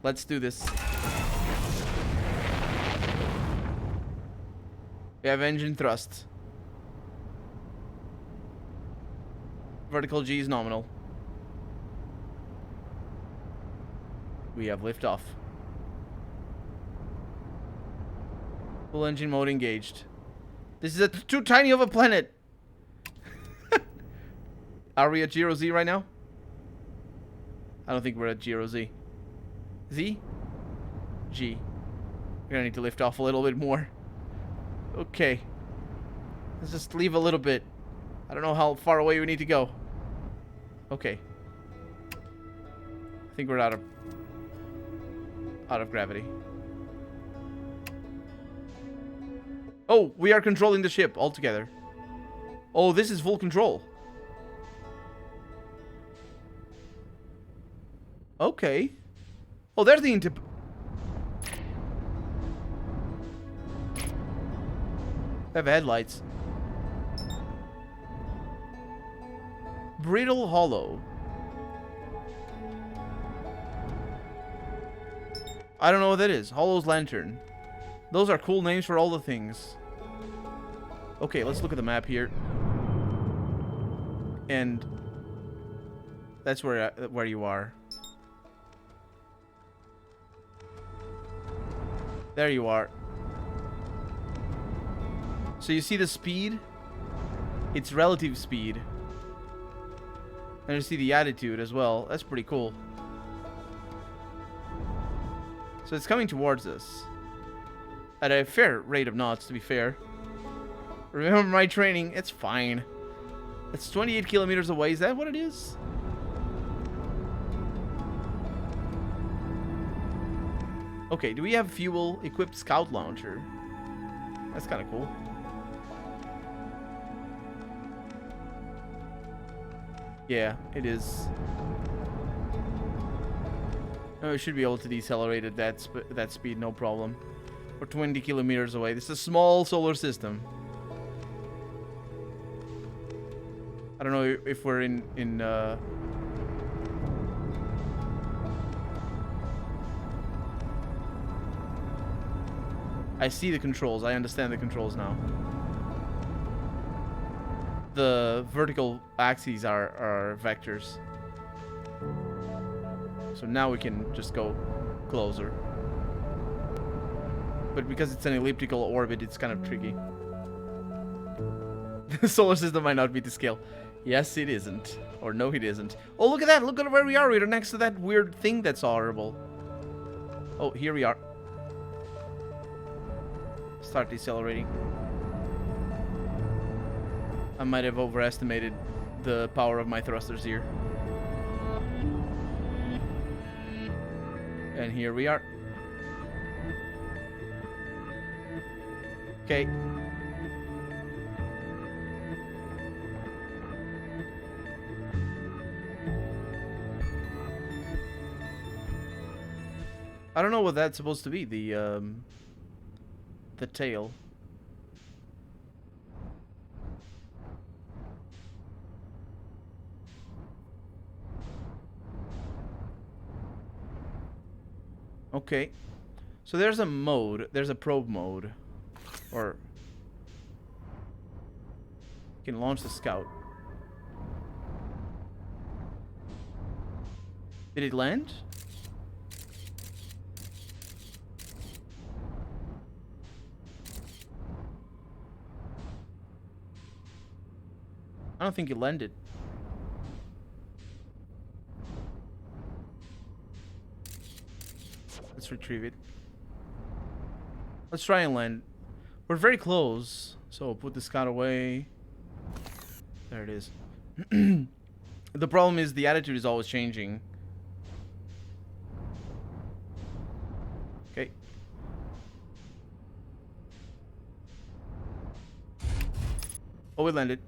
Let's do this. We have engine thrust. Vertical G is nominal. We have liftoff. Full engine mode engaged. This is too tiny of a planet. Are we at 0Z right now? I don't think we're at 0Z. Z? G. We're gonna need to lift off a little bit more. Okay. Let's just leave a little bit. I don't know how far away we need to go. Okay. I think we're out of gravity. Oh, we are controlling the ship altogether. Oh, this is full control. Okay. Oh, there's the They have headlights. Brittle Hollow. I don't know what that is. Hollow's Lantern. Those are cool names for all the things. Okay, let's look at the map here. And that's where you are. There you are. So you see the speed? It's relative speed. And you see the attitude as well. That's pretty cool. So it's coming towards us. At a fair rate of knots, to be fair. Remember my training? It's fine. It's 28 kilometers away. Is that what it is? Okay, do we have fuel-equipped scout launcher? That's kind of cool. Yeah, it is. Oh, we should be able to decelerate at that speed, no problem. We're 20 kilometers away. This is a small solar system. I don't know if we're in I see the controls. I understand the controls now. The vertical axes are vectors. So now we can just go closer. But because it's an elliptical orbit, it's kind of tricky. The solar system might not be to scale. Yes, it isn't. Or no, it isn't. Oh, look at that. Look at where we are. We're next to that weird thing that's horrible. Oh, here we are. Start decelerating. I might have overestimated the power of my thrusters here. And here we are. Okay. I don't know what that's supposed to be, the tail. Okay. So there's a mode, there's a probe mode. Or you can launch the scout. Did it land? I don't think it landed. Let's retrieve it. Let's try and land. We're very close, so put the scout away. There it is. The problem is the attitude is always changing. Okay. Oh, it landed.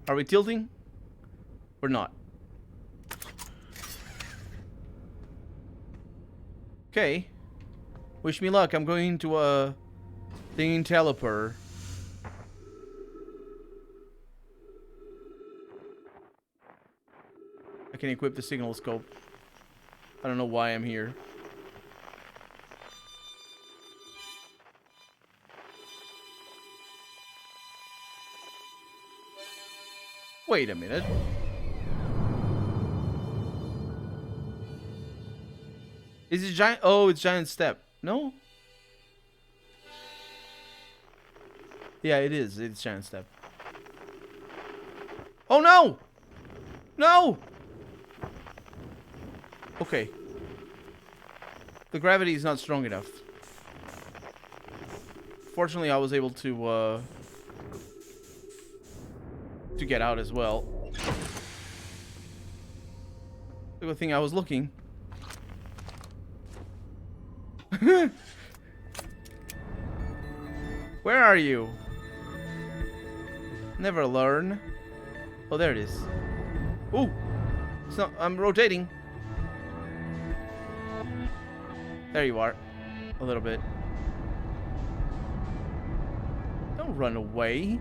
Are we tilting? Or not? Okay. Wish me luck. I'm going to the Interloper. I can equip the signal scope. I don't know why I'm here. Wait a minute. Is it giant? Oh, it's giant step. No? Yeah, it is. It's giant step. Oh, no! No! Okay. The gravity is not strong enough. Fortunately, I was able to get out as well. Good thing I was looking. Where are you? Never learn. Oh, there it is. Ooh. It's not, I'm rotating. There you are. A little bit. Don't run away.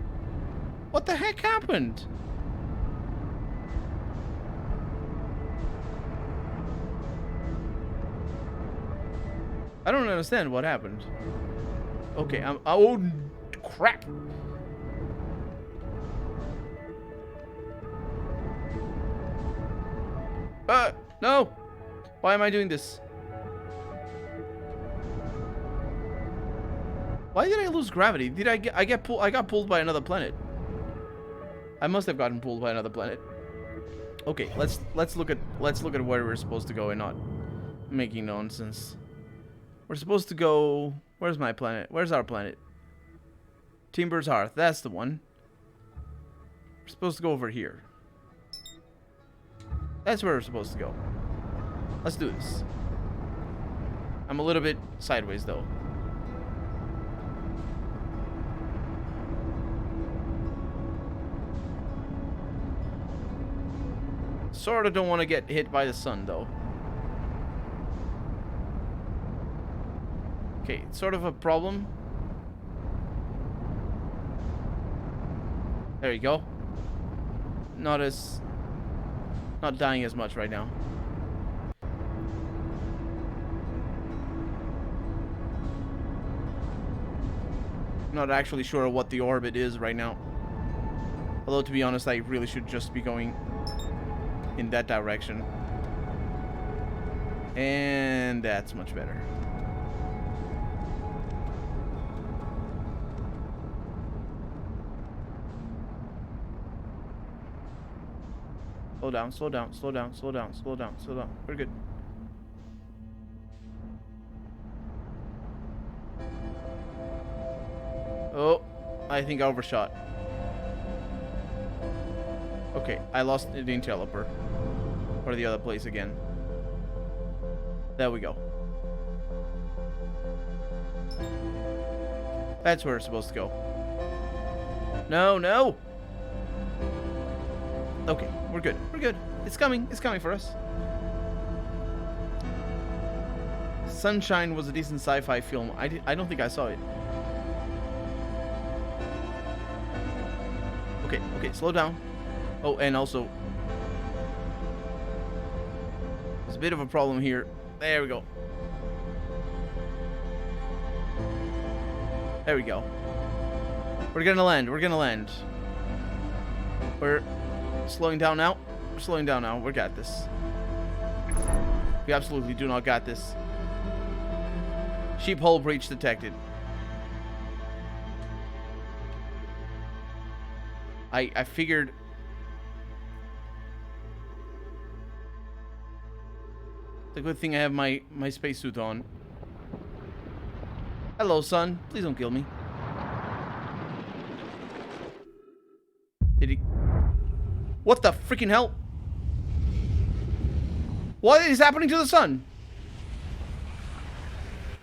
What the heck happened? I don't understand what happened. Okay, oh, crap. No. Why am I doing this? Why did I lose gravity? Did I get pulled? I got pulled by another planet. I must have gotten pulled by another planet. Okay, let's look at where we're supposed to go and not making nonsense. We're supposed to go. Where's my planet? Where's our planet? Timber's Hearth. That's the one. We're supposed to go over here. That's where we're supposed to go. Let's do this. I'm a little bit sideways though. Sort of don't want to get hit by the sun though. Okay, it's sort of a problem. There you go. Not dying as much right now. Not actually sure what the orbit is right now. Although, to be honest, I really should just be going in that direction. And that's much better. Slow down, slow down, slow down, slow down, slow down, slow down. We're good. Oh, I think I overshot. Okay, I lost the interloper. Or the other place again. There we go. That's where we're supposed to go. No, no! Okay, we're good. We're good. It's coming. It's coming for us. Sunshine was a decent sci-fi film. I don't think I saw it. Okay, okay, slow down. Oh, and also, there's a bit of a problem here. There we go. There we go. We're gonna land. We're gonna land. We're slowing down now. We're slowing down now. We got this. We absolutely do not got this. Sheep hole breach detected. I figured. It's a good thing I have my spacesuit on. Hello, son. Please don't kill me. Did he? What the freaking hell? What is happening to the sun?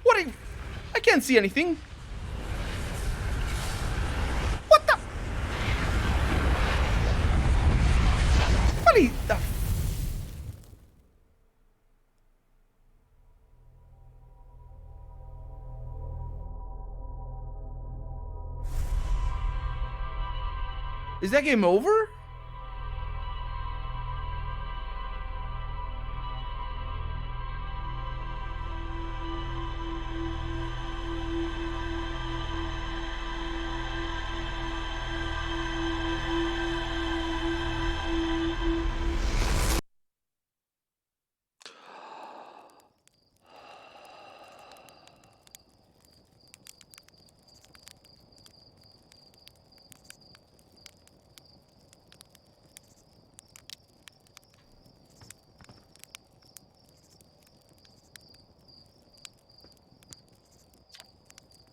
What? I can't see anything. What the? What is the? Is that game over?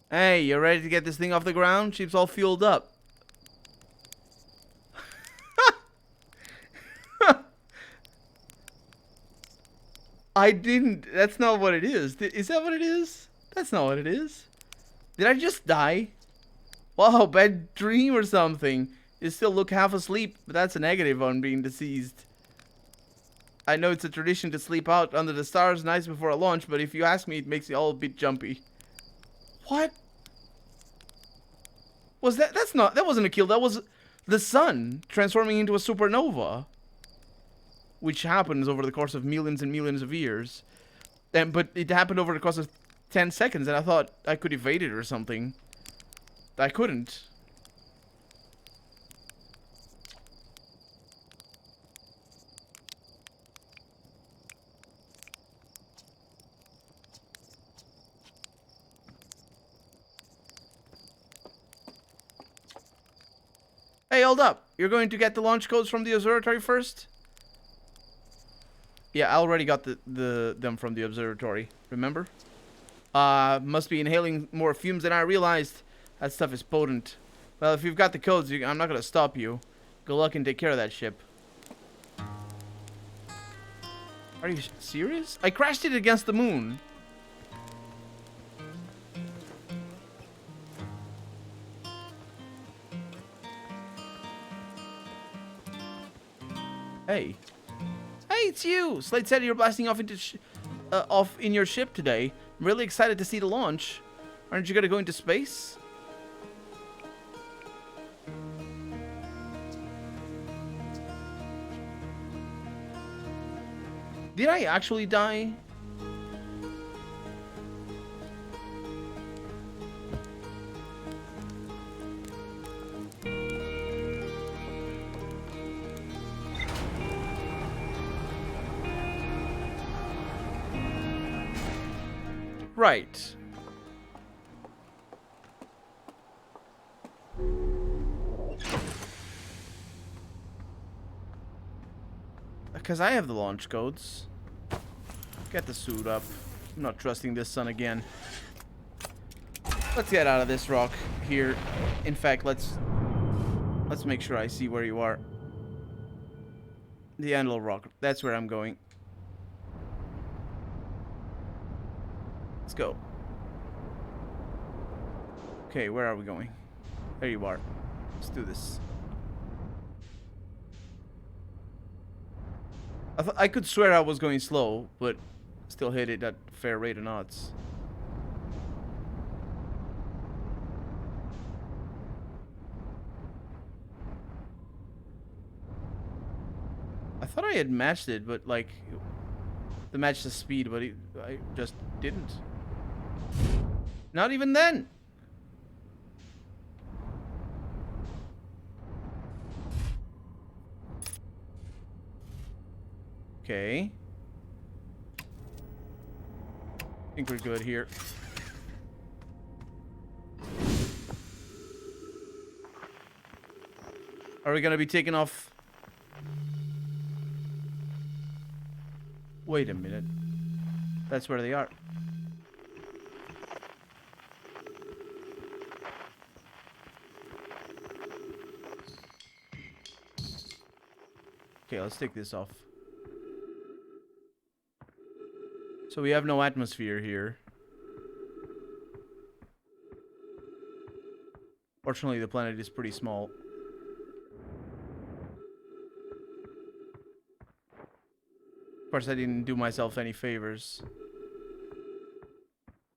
Hey, you ready to get this thing off the ground? Sheep's all fueled up. I didn't. That's not what it is. Is that what it is? That's not what it is. Did I just die? Wow, bad dream or something. You still look half asleep, but that's a negative on being deceased. I know it's a tradition to sleep out under the stars nights before a launch, but if you ask me, it makes me all a bit jumpy. What? Was that? That wasn't a kill. That was the sun transforming into a supernova. Which happens over the course of millions and millions of years. But it happened over the course of 10 seconds, and I thought I could evade it or something. I couldn't. Hey, hold up. You're going to get the launch codes from the observatory first? Yeah, I already got them from the observatory. Remember? Must be inhaling more fumes than I realized. That stuff is potent. Well, if you've got the codes, I'm not gonna stop you. Good luck and take care of that ship. Are you serious? I crashed it against the moon. Hey. Hey, it's you! Slade said you're blasting off in your ship today. I'm really excited to see the launch. Aren't you gonna go into space? Did I actually die? Right. Because I have the launch codes. Get the suit up. I'm not trusting this son again. Let's get out of this rock here. In fact, let's make sure I see where you are. The Antelope Rock. That's where I'm going. Let's go. Okay, where are we going? There you are. Let's do this. I could swear I was going slow, but still hit it at a fair rate of knots. I thought I had matched it, but like the match the speed, but I just didn't. Not even then. Okay. I think we're good here. Are we gonna be taking off? Wait a minute. That's where they are. Okay, let's take this off. So we have no atmosphere here. Fortunately, the planet is pretty small. Of course, I didn't do myself any favors.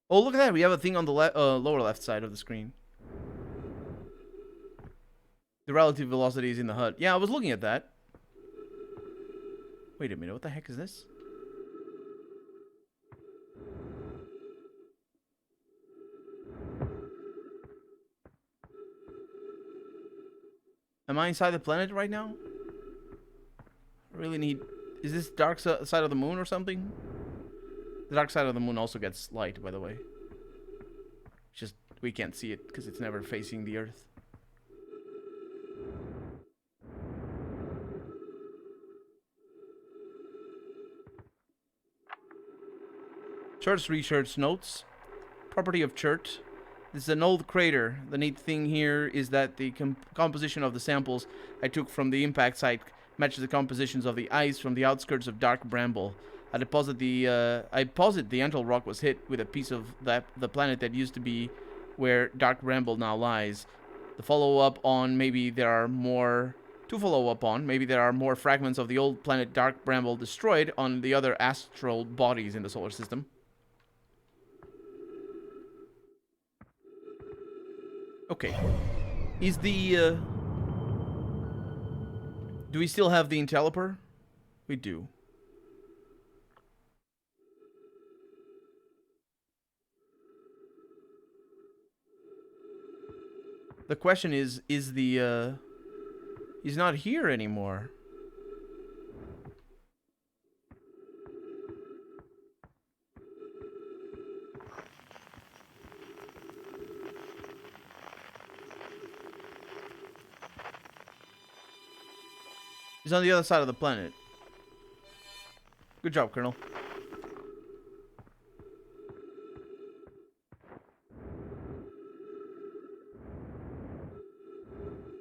Oh, look at that. We have a thing on the lower left side of the screen. The relative velocity is in the HUD. Yeah, I was looking at that. Wait a minute. What the heck is this? Am I inside the planet right now? I really need... Is this dark side of the moon or something? The dark side of the moon also gets light, by the way. Just, we can't see it because it's never facing the Earth. Church research notes. Property of Church. This is an old crater. The neat thing here is that the composition of the samples I took from the impact site matches the compositions of the ice from the outskirts of Dark Bramble. I posit the Antelope Rock was hit with a piece of the planet that used to be where Dark Bramble now lies. The follow-up on maybe there are more... To follow up on, maybe there are more fragments of the old planet Dark Bramble destroyed on the other astral bodies in the solar system. Okay. Is the... Do we still have the Intelliper? We do. The question is the... He's not here anymore. He's on the other side of the planet. Good job, Colonel.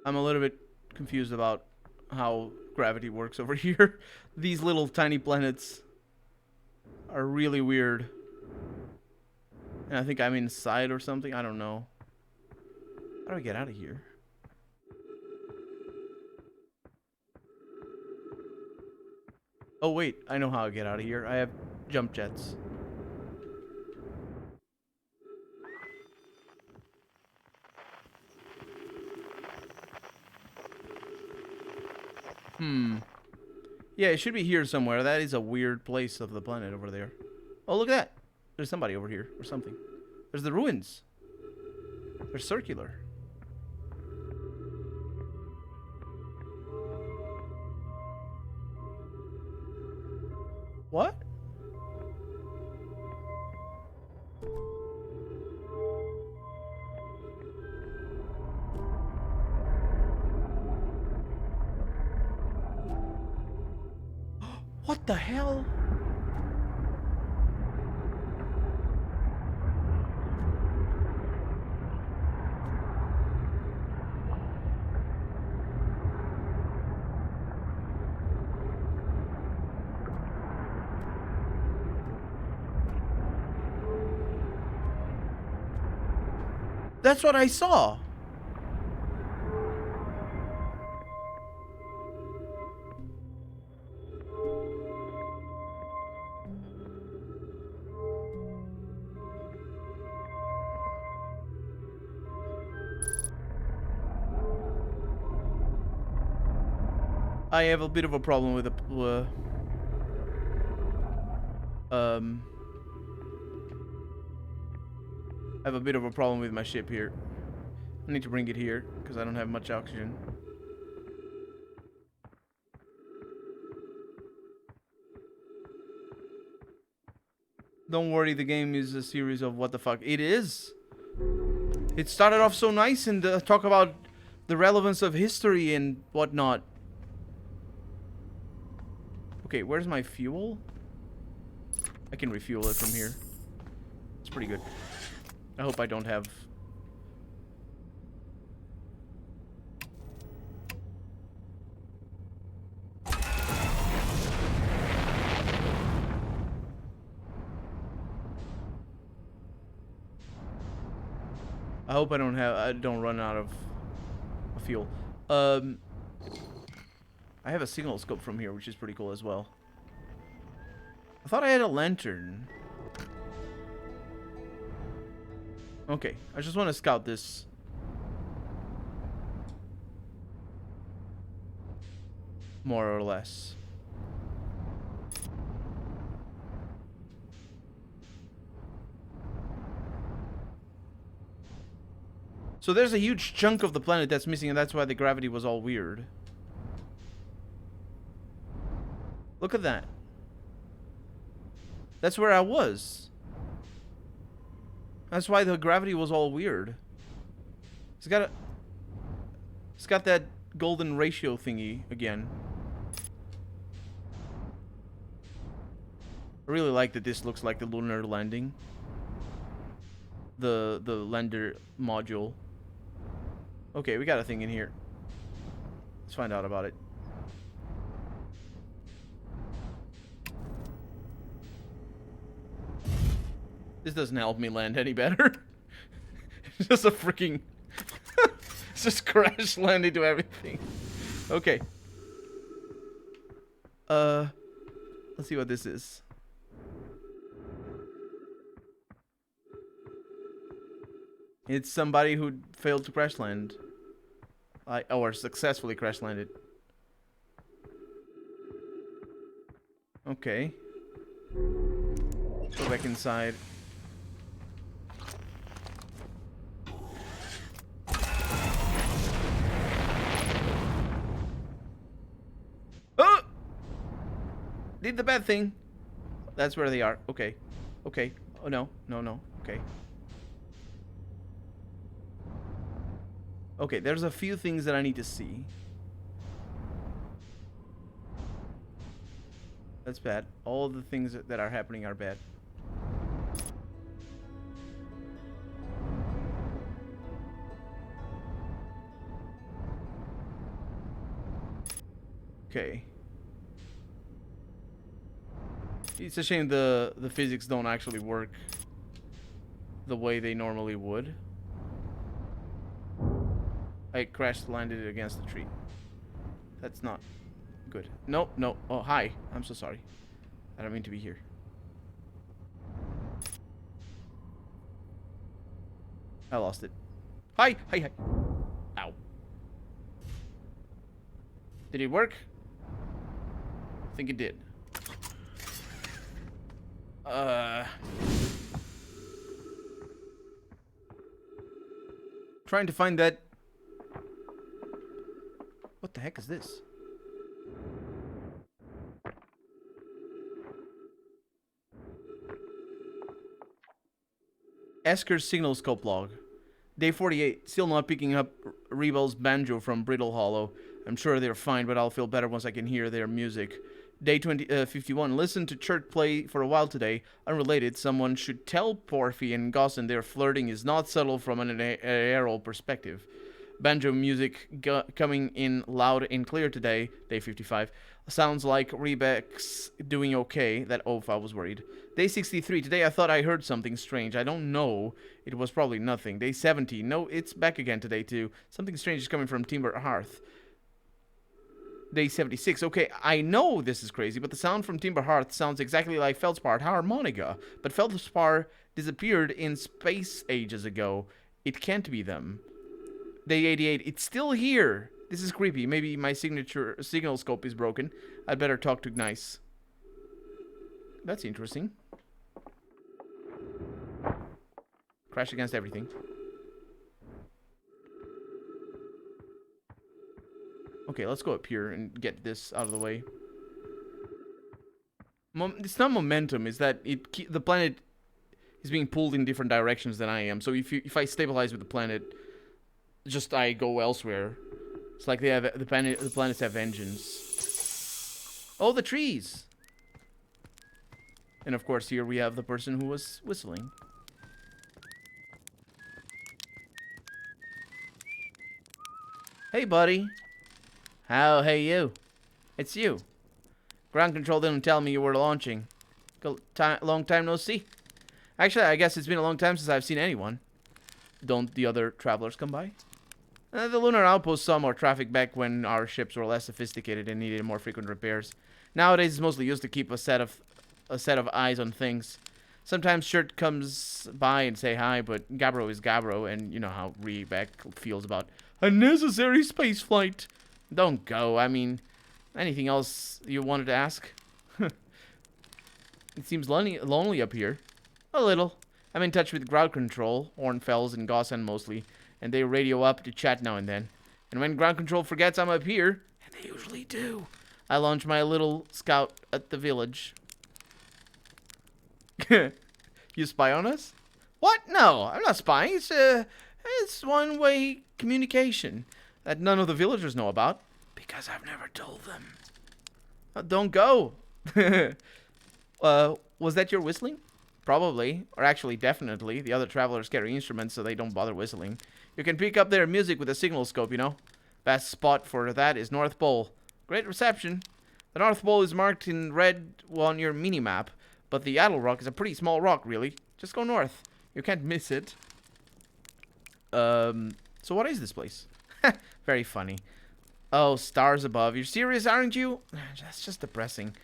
I'm a little bit confused about how gravity works over here. These little tiny planets are really weird. And I think I'm inside or something. I don't know. How do I get out of here? Oh, wait. I know how I get out of here. I have jump jets. Yeah, it should be here somewhere. That is a weird place of the planet over there. Oh, look at that. There's somebody over here or something. There's the ruins. They're circular. What? What the hell? That's what I saw. I have a bit of a problem with the I have a bit of a problem with my ship here. I need to bring it here because I don't have much oxygen. Don't worry, the game is a series of what the fuck. It is. It started off so nice and talk about the relevance of history and whatnot. Okay, where's my fuel? I can refuel it from here. It's pretty good. I hope I don't have... I hope I don't run out of fuel. I have a signal scope from here, which is pretty cool as well. I thought I had a lantern. Okay, I just want to scout this. More or less. So there's a huge chunk of the planet that's missing, and that's why the gravity was all weird. Look at that. That's where I was. That's why the gravity was all weird. It's got that golden ratio thingy again. I really like that this looks like the lunar landing. The lander module. Okay, we got a thing in here. Let's find out about it. This doesn't help me land any better. It's just a freaking... Just crash land into everything. Okay. Let's see what this is. It's somebody who failed to crash land. Or successfully crash landed. Okay. Go back inside. Oh! Did the bad thing. That's where they are. Okay. Okay. Oh, no. No, no. Okay. Okay, there's a few things that I need to see. That's bad. All the things that are happening are bad. Okay. It's a shame the physics don't actually work the way they normally would. I crashed landed against the tree. That's not good. No, no. Oh, hi. I'm so sorry. I don't mean to be here. I lost it. Hi, hi, hi. Ow. Did it work? I think it did. Trying to find that. What the heck is this? Esker's signal scope log. Day 48. Still not picking up Rebel's banjo from Brittle Hollow. I'm sure they're fine, but I'll feel better once I can hear their music. Day 51. Listen to Chert play for a while today. Unrelated, someone should tell Porphy and Gossin their flirting is not subtle from an aerial perspective. Banjo music coming in loud and clear today. Day 55. Sounds like Rebec's doing okay. That oaf, I was worried. Day 63. Today I thought I heard something strange. I don't know. It was probably nothing. Day 70. No, it's back again today too. Something strange is coming from Timber Hearth. Day 76. Okay, I know this is crazy, but the sound from Timber Hearth sounds exactly like Feldspar harmonica. But Feldspar disappeared in space ages ago. It can't be them. Day 88. It's still here. This is creepy. Maybe my signal scope is broken. I'd better talk to Gnice. That's interesting. Crash against everything. Okay, let's go up here and get this out of the way. It's not momentum. It's that the planet is being pulled in different directions than I am. So if I stabilize with the planet, just I go elsewhere. It's like they have the planets have engines. Oh, the trees. And of course, here we have the person who was whistling. Hey, buddy. Hey, you. It's you. Ground control didn't tell me you were launching. Long time no see. Actually, I guess it's been a long time since I've seen anyone. Don't the other travelers come by? The lunar outpost saw more traffic back when our ships were less sophisticated and needed more frequent repairs. Nowadays, it's mostly used to keep a set of eyes on things. Sometimes Shirt comes by and say hi, but Gabbro is Gabbro, and you know how Rebek feels about unnecessary space flight. Don't go. I mean, anything else you wanted to ask? It seems lonely up here. A little. I'm in touch with ground control, Hornfels and Gossan mostly, and they radio up to chat now and then. And when ground control forgets I'm up here, and they usually do, I launch my little scout at the village. You spy on us? What? No, I'm not spying. It's one-way communication that none of the villagers know about because I've never told them. Don't go. Was that your whistling? Probably, or actually definitely. The other travelers carry instruments, so they don't bother whistling. You can pick up their music with a signal scope, you know. Best spot for that is North Pole. Great reception. The North Pole is marked in red on your mini-map, but the Idle Rock is a pretty small rock, really. Just go north. You can't miss it. So what is this place? Very funny. Oh, stars above. You're serious, aren't you? That's just depressing.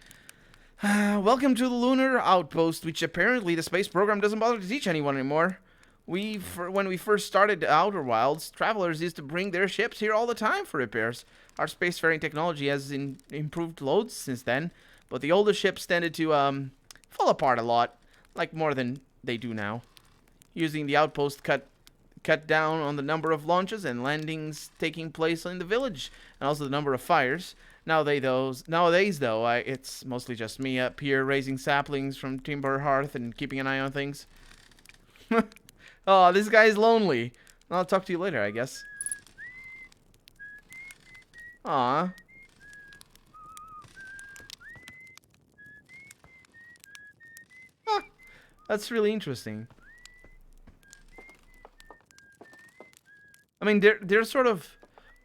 Welcome to the lunar outpost, which apparently the space program doesn't bother to teach anyone anymore. When we first started the Outer Wilds, travelers used to bring their ships here all the time for repairs. Our spacefaring technology has improved loads since then, but the older ships tended to fall apart a lot, like more than they do now. Using the outpost cut down on the number of launches and landings taking place in the village, and also the number of fires. Nowadays, though, it's mostly just me up here raising saplings from timber hearth and keeping an eye on things. Oh, this guy's lonely. I'll talk to you later, I guess. Aw. Huh. That's really interesting. I mean, they're sort of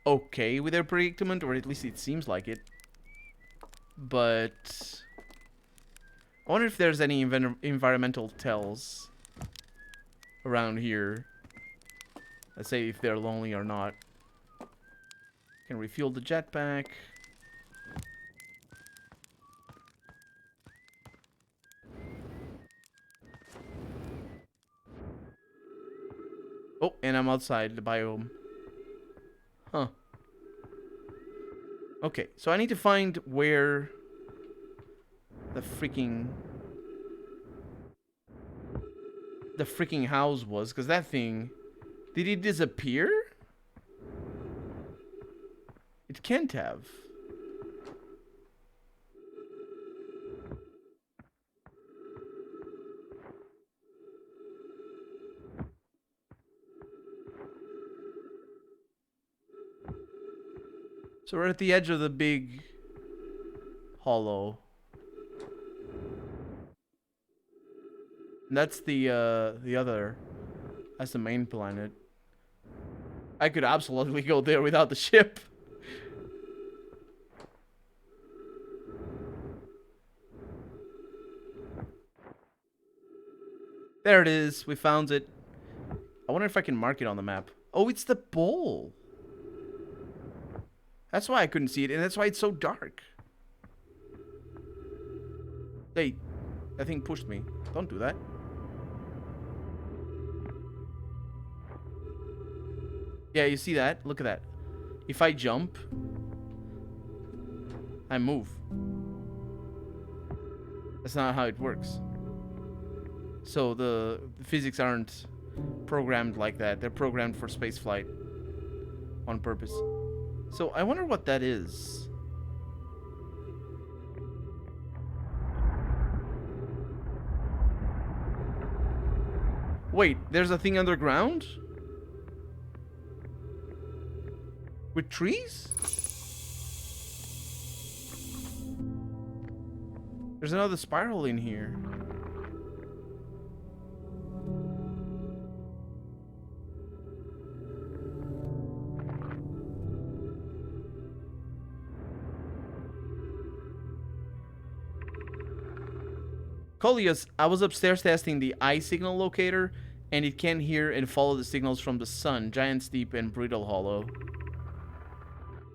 okay with their predicament, or at least it seems like it. But I wonder if there's any environmental tells around here. Let's say if they're lonely or not. Can refuel the jetpack. Oh, and I'm outside the biome. Huh. Okay, so I need to find where the freaking house was, because that thing, did it disappear? It can't have. So we're at the edge of the big hollow. And that's the other. That's the main planet. I could absolutely go there without the ship. There it is. We found it. I wonder if I can mark it on the map. Oh, it's the bowl. That's why I couldn't see it, and that's why it's so dark. Hey, that thing pushed me. Don't do that. Yeah, you see that? Look at that. If I jump, I move. That's not how it works. So the physics aren't programmed like that. They're programmed for spaceflight on purpose. So I wonder what that is. Wait, there's a thing underground? With trees? There's another spiral in here. Coleus, I was upstairs testing the eye signal locator, and it can hear and follow the signals from the sun, Giant's Deep, and Brittle Hollow.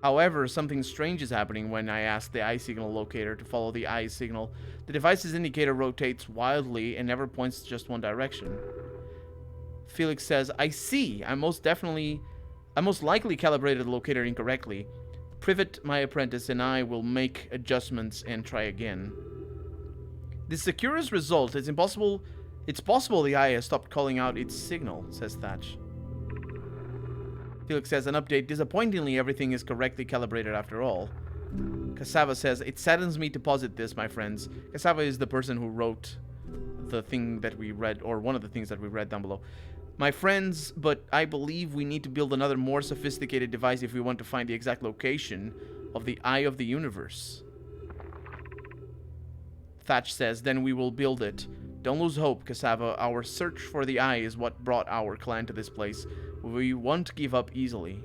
However, something strange is happening when I ask the eye signal locator to follow the eye signal. The device's indicator rotates wildly and never points just one direction. Felix says, I see. I most likely calibrated the locator incorrectly. Privet, my apprentice, and I will make adjustments and try again. This is the curious result. It's possible the eye has stopped calling out its signal, says Thatch. Felix says, an update. Disappointingly, everything is correctly calibrated after all. Cassava says, it saddens me to posit this, my friends. Cassava is the person who wrote the thing that we read, or one of the things that we read down below. My friends, but I believe we need to build another more sophisticated device if we want to find the exact location of the Eye of the Universe. Thatch says, then we will build it. Don't lose hope, Cassava. Our search for the eye is what brought our clan to this place. We won't give up easily.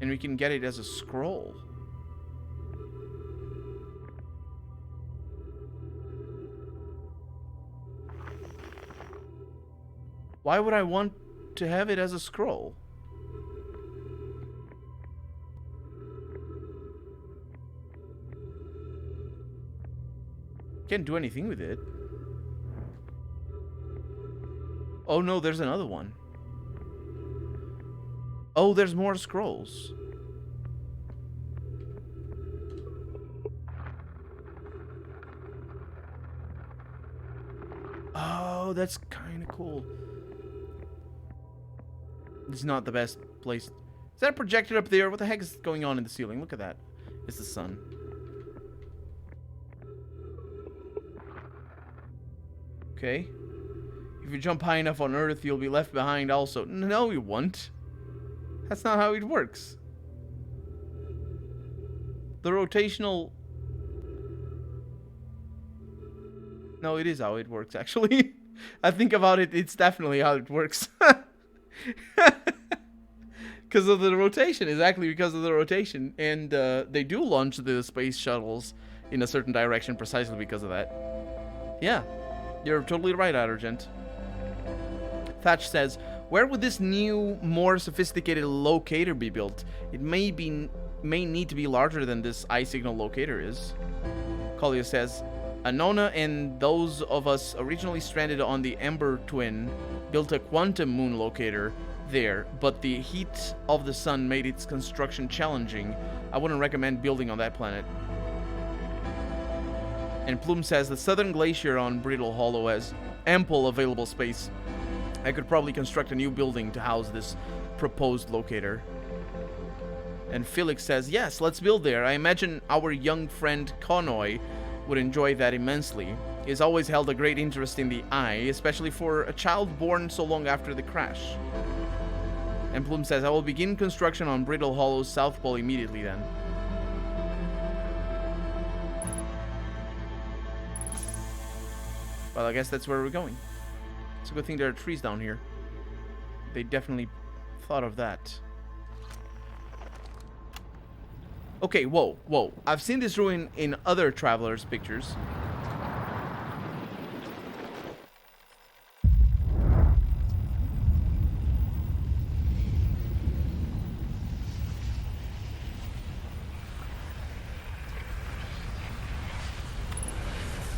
And we can get it as a scroll. Why would I want to have it as a scroll? Can't do anything with it. Oh no, there's another one. Oh, there's more scrolls. Oh, that's kind of cool. It's not the best place. Is that projected up there? What the heck is going on in the ceiling? Look at that. It's the sun. Okay. If you jump high enough on Earth, you'll be left behind also. No, you won't. That's not how it works. The rotational... No, it is how it works, actually. I think about it, it's definitely how it works. Because of the rotation, exactly because of the rotation. And they do launch the space shuttles in a certain direction precisely because of that. Yeah, you're totally right, Argent. Thatch says, where would this new, more sophisticated locator be built? It may need to be larger than this eye signal locator is. Collier says, Anona and those of us originally stranded on the Ember Twin built a quantum moon locator there, but the heat of the sun made its construction challenging. I wouldn't recommend building on that planet. And Plume says, the southern glacier on Brittle Hollow has ample available space. I could probably construct a new building to house this proposed locator. And Felix says, yes, let's build there. I imagine our young friend Connoy would enjoy that immensely. He's always held a great interest in the eye, especially for a child born so long after the crash. And Plume says, I will begin construction on Brittle Hollow's South Pole immediately then. Well, I guess that's where we're going. It's a good thing there are trees down here. They definitely thought of that. Okay, whoa, whoa. I've seen this ruin in other travelers' pictures.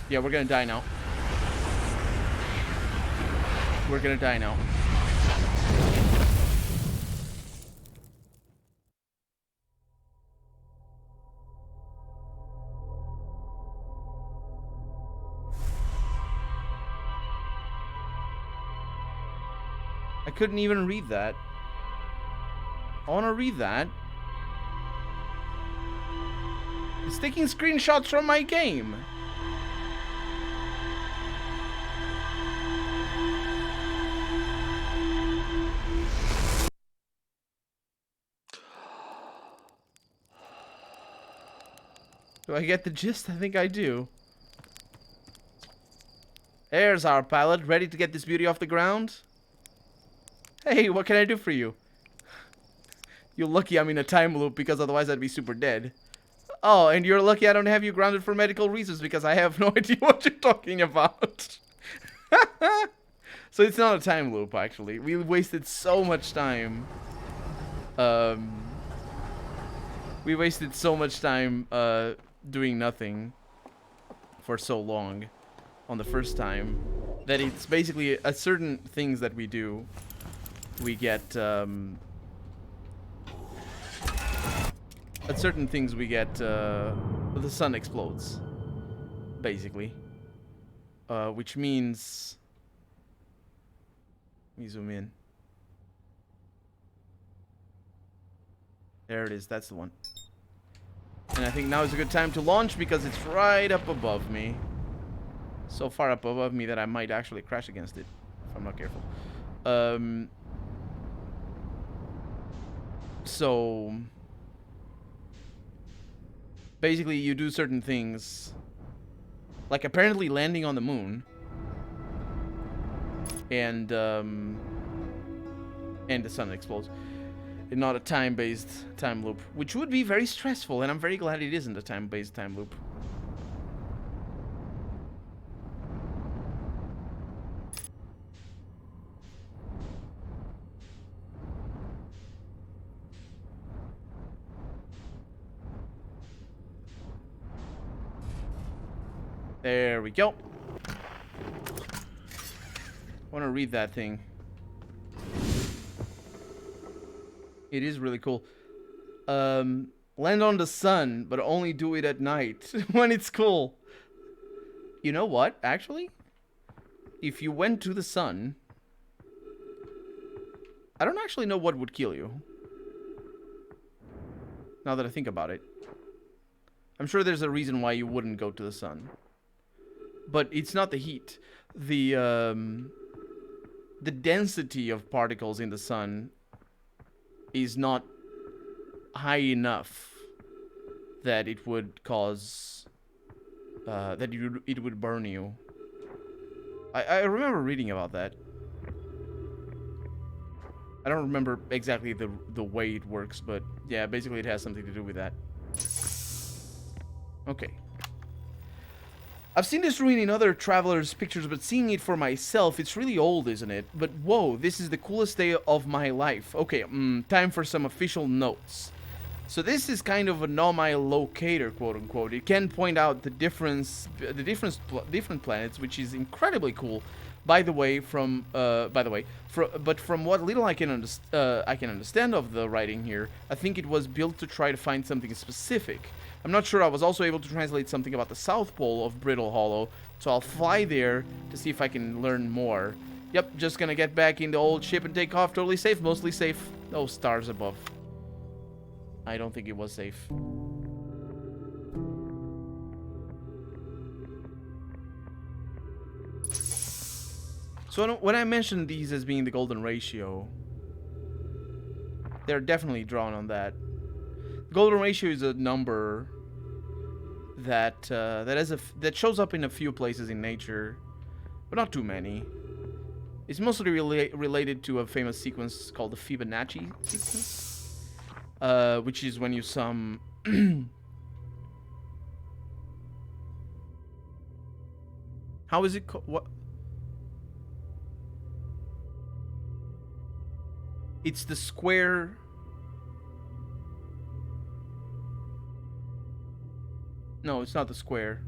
Yeah, we're gonna die now. We're gonna die now. I couldn't even read that. I want to read that. It's taking screenshots from my game. Do I get the gist? I think I do. There's our pilot, ready to get this beauty off the ground. Hey, what can I do for you? You're lucky I'm in a time loop because otherwise I'd be super dead. Oh, and you're lucky I don't have you grounded for medical reasons because I have no idea what you're talking about. So it's not a time loop, actually. We wasted so much time. We wasted so much time doing nothing for so long on the first time that it's basically a certain things that we do. We get at certain things we get the sun explodes, basically, which means, let me zoom in. There it is. That's the one. And I think now is a good time to launch because it's right up above me. So far up above me that I might actually crash against it if I'm not careful. So basically you do certain things, like apparently landing on the moon, and the sun explodes. And not a time-based time loop, which would be very stressful, and I'm very glad it isn't a time-based time loop. There we go. I want to read that thing. It is really cool. Land on the sun, but only do it at night when it's cool. You know what, actually? If you went to the sun, I don't actually know what would kill you. Now that I think about it. I'm sure there's a reason why you wouldn't go to the sun. But it's not the heat. The density of particles in the sun is not high enough that it would cause that it would burn you. I remember reading about that. I don't remember exactly the way it works, but yeah, basically it has something to do with that. Okay. I've seen this ruin in other travelers' pictures, but seeing it for myself, it's really old, isn't it? But whoa, this is the coolest day of my life. Okay, time for some official notes. So this is kind of a Nomai locator, quote unquote. It can point out the different planets, which is incredibly cool. But from what little I can understand of the writing here, I think it was built to try to find something specific. I'm not sure. I was also able to translate something about the South Pole of Brittle Hollow, so I'll fly there to see if I can learn more. Yep, just gonna get back in the old ship and take off. Totally safe, mostly safe. Oh, stars above. I don't think it was safe. So when I mentioned these as being the golden ratio, they're definitely drawn on that. The golden ratio is a number that that shows up in a few places in nature, but not too many. It's mostly related to a famous sequence called the Fibonacci sequence, which is when you sum how is it called? What? It's the square. No, it's not the square.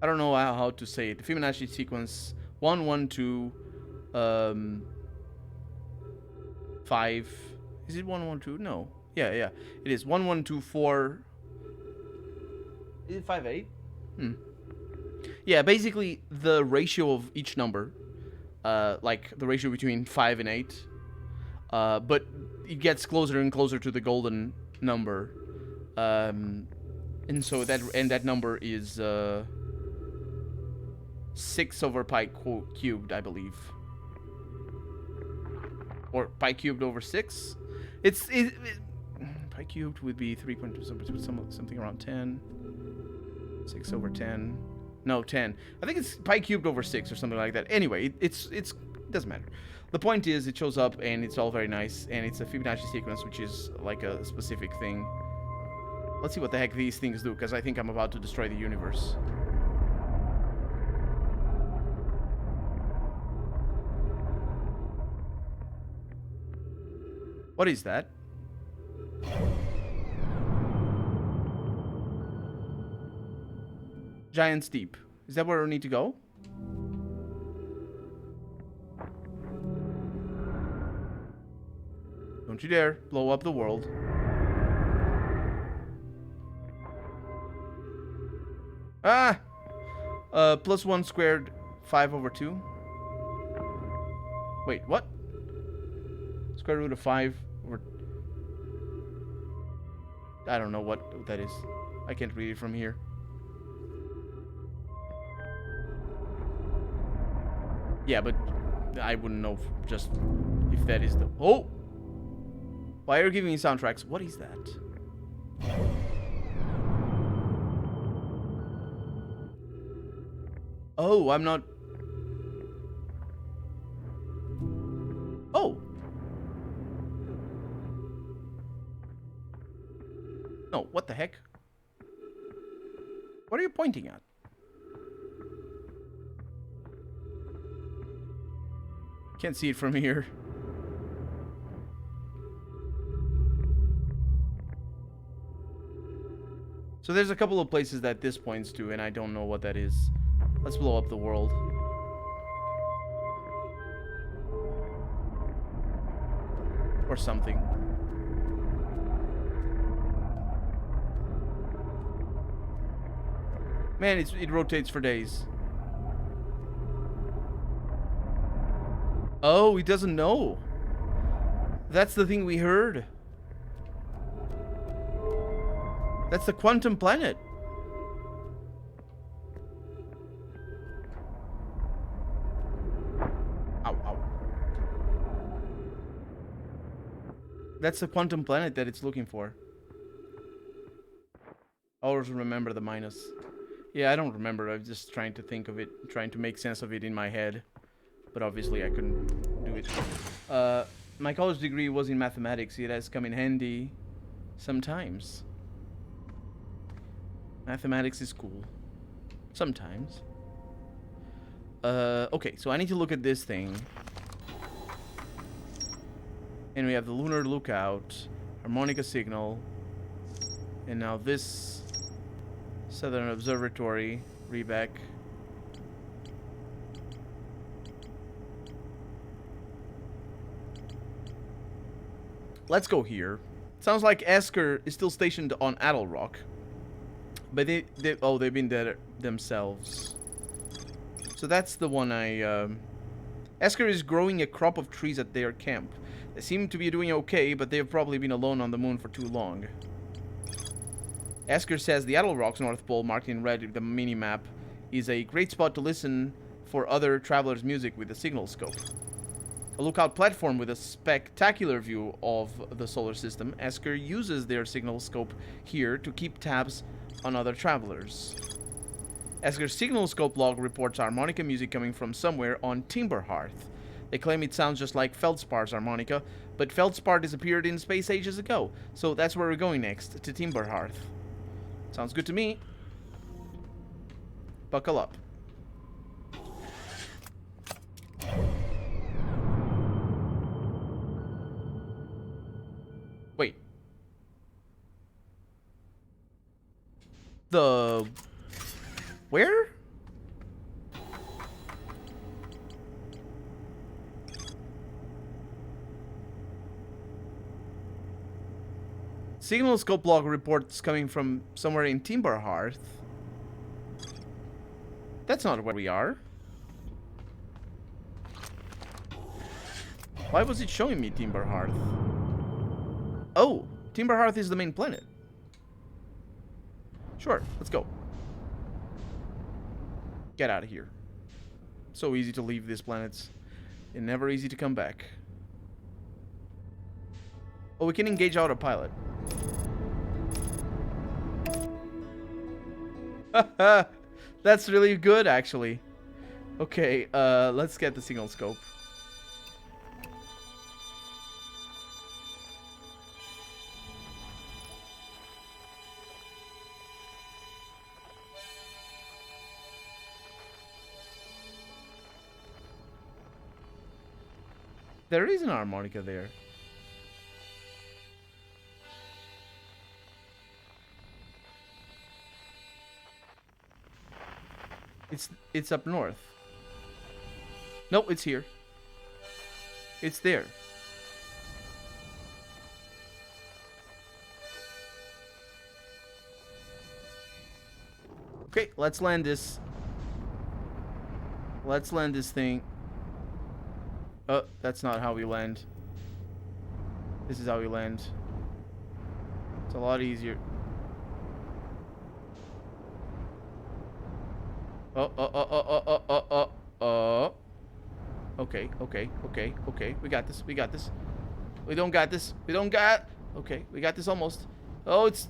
I don't know how to say it. The Fibonacci sequence 1, 1, 2, 5. Is it 1, 1, 2? No. Yeah. It is 1, 1, 2, 4. Is it 5, 8? Yeah, basically the ratio of each number, like the ratio between 5 and 8, but it gets closer and closer to the golden number. And so that number is 6 over pi cubed, I believe, or pi cubed over 6. Pi cubed would be 3.2, something around 10. 6 over 10. No, 10. I think it's pi cubed over 6 or something like that. Anyway, it doesn't matter. The point is, it shows up and it's all very nice, and it's a Fibonacci sequence, which is like a specific thing. Let's see what the heck these things do, because I think I'm about to destroy the universe. What is that? Giant's Deep. Is that where we need to go? Don't you dare blow up the world. Ah! Plus 1 squared 5 over 2. Wait, what? Square root of 5 over... I don't know what that is. I can't read it from here. Yeah, but I wouldn't know just if that is the... Oh! Why are you giving me soundtracks? What is that? Oh, I'm not... Oh! No, what the heck? What are you pointing at? Can't see it from here. So there's a couple of places that this points to, and I don't know what that is. Let's blow up the world. Or something. Man, it rotates for days. Oh, he doesn't know. That's the thing we heard. That's the quantum planet. Ow, ow. That's the quantum planet that it's looking for. I always remember the minus. Yeah, I don't remember. I'm just trying to think of it, trying to make sense of it in my head. But obviously I couldn't do it. My college degree was in mathematics. It has come in handy sometimes. Mathematics is cool. Sometimes. Okay, so I need to look at this thing. And we have the lunar lookout, harmonica signal, and now this southern observatory, Rebec. Let's go here. Sounds like Esker is still stationed on Addle Rock. But they've been there themselves. So that's the one Esker is growing a crop of trees at their camp. They seem to be doing okay, but they've probably been alone on the moon for too long. Esker says the Addle Rock's North Pole, marked in red with the mini-map, is a great spot to listen for other travelers' music with a signal scope. A lookout platform with a spectacular view of the solar system, Esker uses their signal scope here to keep tabs on other travelers. Esker's signal scope log reports harmonica music coming from somewhere on Timberhearth. They claim it sounds just like Feldspar's harmonica, but Feldspar disappeared in space ages ago, so that's where we're going next, to Timberhearth. Sounds good to me. Buckle up. Wait. Where? Signal scope log reports coming from somewhere in Timberhearth. That's not where we are. Why was it showing me Timberhearth? Oh, Timberhearth is the main planet. Sure, let's go. Get out of here. So easy to leave these planets, and never easy to come back. Oh, we can engage autopilot. That's really good, actually. Okay, let's get the signal scope. There is an harmonica there. It's up north. Nope, it's here. It's there. Okay, let's land this. Let's land this thing. Oh, that's not how we land. This is how we land. It's a lot easier. Oh. Okay. We got this. We don't got this. Okay, we got this almost. Oh, it's...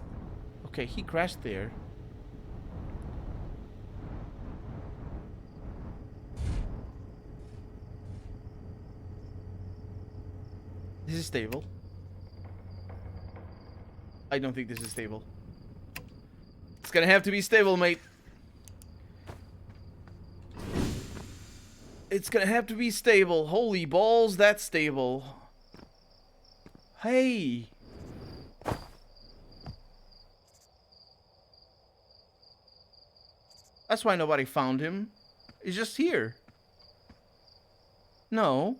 Okay, he crashed there. This is stable. I don't think this is stable. It's gonna have to be stable, mate. It's gonna have to be stable. Holy balls, that's stable. Hey. That's why nobody found him. He's just here. No.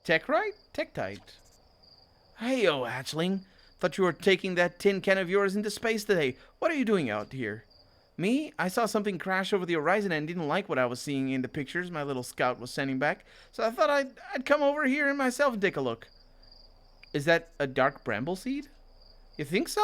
Tech right? Tech tight. Hey, oh, hatchling. Thought you were taking that tin can of yours into space today. What are you doing out here? Me? I saw something crash over the horizon and didn't like what I was seeing in the pictures my little scout was sending back. So I thought I'd come over here and myself and take a look. Is that a dark bramble seed? You think so?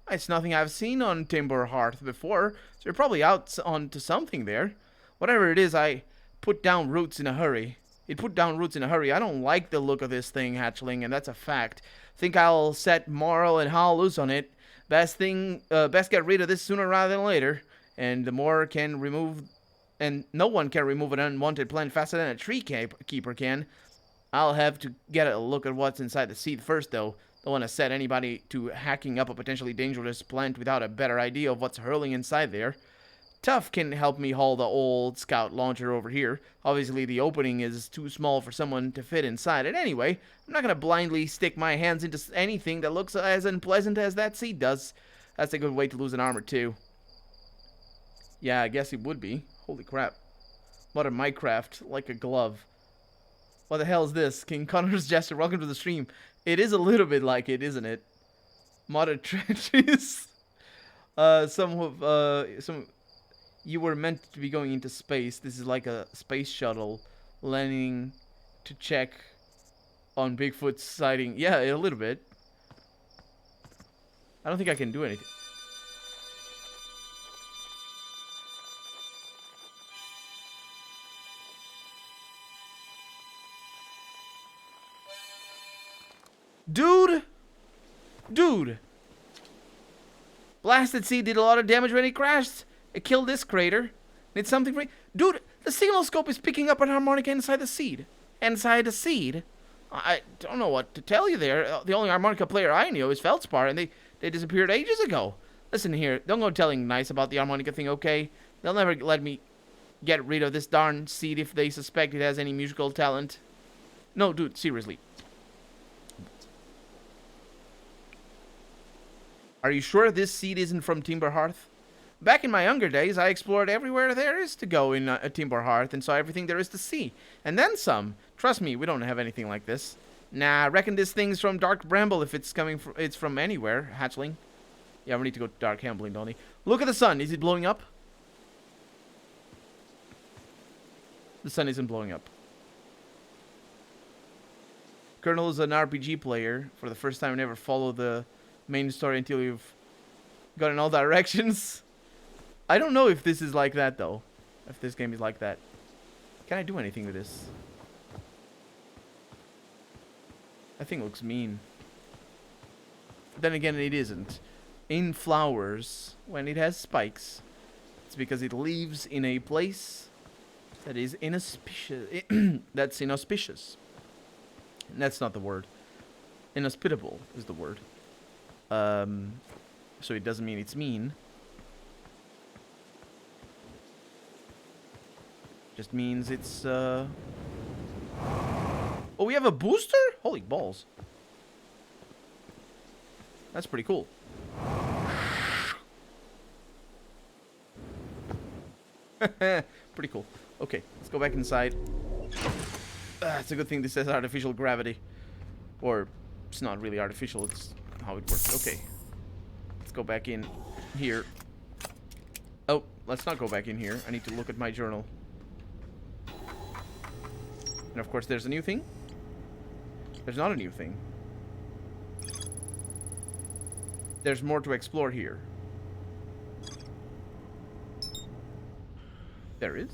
It's nothing I've seen on Timber Hearth before, so you're probably out onto something there. Whatever it is, I put down roots in a hurry. It put down roots in a hurry. I don't like the look of this thing, hatchling, and that's a fact. Think I'll set Marl and Hal loose on it. Best get rid of this sooner rather than later. And the more can remove, and no one can remove an unwanted plant faster than a tree keeper can. I'll have to get a look at what's inside the seed first, though. Don't want to set anybody to hacking up a potentially dangerous plant without a better idea of what's hurling inside there. Tuff can help me haul the old scout launcher over here. Obviously, the opening is too small for someone to fit inside it anyway. I'm not going to blindly stick my hands into anything that looks as unpleasant as that seed does. That's a good way to lose an armor, too. Yeah, I guess it would be. Holy crap. Modern Minecraft, like a glove. What the hell is this? King Connor's Jester, welcome to the stream. It is a little bit like it, isn't it? Modded trenches. You were meant to be going into space. This is like a space shuttle landing to check on Bigfoot's sighting. Yeah, a little bit. I don't think I can do anything. Dude! Blasted seed did a lot of damage when it crashed. It killed this crater. It's something for... Dude, the signal scope is picking up an harmonica inside the seed. Inside the seed? I don't know what to tell you there. The only harmonica player I knew is Feldspar, and they disappeared ages ago. Listen here, don't go telling nice about the harmonica thing, okay? They'll never let me get rid of this darn seed if they suspect it has any musical talent. No, dude, seriously. Are you sure this seed isn't from Timber Hearth? Back in my younger days, I explored everywhere there is to go in a Timber Hearth and saw everything there is to see. And then some. Trust me, we don't have anything like this. Nah, I reckon this thing's from Dark Bramble if it's from anywhere, hatchling. Yeah, we need to go to Dark Hambling, don't we? Look at the sun. Is it blowing up? The sun isn't blowing up. Colonel is an RPG player. For the first time, I never followed the main story until you've gone in all directions. I don't know if this is like that, though. If this game is like that. Can I do anything with this? That thing looks mean. Then again, it isn't. In flowers, when it has spikes, it's because it lives in a place that is inauspicious. That's inauspicious. That's not the word. Inhospitable is the word. So it doesn't mean it's mean. Just means it's, Oh, we have a booster? Holy balls. That's pretty cool. Pretty cool. Okay, let's go back inside. It's a good thing this says artificial gravity. Or, it's not really artificial, it's how it works. Okay. Let's go back in here. Oh, let's not go back in here. I need to look at my journal. And of course, there's a new thing. There's not a new thing. There's more to explore here. There is.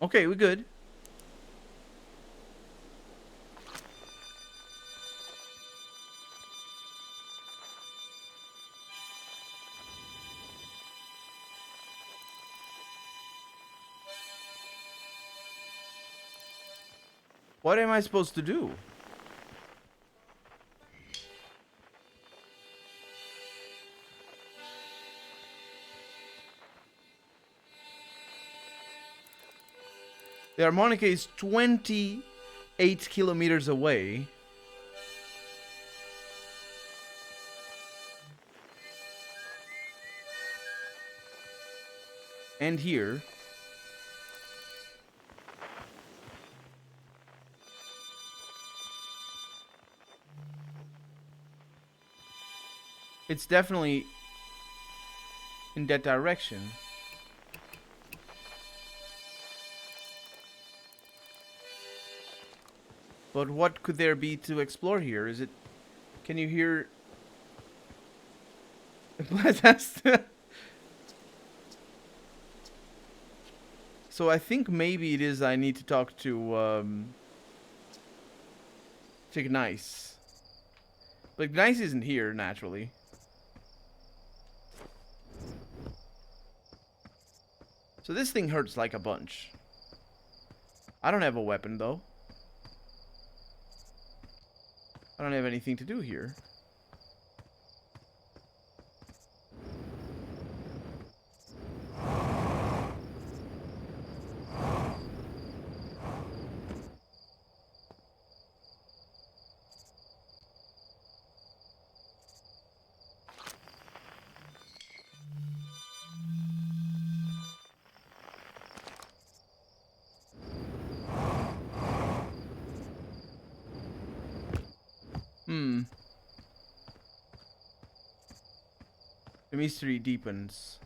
Okay, we're good. What am I supposed to do? The harmonica is 28 kilometers away. And here. It's definitely in that direction. But what could there be to explore here? Is it... Can you hear... So I think maybe it is I need to talk to Gneiss. But Gneiss isn't here, naturally. So this thing hurts like a bunch. I don't have a weapon, though. I don't have anything to do here. The mystery deepens.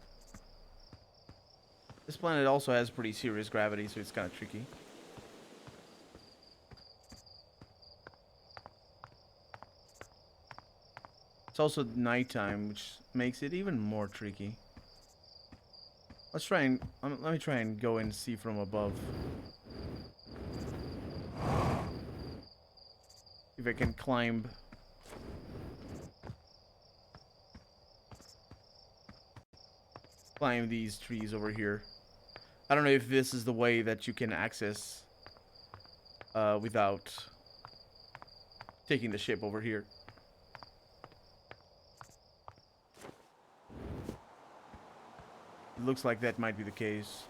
This planet also has pretty serious gravity, so it's kind of tricky. It's also nighttime, which makes it even more tricky. Let's try and... let me try and go and see from above. If I can climb... climb these trees over here. I don't know if this is the way that you can access without taking the ship over here. It looks like that might be the case.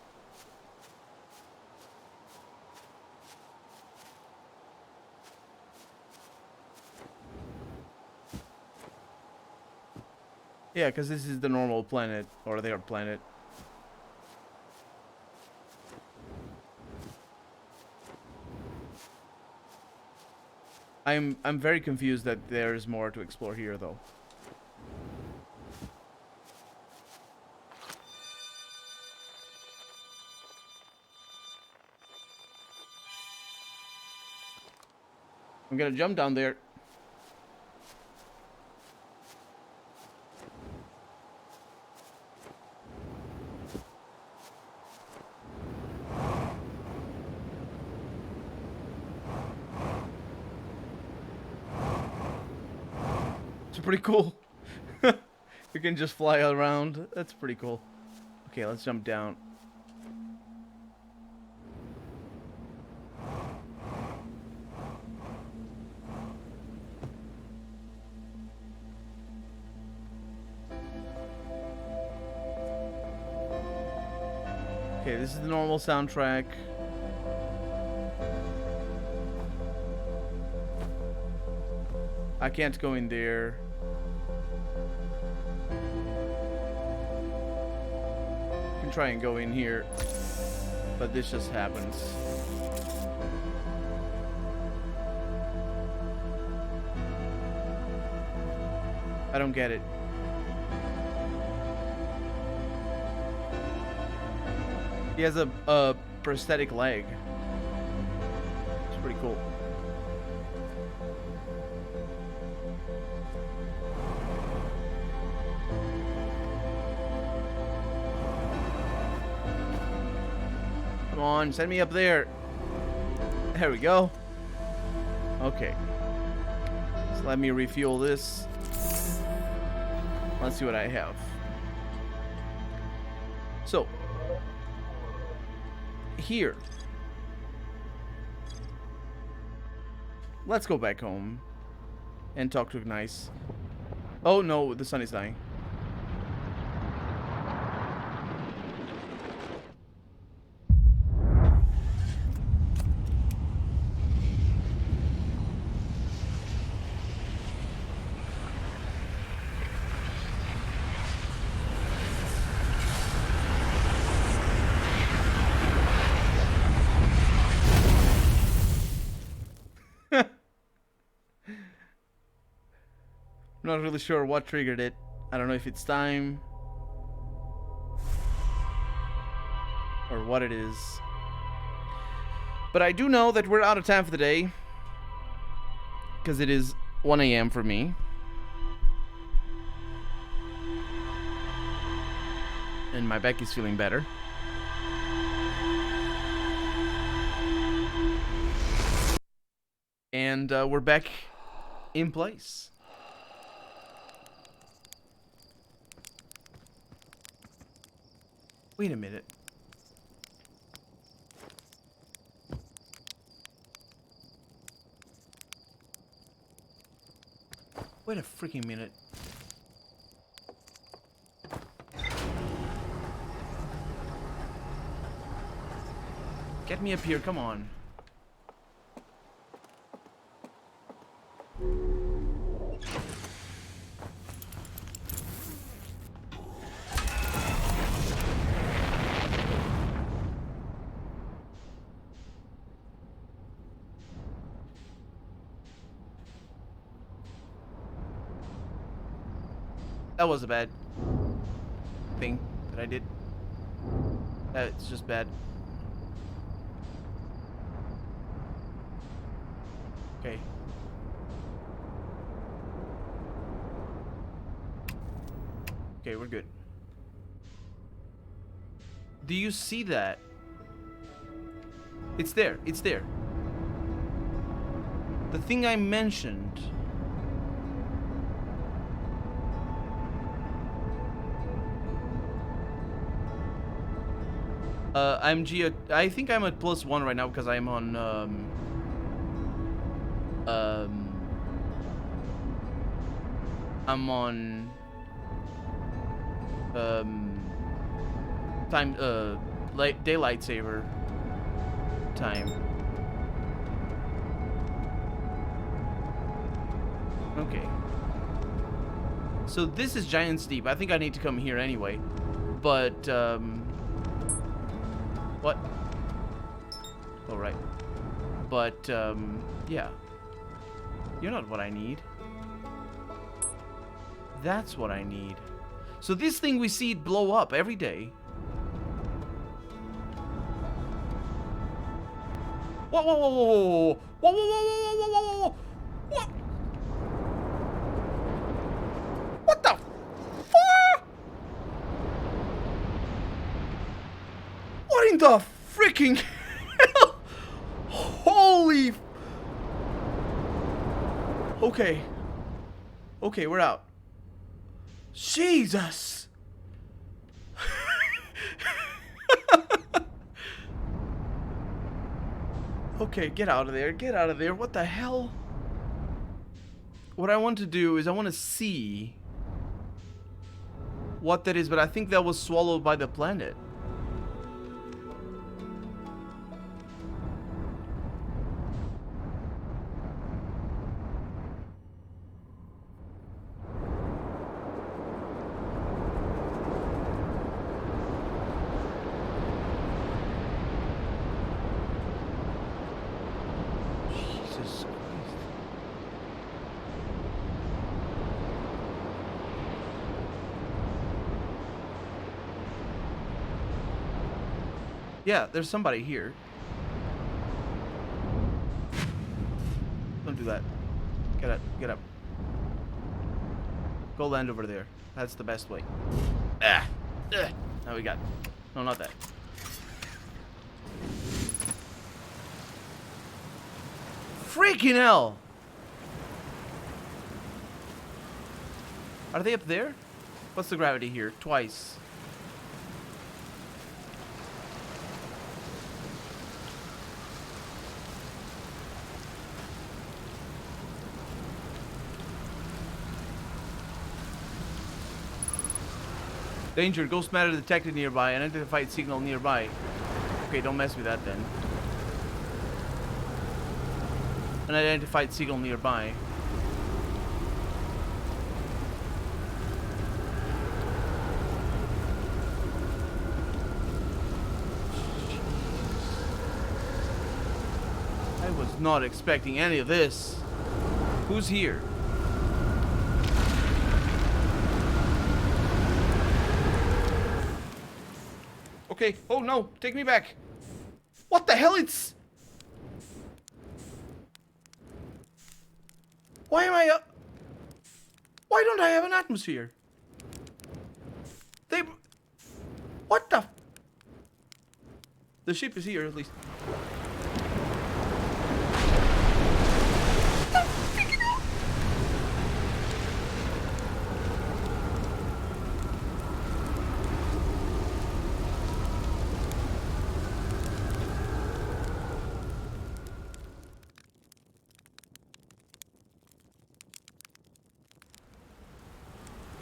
Yeah, because this is the normal planet, or their planet. I'm very confused that there's more to explore here, though. I'm gonna jump down there. It's pretty cool. You can just fly around. That's pretty cool. Okay, let's jump down. Okay, this is the normal soundtrack. I can't go in there. I can try and go in here, but this just happens. I don't get it. He has a prosthetic leg. It's pretty cool. Come on, send me up there. There we go. Okay. So let me refuel this. Let's see what I have. So, here. Let's go back home and talk to Ignice. Oh no, the sun is dying. I'm not really sure what triggered it. I don't know if it's time or what it is. But I do know that we're out of time for the day, because it is 1 a.m. for me. And my back is feeling better. And we're back in place. Wait a minute. Wait a freaking minute. Get me up here, come on. That was a bad thing that I did. It's just bad. Okay. Okay, we're good. Do you see that? It's there. It's there. The thing I mentioned. I think I'm at +1 right now because I'm on I'm on time daylight saver time. Okay. So this is Giant Steep. I think I need to come here anyway. But what? All right. But yeah. You're not what I need. That's what I need. So this thing, we see it blow up every day. Whoa, whoa, whoa, whoa, whoa, whoa, whoa, whoa, whoa, whoa, whoa, whoa. What the fuck? What in the freaking hell? Holy. Okay. Okay, we're out. Jesus. Okay, get out of there. Get out of there. What the hell? What I want to do is I want to see what that is, but I think that was swallowed by the planet. Jesus Christ. Yeah, there's somebody here. Don't do that. Get up, get up. Go land over there. That's the best way. Ah! Ugh. Now we got... No, not that. Freaking hell! Are they up there? What's the gravity here? Twice. Danger, ghost matter detected nearby. Unidentified signal nearby. Okay, don't mess with that then. Unidentified signal nearby. I was not expecting any of this. Who's here? Okay. Oh no, take me back. What the hell? It's... Why am I up? Why don't I have an atmosphere? They... What the... The ship is here, at least.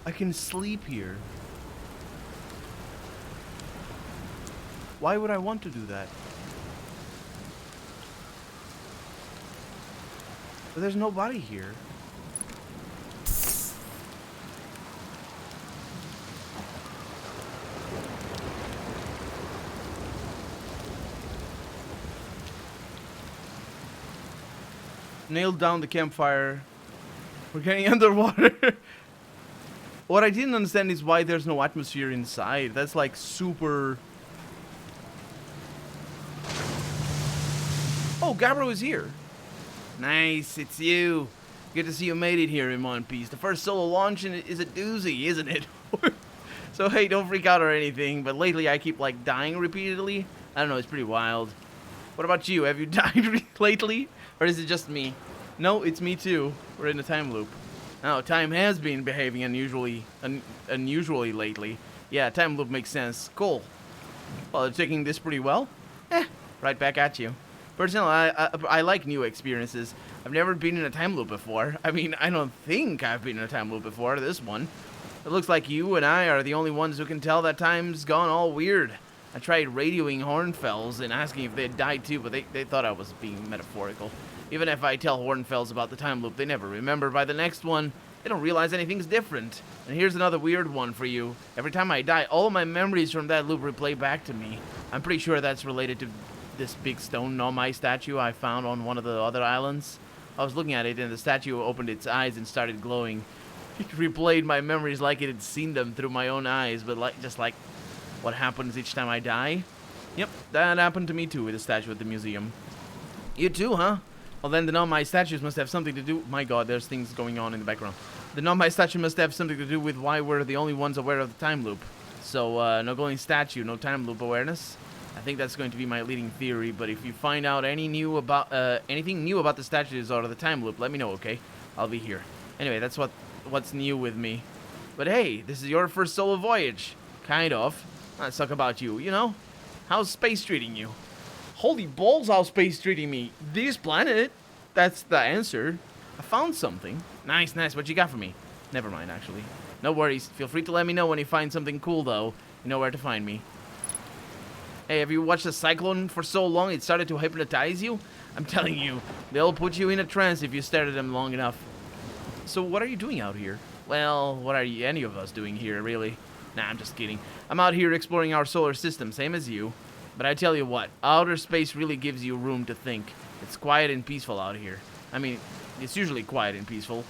I can sleep here. Why would I want to do that? But there's nobody here. Nailed down the campfire. We're getting underwater. What I didn't understand is why there's no atmosphere inside. That's like super... Oh, Gabbro is here. Nice, it's you. Good to see you made it here in one piece. The first solo launch is a doozy, isn't it? So hey, don't freak out or anything, but lately I keep like dying repeatedly. I don't know, it's pretty wild. What about you? Have you died lately? Or is it just me? No, it's me too. We're in a time loop. Oh, time has been behaving unusually lately. Yeah, time loop makes sense. Cool. Well, they're taking this pretty well. Right back at you. Personally, I like new experiences. I've never been in a time loop before. I mean, I don't think I've been in a time loop before, this one. It looks like you and I are the only ones who can tell that time's gone all weird. I tried radioing Hornfells and asking if they'd died too, but they thought I was being metaphorical. Even if I tell Hornfells about the time loop, they never remember by the next one. They don't realize anything's different. And here's another weird one for you. Every time I die, all of my memories from that loop replay back to me. I'm pretty sure that's related to this big stone Nomai statue I found on one of the other islands. I was looking at it and the statue opened its eyes and started glowing. It replayed my memories like it had seen them through my own eyes, but just like what happens each time I die. Yep, that happened to me too with the statue at the museum. You too, huh? Well, then the Nomai statues must have something to do... My god, there's things going on in the background. The Nomai statue must have something to do with why we're the only ones aware of the time loop. So, no glowing statue, no time loop awareness. I think that's going to be my leading theory, but if you find out anything new about the statues or the time loop, let me know, okay? I'll be here. Anyway, that's what's new with me. But hey, this is your first solo voyage. Kind of. Let's talk about you, you know? How's space treating you? Holy balls, how's space treating me? This planet? That's the answer. I found something. Nice, nice. What you got for me? Never mind, actually. No worries. Feel free to let me know when you find something cool, though. You know where to find me. Hey, have you watched a cyclone for so long it started to hypnotize you? I'm telling you, they'll put you in a trance if you stare at them long enough. So what are you doing out here? Well, what are any of us doing here, really? Nah, I'm just kidding. I'm out here exploring our solar system, same as you. But I tell you what, outer space really gives you room to think. It's quiet and peaceful out here. I mean, it's usually quiet and peaceful.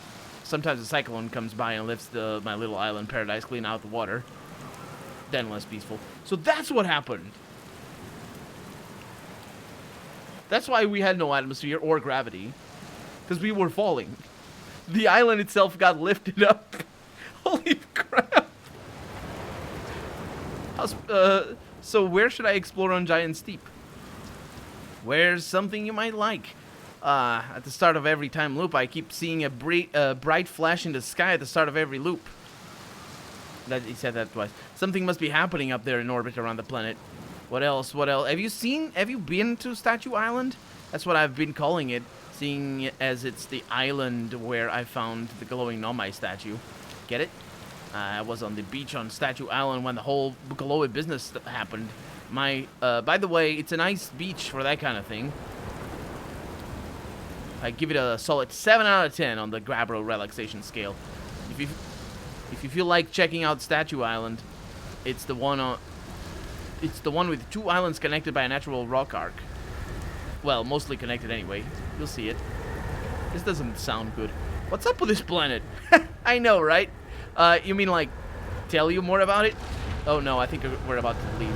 Sometimes a cyclone comes by and lifts my little island paradise clean out the water. Then less peaceful. So that's what happened. That's why we had no atmosphere or gravity. Because we were falling. The island itself got lifted up. Holy crap. So where should I explore on Giant Steep? Where's something you might like? At the start of every time loop, I keep seeing a bright flash in the sky at the start of every loop. He said that twice. Something must be happening up there in orbit around the planet. What else? What else? Have you been to Statue Island? That's what I've been calling it, seeing it as it's the island where I found the glowing Nomai statue. Get it? I was on the beach on Statue Island when the whole Bukaloe business happened. By the way, it's a nice beach for that kind of thing. I give it a solid 7 out of 10 on the Grabro relaxation scale. If you feel like checking out Statue Island, it's the one with 2 islands connected by a natural rock arc. Well, mostly connected anyway. You'll see it. This doesn't sound good. What's up with this planet? I know, right? You mean like tell you more about it? Oh no, I think we're about to leave.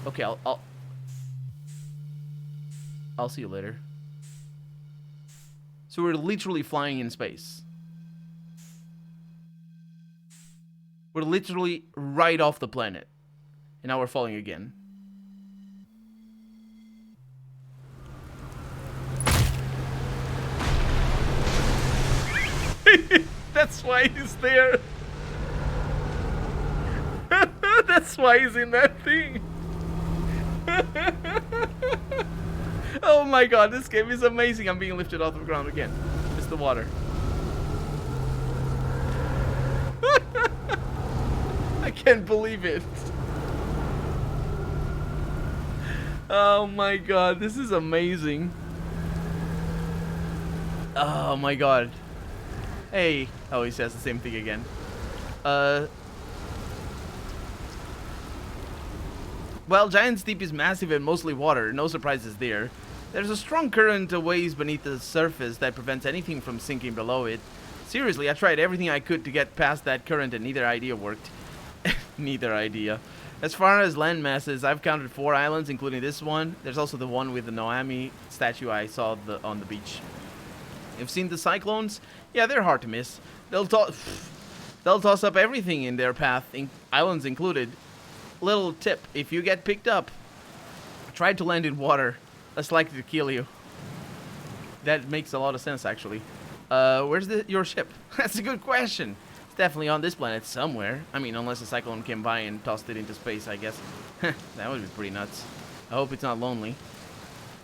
Okay, I'll see you later. So we're literally flying in space. We're literally right off the planet. And now we're falling again. That's why he's there. That's why he's in that thing. Oh my god, this game is amazing. I'm being lifted off the ground again. It's the water. I can't believe it. Oh my god, this is amazing. Oh my god. Hey. Oh, he says the same thing again. Well, Giant's Deep is massive and mostly water. No surprises there. There's a strong current a ways beneath the surface that prevents anything from sinking below it. Seriously, I tried everything I could to get past that current and neither idea worked. Neither idea. As far as land masses, I've counted 4 islands, including this one. There's also the one with the Nomai statue I saw on the beach. You've seen the cyclones? Yeah, they're hard to miss. They'll toss up everything in their path, islands included. Little tip, if you get picked up, try to land in water. Less likely to kill you. That makes a lot of sense, actually. Where's your ship? That's a good question. It's definitely on this planet somewhere. I mean, unless a cyclone came by and tossed it into space, I guess. That would be pretty nuts. I hope it's not lonely.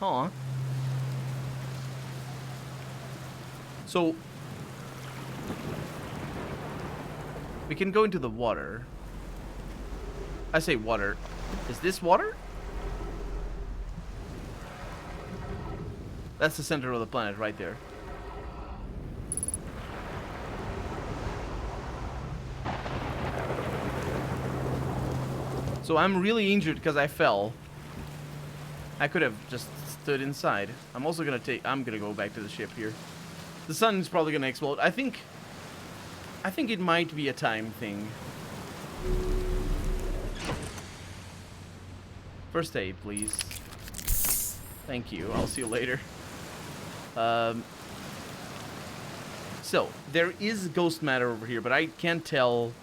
Aw. So, we can go into the water. I say water. Is this water? That's the center of the planet right there. So I'm really injured because I fell. I could have just stood inside. I'm also gonna go back to the ship here. The sun's probably gonna explode. I think it might be a time thing. First aid, please. Thank you. I'll see you later. So, there is ghost matter over here, but I can't tell.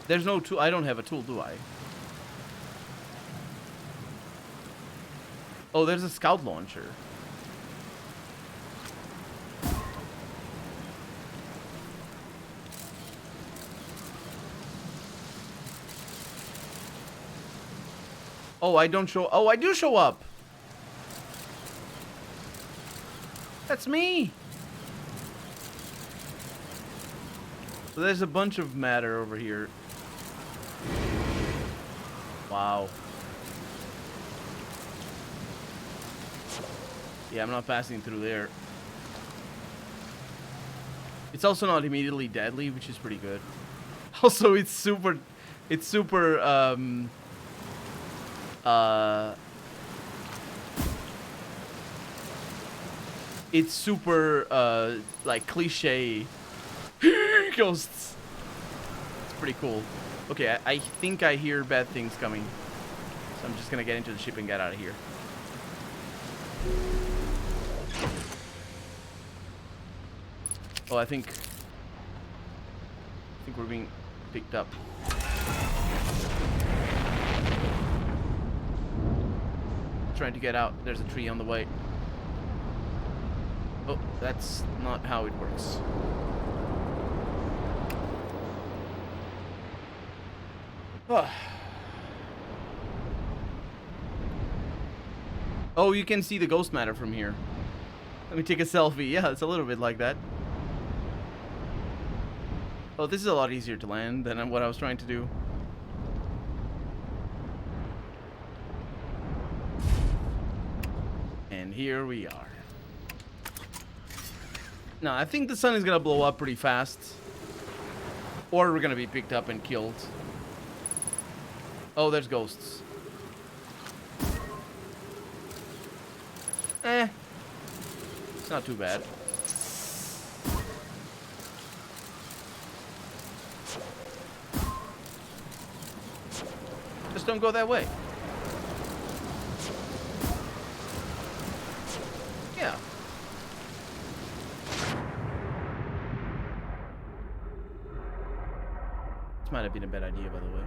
There's no tool. I don't have a tool, do I? Oh, there's a scout launcher. Oh, I don't show. Oh, I do show up. That's me. So there's a bunch of matter over here. Wow. Yeah, I'm not passing through there. It's also not immediately deadly, which is pretty good. Also, it's super like cliche ghosts. It's pretty cool. Okay, I think I hear bad things coming. So I'm just gonna get into the ship and get out of here. Oh, I think we're being picked up. Trying to get out. There's a tree on the way. Oh, that's not how it works. Oh, you can see the ghost matter from here. Let me take a selfie. Yeah, it's a little bit like that. Oh, this is a lot easier to land than what I was trying to do. And here we are. Now, I think the sun is gonna blow up pretty fast. Or we're gonna be picked up and killed. Oh, there's ghosts. It's not too bad. Just don't go that way. Yeah. This might have been a bad idea, by the way.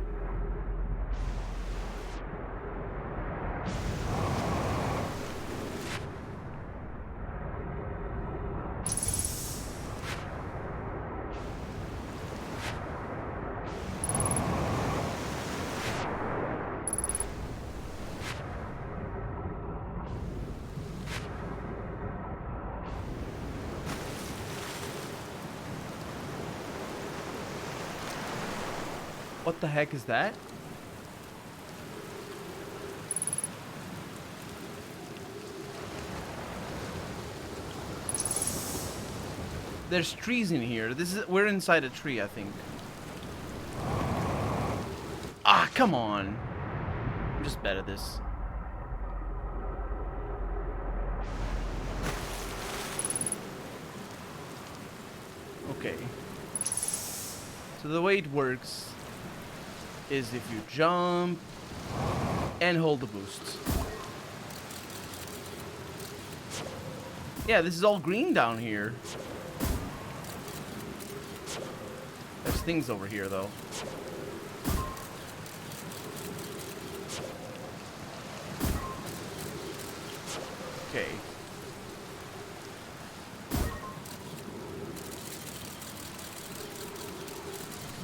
What the heck is that? There's trees in here. We're inside a tree, I think. Ah, come on. I'm just bad at this. Okay. So the way it works is if you jump and hold the boost. Yeah, this is all green down here. There's things over here, though. Okay.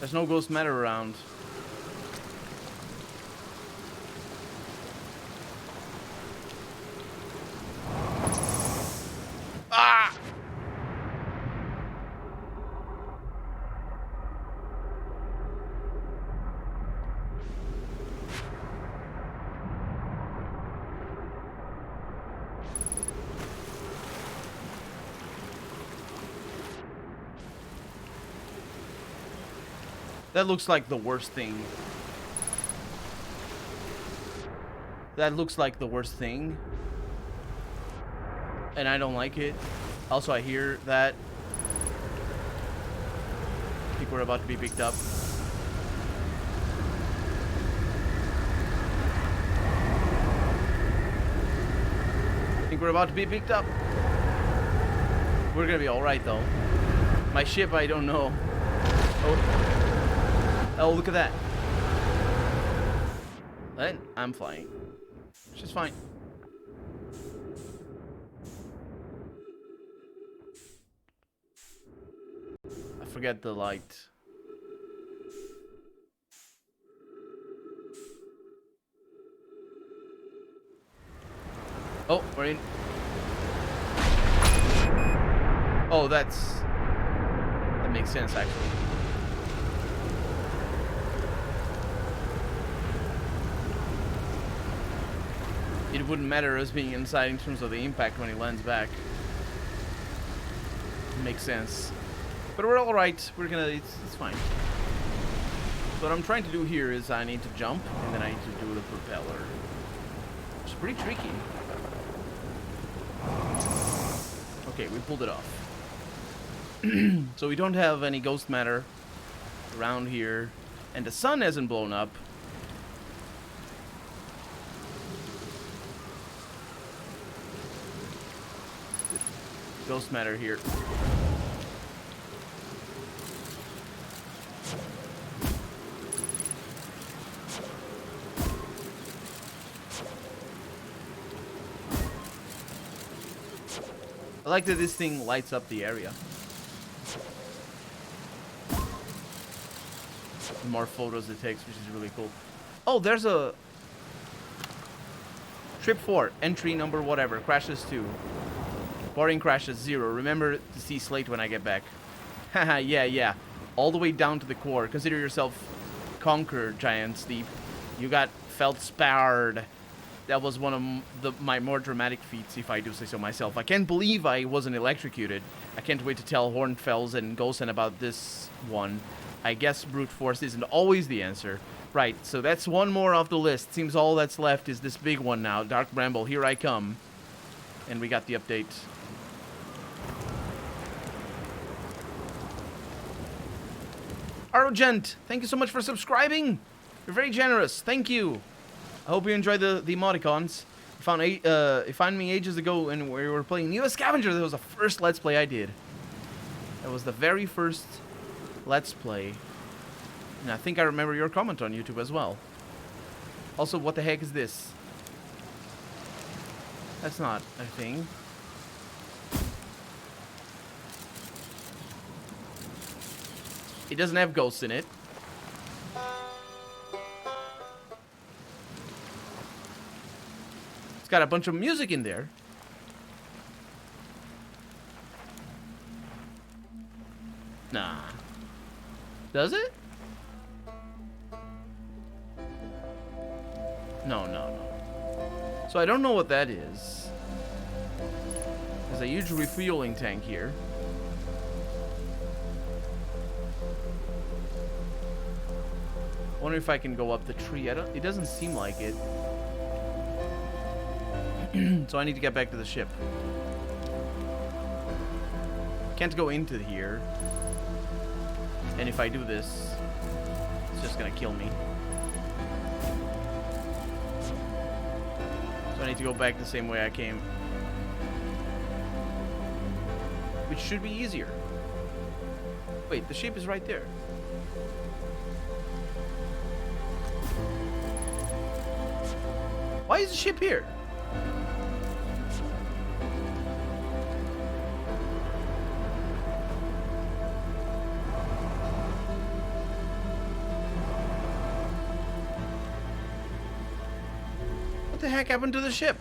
There's no ghost matter around. That looks like the worst thing. That looks like the worst thing. And I don't like it. Also, I hear that. I think we're about to be picked up. I think we're about to be picked up. We're gonna be alright, though. My ship, I don't know. Oh, look at that. I'm flying. Which is fine. I forget the light. Oh, we're in. Oh, that makes sense, actually. It wouldn't matter us being inside in terms of the impact when he lands back. Makes sense. But we're alright. It's fine. So what I'm trying to do here is I need to jump, and then I need to do the propeller. It's pretty tricky. Okay, we pulled it off. So we don't have any ghost matter around here. And the sun hasn't blown up. Ghost matter here. I like that this thing lights up the area. the more photos it takes, which is really cool. Oh, there's a trip 4, entry number whatever, crashes 2. Boarding crashes 0. Remember to see Slate when I get back. Haha, yeah. All the way down to the core. Consider yourself conquered, Giant Steep. You got felt-sparred. That was one of my more dramatic feats, if I do say so myself. I can't believe I wasn't electrocuted. I can't wait to tell Hornfels and Gosen about this one. I guess brute force isn't always the answer. Right, so that's one more off the list. Seems all that's left is this big one now. Dark Bramble, here I come. And we got the update. Arrogent, thank you so much for subscribing. You're very generous. Thank you. I hope you enjoy the emoticons. You found me ages ago and we were playing Neo Scavenger. That was the first Let's Play I did. That was the very first Let's Play. And I think I remember your comment on YouTube as well. Also, what the heck is this? That's not a thing. It doesn't have ghosts in it. It's got a bunch of music in there. Nah. Does it? No. So I don't know what that is. There's a huge refueling tank here. I wonder if I can go up the tree. It doesn't seem like it. So I need to get back to the ship. Can't go into here. And if I do this, it's just gonna kill me. So I need to go back the same way I came. Which should be easier. Wait, the ship is right there. Why is the ship here? What the heck happened to the ship?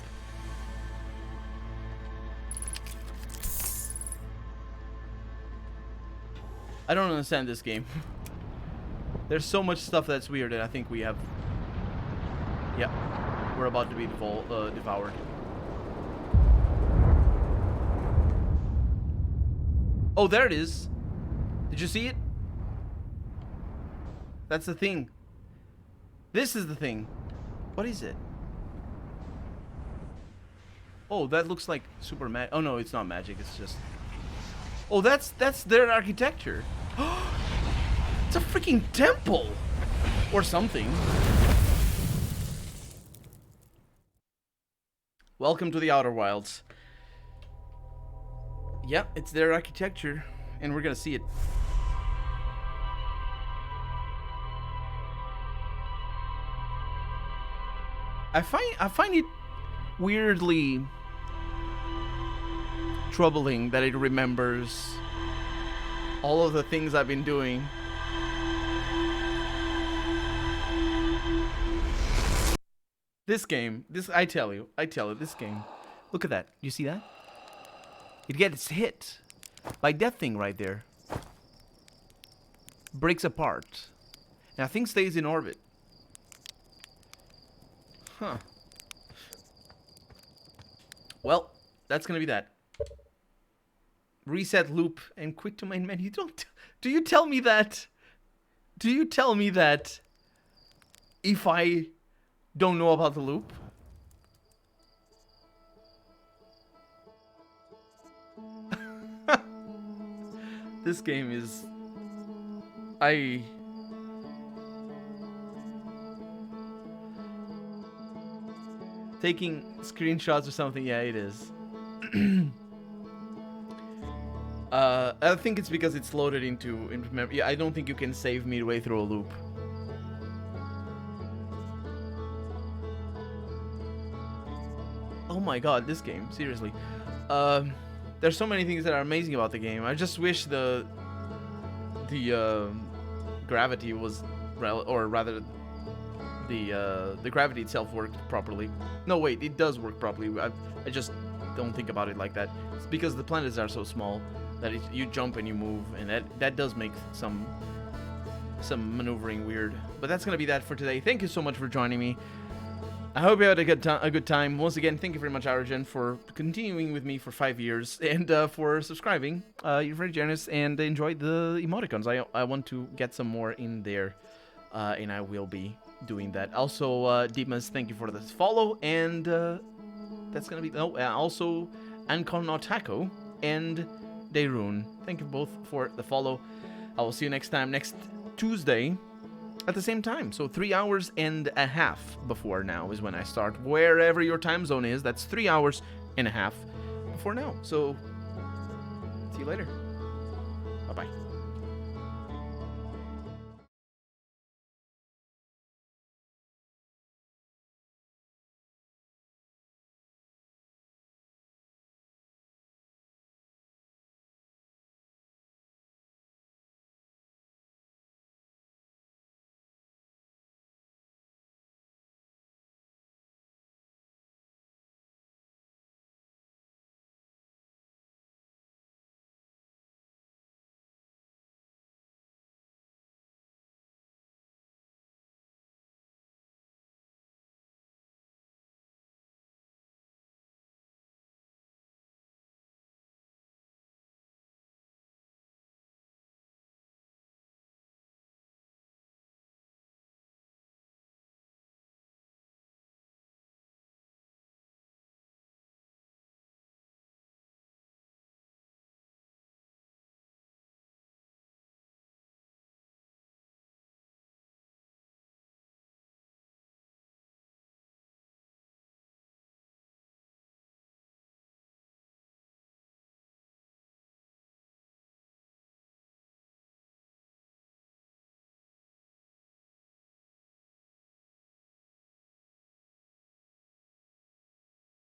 I don't understand this game. There's so much stuff that's weird that I think we have... Yep. We're about to be devoured. Oh, there it is. Did you see it? That's the thing. This is the thing. What is it? Oh, that looks like super magic. Oh no, it's not magic. It's just... Oh, that's their architecture. It's a freaking temple or something. Welcome to the Outer Wilds. Yep, it's their architecture, and we're gonna see it. I find it weirdly troubling that it remembers all of the things I've been doing. This game, I tell you, this game. Look at that. You see that? It gets hit by that thing right there. Breaks apart. And that thing stays in orbit. Huh. Well, that's gonna be that. Reset loop and quit to main menu. Do you tell me that? Do you tell me that if I don't know about the loop? This game is... Taking screenshots or something, yeah, it is. I think it's because it's loaded into memory. Yeah, I don't think you can save midway through a loop. Oh my god, this game, seriously. There's so many things that are amazing about the game. I just wish the gravity was or rather, the gravity itself worked properly. No, wait, it does work properly. I just don't think about it like that. It's because the planets are so small that you jump and you move, and that does make some maneuvering weird. But that's gonna be that for today. Thank you so much for joining me. I hope you had a good time. Once again, thank you very much, Arjun, for continuing with me for 5 years and for subscribing. You're very generous and enjoyed the emoticons. I want to get some more in there, and I will be doing that. Also, Demas, thank you for this follow, and that's gonna be also Ancon Otako and Dayrun. Thank you both for the follow. I will see you next Tuesday at the same time. So 3 hours and a half before now is when I start. Wherever your time zone is, that's 3 hours and a half before now. So see you later.